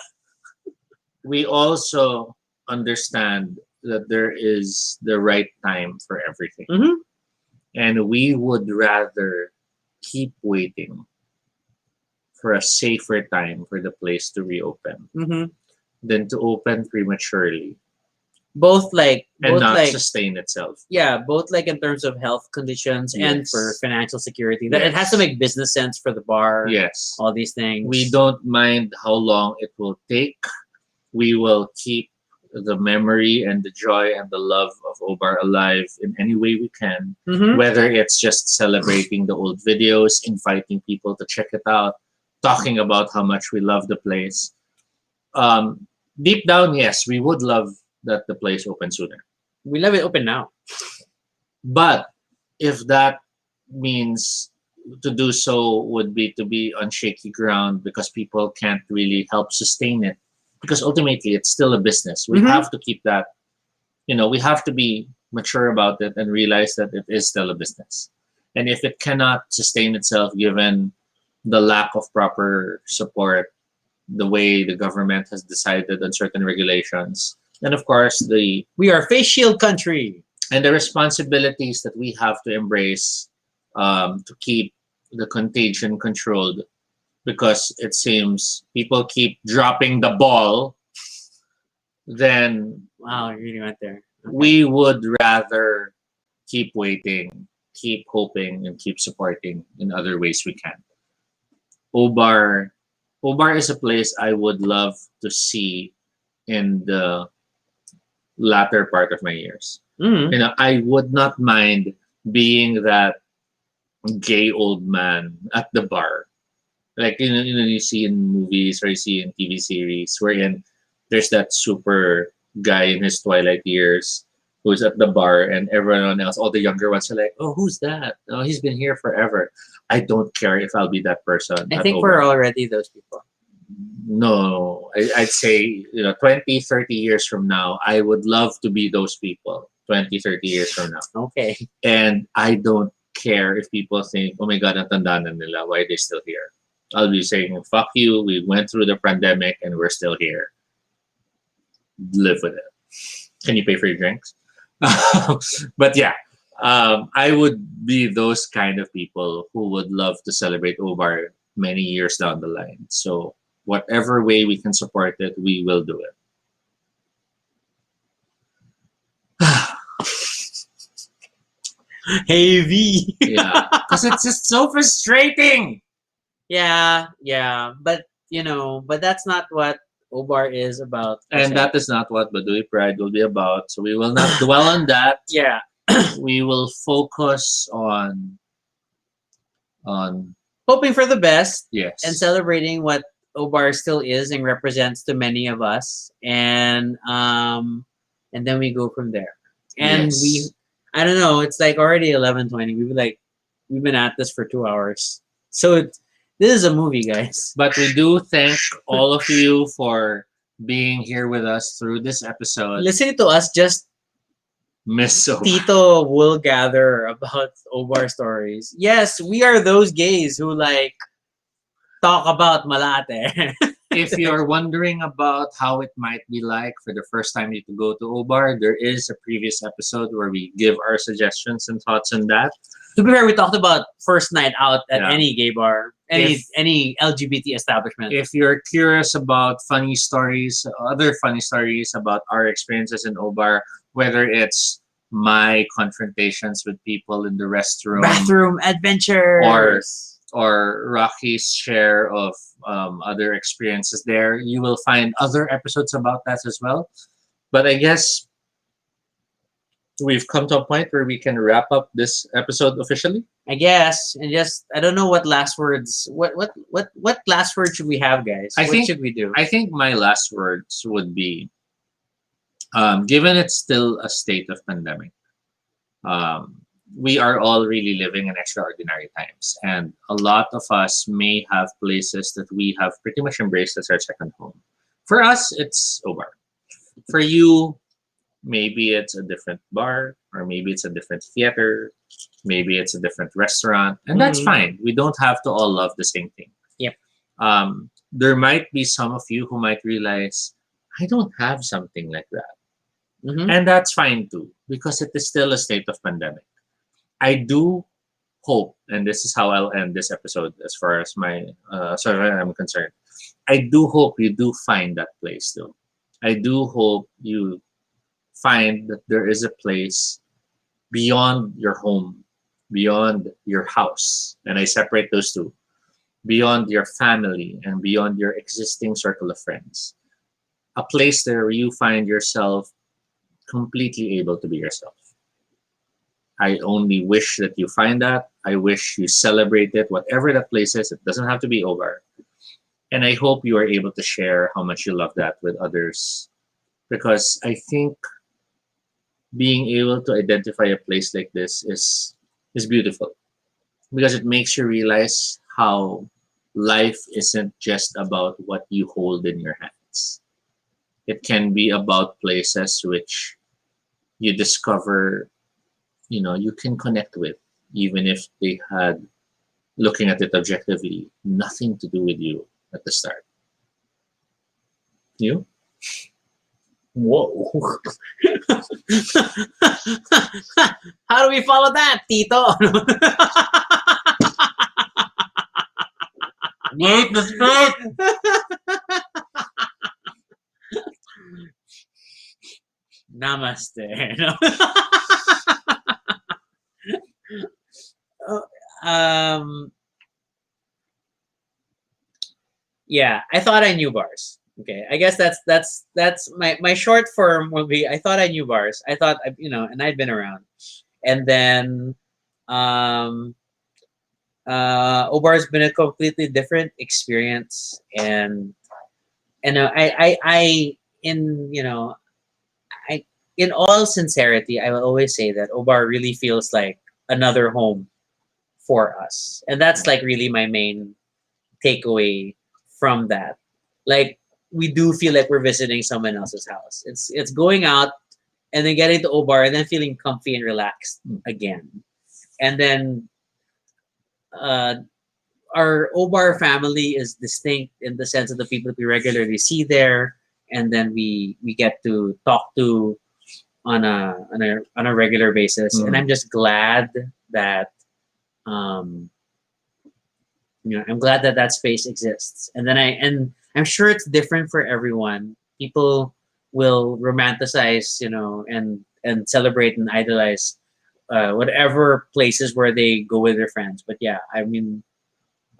we also understand that there is the right time for everything. Mhm. And we would rather keep waiting for a safer time for the place to reopen Mhm. than to open prematurely Both and not sustain itself. yeah, both like in terms of health conditions and Yes. for financial security. That it has Yes. to make business sense for the bar. Yes. All these things. We don't mind how long it will take. We will keep the memory and the joy and the love of Obar alive in any way we can. Mhm. Whether it's just celebrating the old videos, inviting people to check it out, talking about how much we love the place. Deep down, yes, we would love that the place open sooner. We love it open now. But if that means to do so would be to be on shaky ground because people can't really help sustain it, because ultimately it's still a business. We Mhm. have to keep that, we have to be mature about it and realize that it is still a business. And if it cannot sustain itself given the lack of proper support, the way the government has decided on certain regulations, and of course We are face shield country. the responsibilities that we have to embrace to keep the contagion controlled, because it seems people keep dropping the ball, then Wow, you really went there. we would rather keep waiting, keep hoping, and keep supporting in other ways we can. Obar, Obar is a place I would love to see in the latter part of my years. Mhm. I would not mind being that gay old man at the bar, like you see in movies or you see in TV series, wherein there's that super guy in his twilight years who's at the bar, and everyone else, all the younger ones, are like, "Oh, who's that? Oh, he's been here forever." I don't care if I'll be that person. I at think Obar. we're already those people. No, I'd say 20, 30 years from now, I would love to be those people. 20, 30 years from now. Okay. And I don't care if people think, oh my God, natanda na nila, why are they still here? I'll be saying, fuck you, we went through the pandemic and we're still here. Live with it. Can you pay for your drinks? But yeah, I would be those kind of people who would love to celebrate Obar many years down the line. So whatever way we can support it, we will do it. Heavy. Yeah, because it's just so frustrating. Yeah, yeah, but but that's not what Obar is about. And that is not what Baduy Pride will be about. So we will not dwell on that. Yeah, We will focus on hoping for the best yes. and celebrating what Obar still is and represents to many of us, and then we go from there. And Yes. I don't know, it's like already 11:20. We've been at this for 2 hours, so this is a movie, guys. But we do thank all of you for being here with us through this episode. Listening to us just Miss so Tito will gather about Obar stories. Yes, we are those gays who like talk about Malate. If you're wondering about how it might be like for the first time you to go to Obar, there is a previous episode where we give our suggestions and thoughts on that. To be fair, we talked about first night out at Yeah. any gay bar, any LGBT establishment. If you're curious about funny stories, other funny stories about our experiences in Obar, whether it's my confrontations with people in the restroom, Bathroom adventures. or Rocky's share of other experiences there, you will find other episodes about that as well. But I guess we've come to a point where we can wrap up this episode officially. I guess, and just I don't know what last words. What last word should we have, guys? I What think- should we do? I think my last words would be, given it's still a state of pandemic, we are all really living in extraordinary times, and a lot of us may have places that we have pretty much embraced as our second home. For us, it's Obar. For you, maybe it's a different bar, or maybe it's a different theater, maybe it's a different restaurant, and that's Mhm. fine. We don't have to all love the same thing. Yep. There might be some of you who might realize, I don't have something like that. Mhm. And that's fine too, because it is still a state of pandemic. I do hope, and this is how I'll end this episode as far as I'm concerned. I do hope you do find that place though. I do hope you find that there is a place beyond your home, beyond your house, and I separate those two, beyond your family and beyond your existing circle of friends. A place there where you find yourself completely able to be yourself. I only wish that you find that. I wish you celebrate it, whatever that place is. It doesn't have to be over. And I hope you are able to share how much you love that with others. Because I think being able to identify a place like this is beautiful. Because it makes you realize how life isn't just about what you hold in your hands. It can be about places which you discover, you can connect with, even if they had, looking at it objectively, nothing to do with you at the start. You? Whoa. How do we follow that, Tito? Wait, the spirit! Namaste. um, yeah, I thought I knew bars. Okay, I guess that's my short form will be I thought I knew bars. I thought and I'd been around, and then Obar's been a completely different experience, and I in all sincerity, I will always say that Obar really feels like another home for us, and that's like really my main takeaway from that. Like we do feel like we're visiting someone else's house. It's going out and then getting to Obar and then feeling comfy and relaxed again, and then our Obar family is distinct in the sense of the people we regularly see there, and then we get to talk to on a regular basis. And I'm just glad that I'm glad that that space exists. And then I'm I'm sure it's different for everyone. People will romanticize, and celebrate and idolize whatever places where they go with their friends. But yeah, I mean,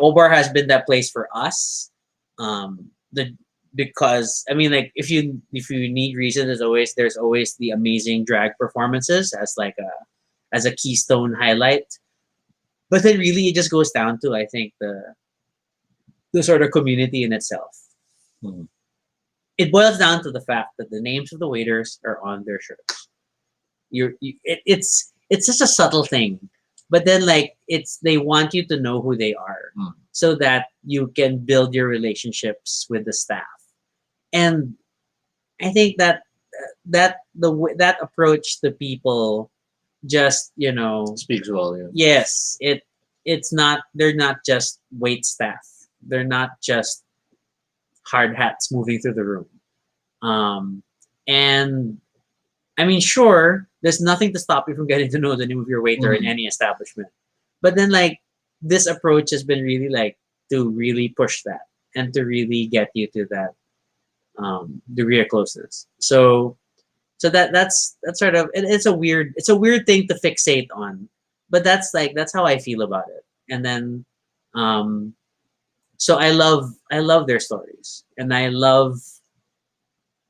Obar has been that place for us. The Because I mean, like if you need reason, there's always the amazing drag performances as a keystone highlight. But then really, it just goes down to, I think, the sort of community in itself. Mhm. It boils down to the fact that the names of the waiters are on their shirts. It's just a subtle thing, but then like they want you to know who they are, Mm. so that you can build your relationships with the staff. And I think that approach to people, just Speaks volume. yes, it's not, they're not just wait staff, they're not just hard hats moving through the room. And I mean, sure, there's nothing to stop you from getting to know the name of your waiter in Mhm. any establishment. But then, like, this approach has been really, like, to really push that and to really get you to that degree of closeness. So that's sort of, it's a weird thing to fixate on, but that's how I feel about it. And then, um, so I love their stories, and I love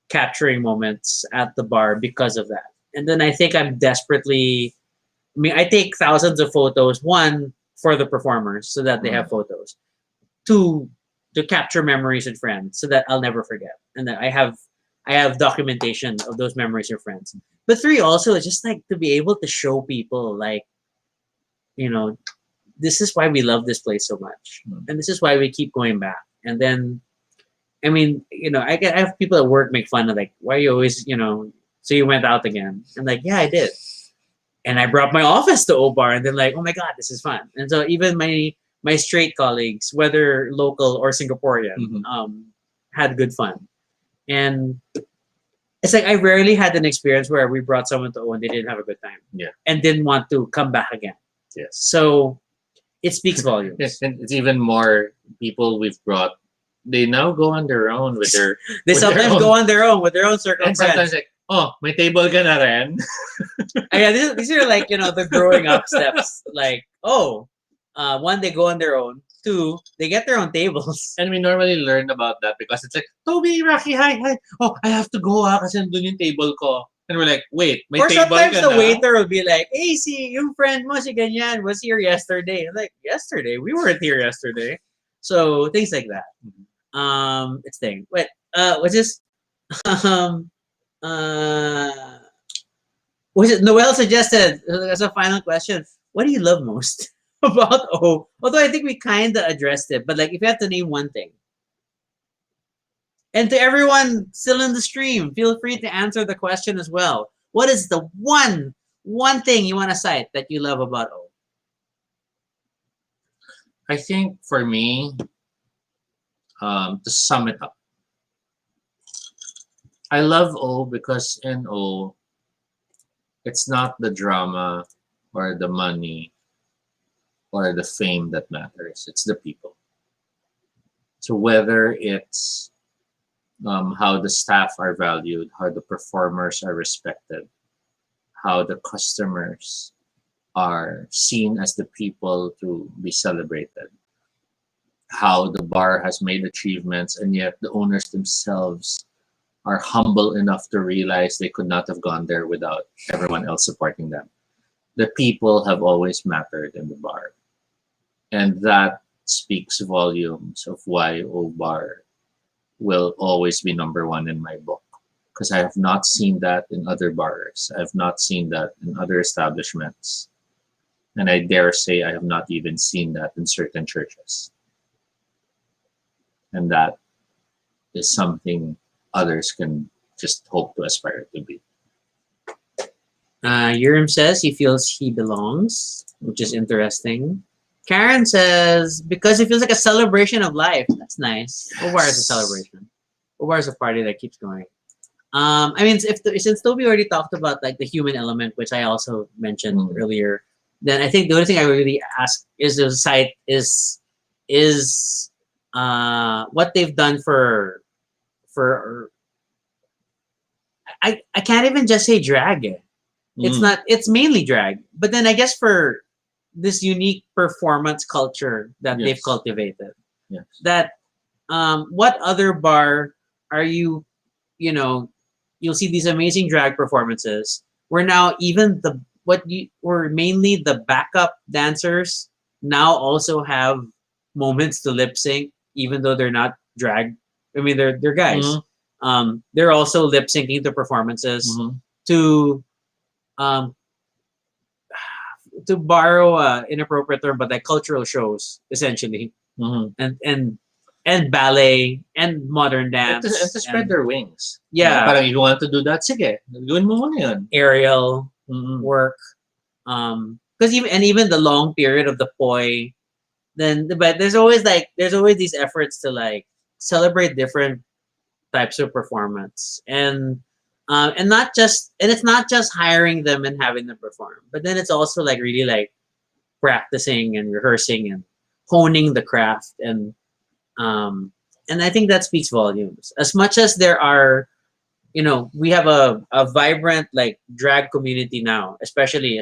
capturing moments at the bar because of that. And then I think I'm desperately, I mean, I take thousands of photos, one, for the performers so that they have Mm. photos, two, to capture memories with friends so that I'll never forget. And that I have documentation of those memories with friends. But three, also, is just like to be able to show people, like, you know, this is why we love this place so much. Mm. And this is why we keep going back. And then, I mean, I have people at work make fun of, like, why you always, so you went out again. I'm like, yeah, I did. And I brought my office to O-Bar, and they're like, oh my God, this is fun. And so even my straight colleagues, whether local or Singaporean, Mhm. had good fun. And it's like I rarely had an experience where we brought someone to O and they didn't have a good time. Yeah. And didn't want to come back again. Yes. So it speaks volumes. Yes, and it's even more people we've brought. They now go on their own with their. They with their sometimes own- go on their own with their own circle And of friends. sometimes like, oh, may table ka na rin. Yeah, these are like, the growing up steps. Like, one, they go on their own. Two, they get their own tables. And we normally learn about that because it's like, Toby, Rocky, hi. Oh, I have to go kasi nandun yung table ko. And we're like, wait, may Or table sometimes ka the na? waiter will be like, hey, see, yung friend mo, si ganyan, was here yesterday. I'm like, yesterday? We weren't here yesterday. So, things like that. It's thing. Wait, what's this? Um, uh, was it Noel suggested as a final question? What do you love most about O? Although I think we kind of addressed it, but like if you have to name one thing, and to everyone still in the stream, feel free to answer the question as well. What is the one thing you want to cite that you love about O? I think for me, to sum it up, I love O because in O, it's not the drama or the money or the fame that matters. It's the people. So whether it's how the staff are valued, how the performers are respected, how the customers are seen as the people to be celebrated, how the bar has made achievements, and yet the owners themselves are humble enough to realize they could not have gone there without everyone else supporting them. The people have always mattered in the bar. And that speaks volumes of why O Bar will always be number one in my book. Because I have not seen that in other bars. I have not seen that in other establishments. And I dare say I have not even seen that in certain churches. And that is something others can just hope to aspire to be. Urim says he feels he belongs, which is interesting. Karen says because it feels like a celebration of life. That's nice. O-Bar is a celebration. O-Bar is a party that keeps going. I mean, since Toby already talked about like the human element, which I also mentioned earlier, then I think the only thing I would really ask is the site is what they've done for I can't even just say drag. It's Mm. not. It's mainly drag. But then I guess for this unique performance culture that they've Yes. cultivated, Yes. that what other bar are you? You know, you'll see these amazing drag performances. Where now even the what you were mainly the backup dancers now also have moments to lip sync, even though they're not drag. I mean, they're guys. Mm-hmm. They're also lip syncing to performances Mm-hmm. to um, to borrow a inappropriate term, but like cultural shows essentially, Mm-hmm. and ballet and modern And to dance spread and their wings. yeah, Parang if you want to do that, sige, gawin mo muna yun. aerial Mm-hmm. work. Because even the long period of the poi, then but there's always these efforts to like celebrate different types of performance and not just and it's not just hiring them and having them perform, but then it's also like really like practicing and rehearsing and honing the craft um and I think that speaks volumes. As much as there are, we have a vibrant like drag community now, especially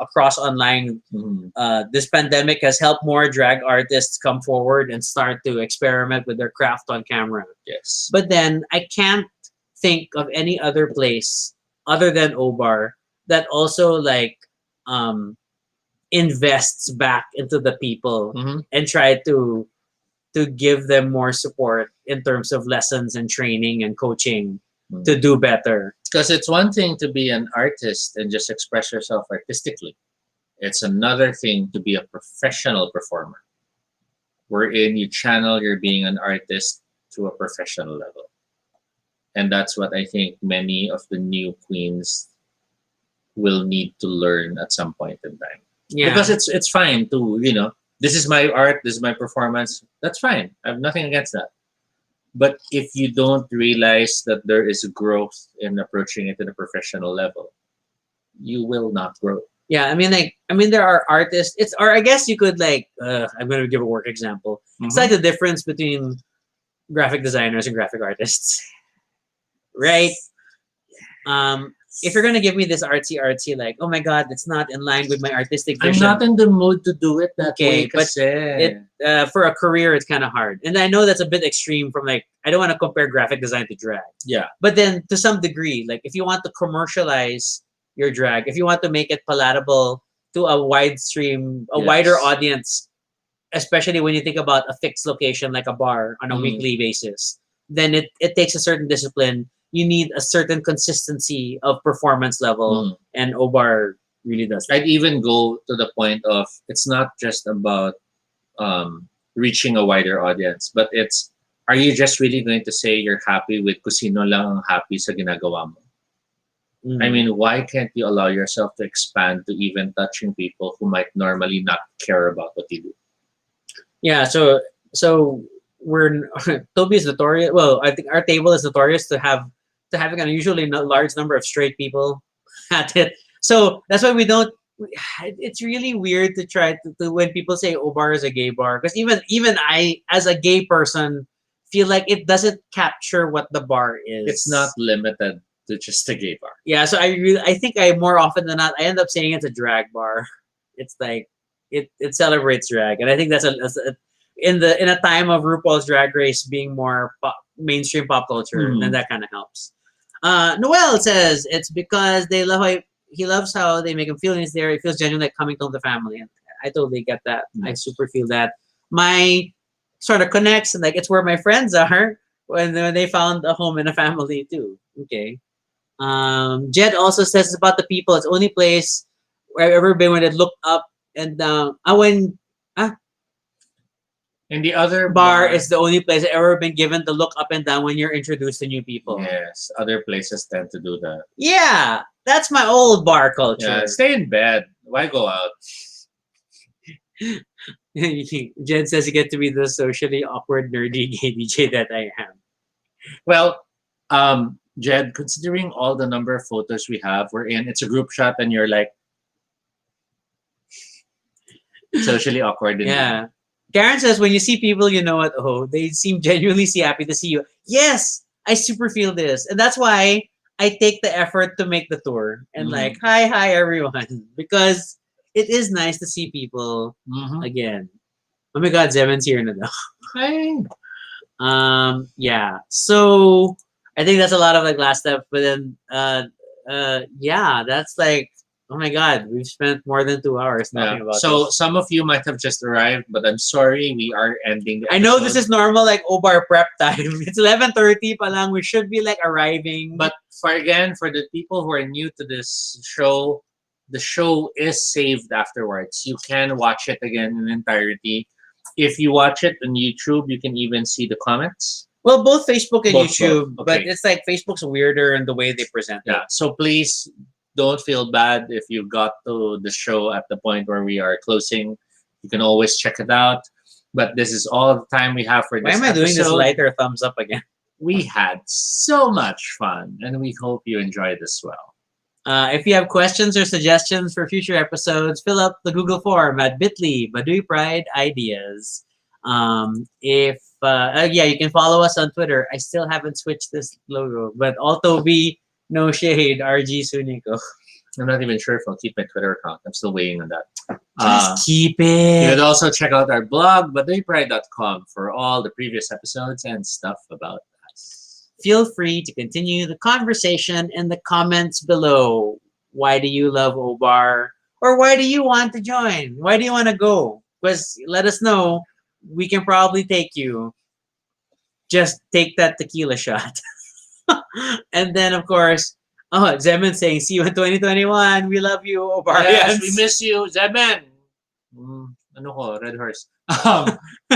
across online. Mm-hmm. This pandemic has helped more drag artists come forward and start to experiment with their craft on camera. Yes. But then I can't think of any other place other than Obar that also like um, invests back into the people Mm-hmm. and try to give them more support in terms of lessons and training and coaching to do better. Because it's one thing to be an artist and just express yourself artistically. It's another thing to be a professional performer, wherein you channel your being an artist to a professional level. And that's what I think many of the new queens will need to learn at some point in time. Yeah. Because it's fine to, this is my art, this is my performance. That's fine. I have nothing against that. But if you don't realize that there is growth in approaching it at a professional level, you will not grow. Yeah, there are artists. Or I guess you could like. I'm gonna give a work example. It's like the difference between graphic designers and graphic artists, right? If you're gonna give me this artsy, like, oh my god, it's not in line with my artistic I'm vision. not in the mood to do it that way. But for a career, it's kind of hard. And I know that's a bit extreme from like, I don't want to compare graphic design to drag. Yeah. But then to some degree, like if you want to commercialize your drag, if you want to make it palatable to a wider audience, especially when you think about a fixed location like a bar on a weekly basis, then it takes a certain discipline. You need a certain consistency of performance level, and Obar really does that. I'd even go to the point of it's not just about reaching a wider audience, but it's, are you just really going to say you're happy with kusino lang ang happy sa ginagawa mo? I mean, why can't you allow yourself to expand to even touching people who might normally not care about what you do? Yeah, so we're Toby is notorious. Well, I think our table is notorious to having an unusually large number of straight people at it. So that's why we don't. It's really weird to try to when people say Obar is a gay bar, because even I, as a gay person, feel like it doesn't capture what the bar is. It's not limited to just a gay bar. Yeah, so I think I more often than not I end up saying it's a drag bar. It's like it celebrates drag, and I think that's a in a time of RuPaul's Drag Race being more mainstream pop culture, then that kind of helps. Noel says it's because they love he loves how they make him feel when he's there. It feels genuine, like coming to the family, and I totally get that. I super feel that. My sort of connects, and like it's where my friends are when they found a home and a family too. Okay. Jed also says it's about the people. It's the only place where I've ever been when it looked up and down. And the other bar is the only place I've ever been given to look up and down when you're introduced to new people. Yes, other places tend to do that. Yeah, that's my old bar culture. Yeah, stay in bed. Why go out? Jen says you get to be the socially awkward, nerdy gay DJ that I am. Well, Jed, considering all the number of photos we have, we're in. It's a group shot, and you're like socially awkward. Yeah. Karen says, when you see people you know at O, they seem genuinely happy to see you. Yes, I super feel this. And that's why I take the effort to make the tour. And like, hi, everyone. Because it is nice to see people again. Oh my God, Zeman's here na daw. Hey. Yeah. So I think that's a lot of like last step. But then, yeah, that's like, oh my God, we've spent more than 2 hours talking about So this. some of you might have just arrived, but I'm sorry, we are ending the I know episode. this is normal, like O-Bar prep time. It's 11:30 pa lang. We should be like arriving. But for the people who are new to this show, the show is saved afterwards. You can watch it again in entirety. If you watch it on YouTube, you can even see the comments. well, both Facebook and Both, YouTube, both. but Okay. it's like Facebook's weirder in the way they present it. Yeah. So please don't feel bad if you got to the show at the point where we are closing. You can always check it out. But this is all the time we have for Why this am I doing this episode. lighter thumbs up again? We had so much fun, and we hope you enjoyed as well. If you have questions or suggestions for future episodes, fill up the Google form at bit.ly, Baduy Pride Ideas. Yeah, you can follow us on Twitter. I still haven't switched this logo, but Altobi, no shade, RG Suniko. I'm not even sure if I'll keep my Twitter account. I'm still waiting on that. Just keep You it. can also check out our blog, baduypride.com, for all the previous episodes and stuff about us. Feel free to continue the conversation in the comments below. Why do you love O-Bar? Or why do you want to join? Why do you want to go? Because let us know. We can probably take you. Just take that tequila shot. And then, of course, Zeman saying, see you in 2021. We love you, O-Barians. Yes, we miss you, Zemen. Ano ko, Red Horse.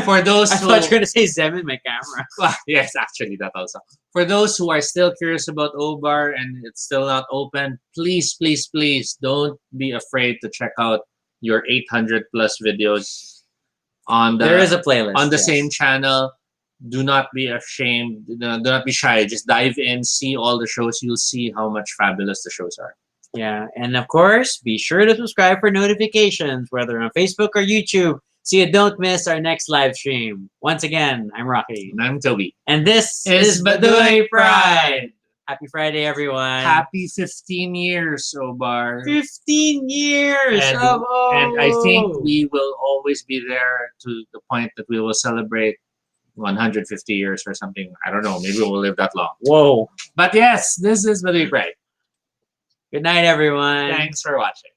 For those I who... thought you were going to say Zeman, my camera. Yes, actually, that also. For those who are still curious about O-Bar and it's still not open, please, please, please don't be afraid to check out your 800 plus videos on the... There is a playlist. on the yes. same channel. Do not be ashamed. Do not be shy. Just dive in, see all the shows. You'll see how much fabulous the shows are. Yeah, and of course, be sure to subscribe for notifications, whether on Facebook or YouTube, so you don't miss our next live stream. Once again, I'm Rocky. And I'm Toby. And this Is Baduy Pride. Happy Friday, everyone. Happy 15 years, O-Bar. 15 years And, of and I think we will always be there to the point that we will celebrate 150 years or something. I don't know. Maybe we'll live that long. Whoa. But yes, this is Baduy Pride. Good night, everyone. Thanks for watching.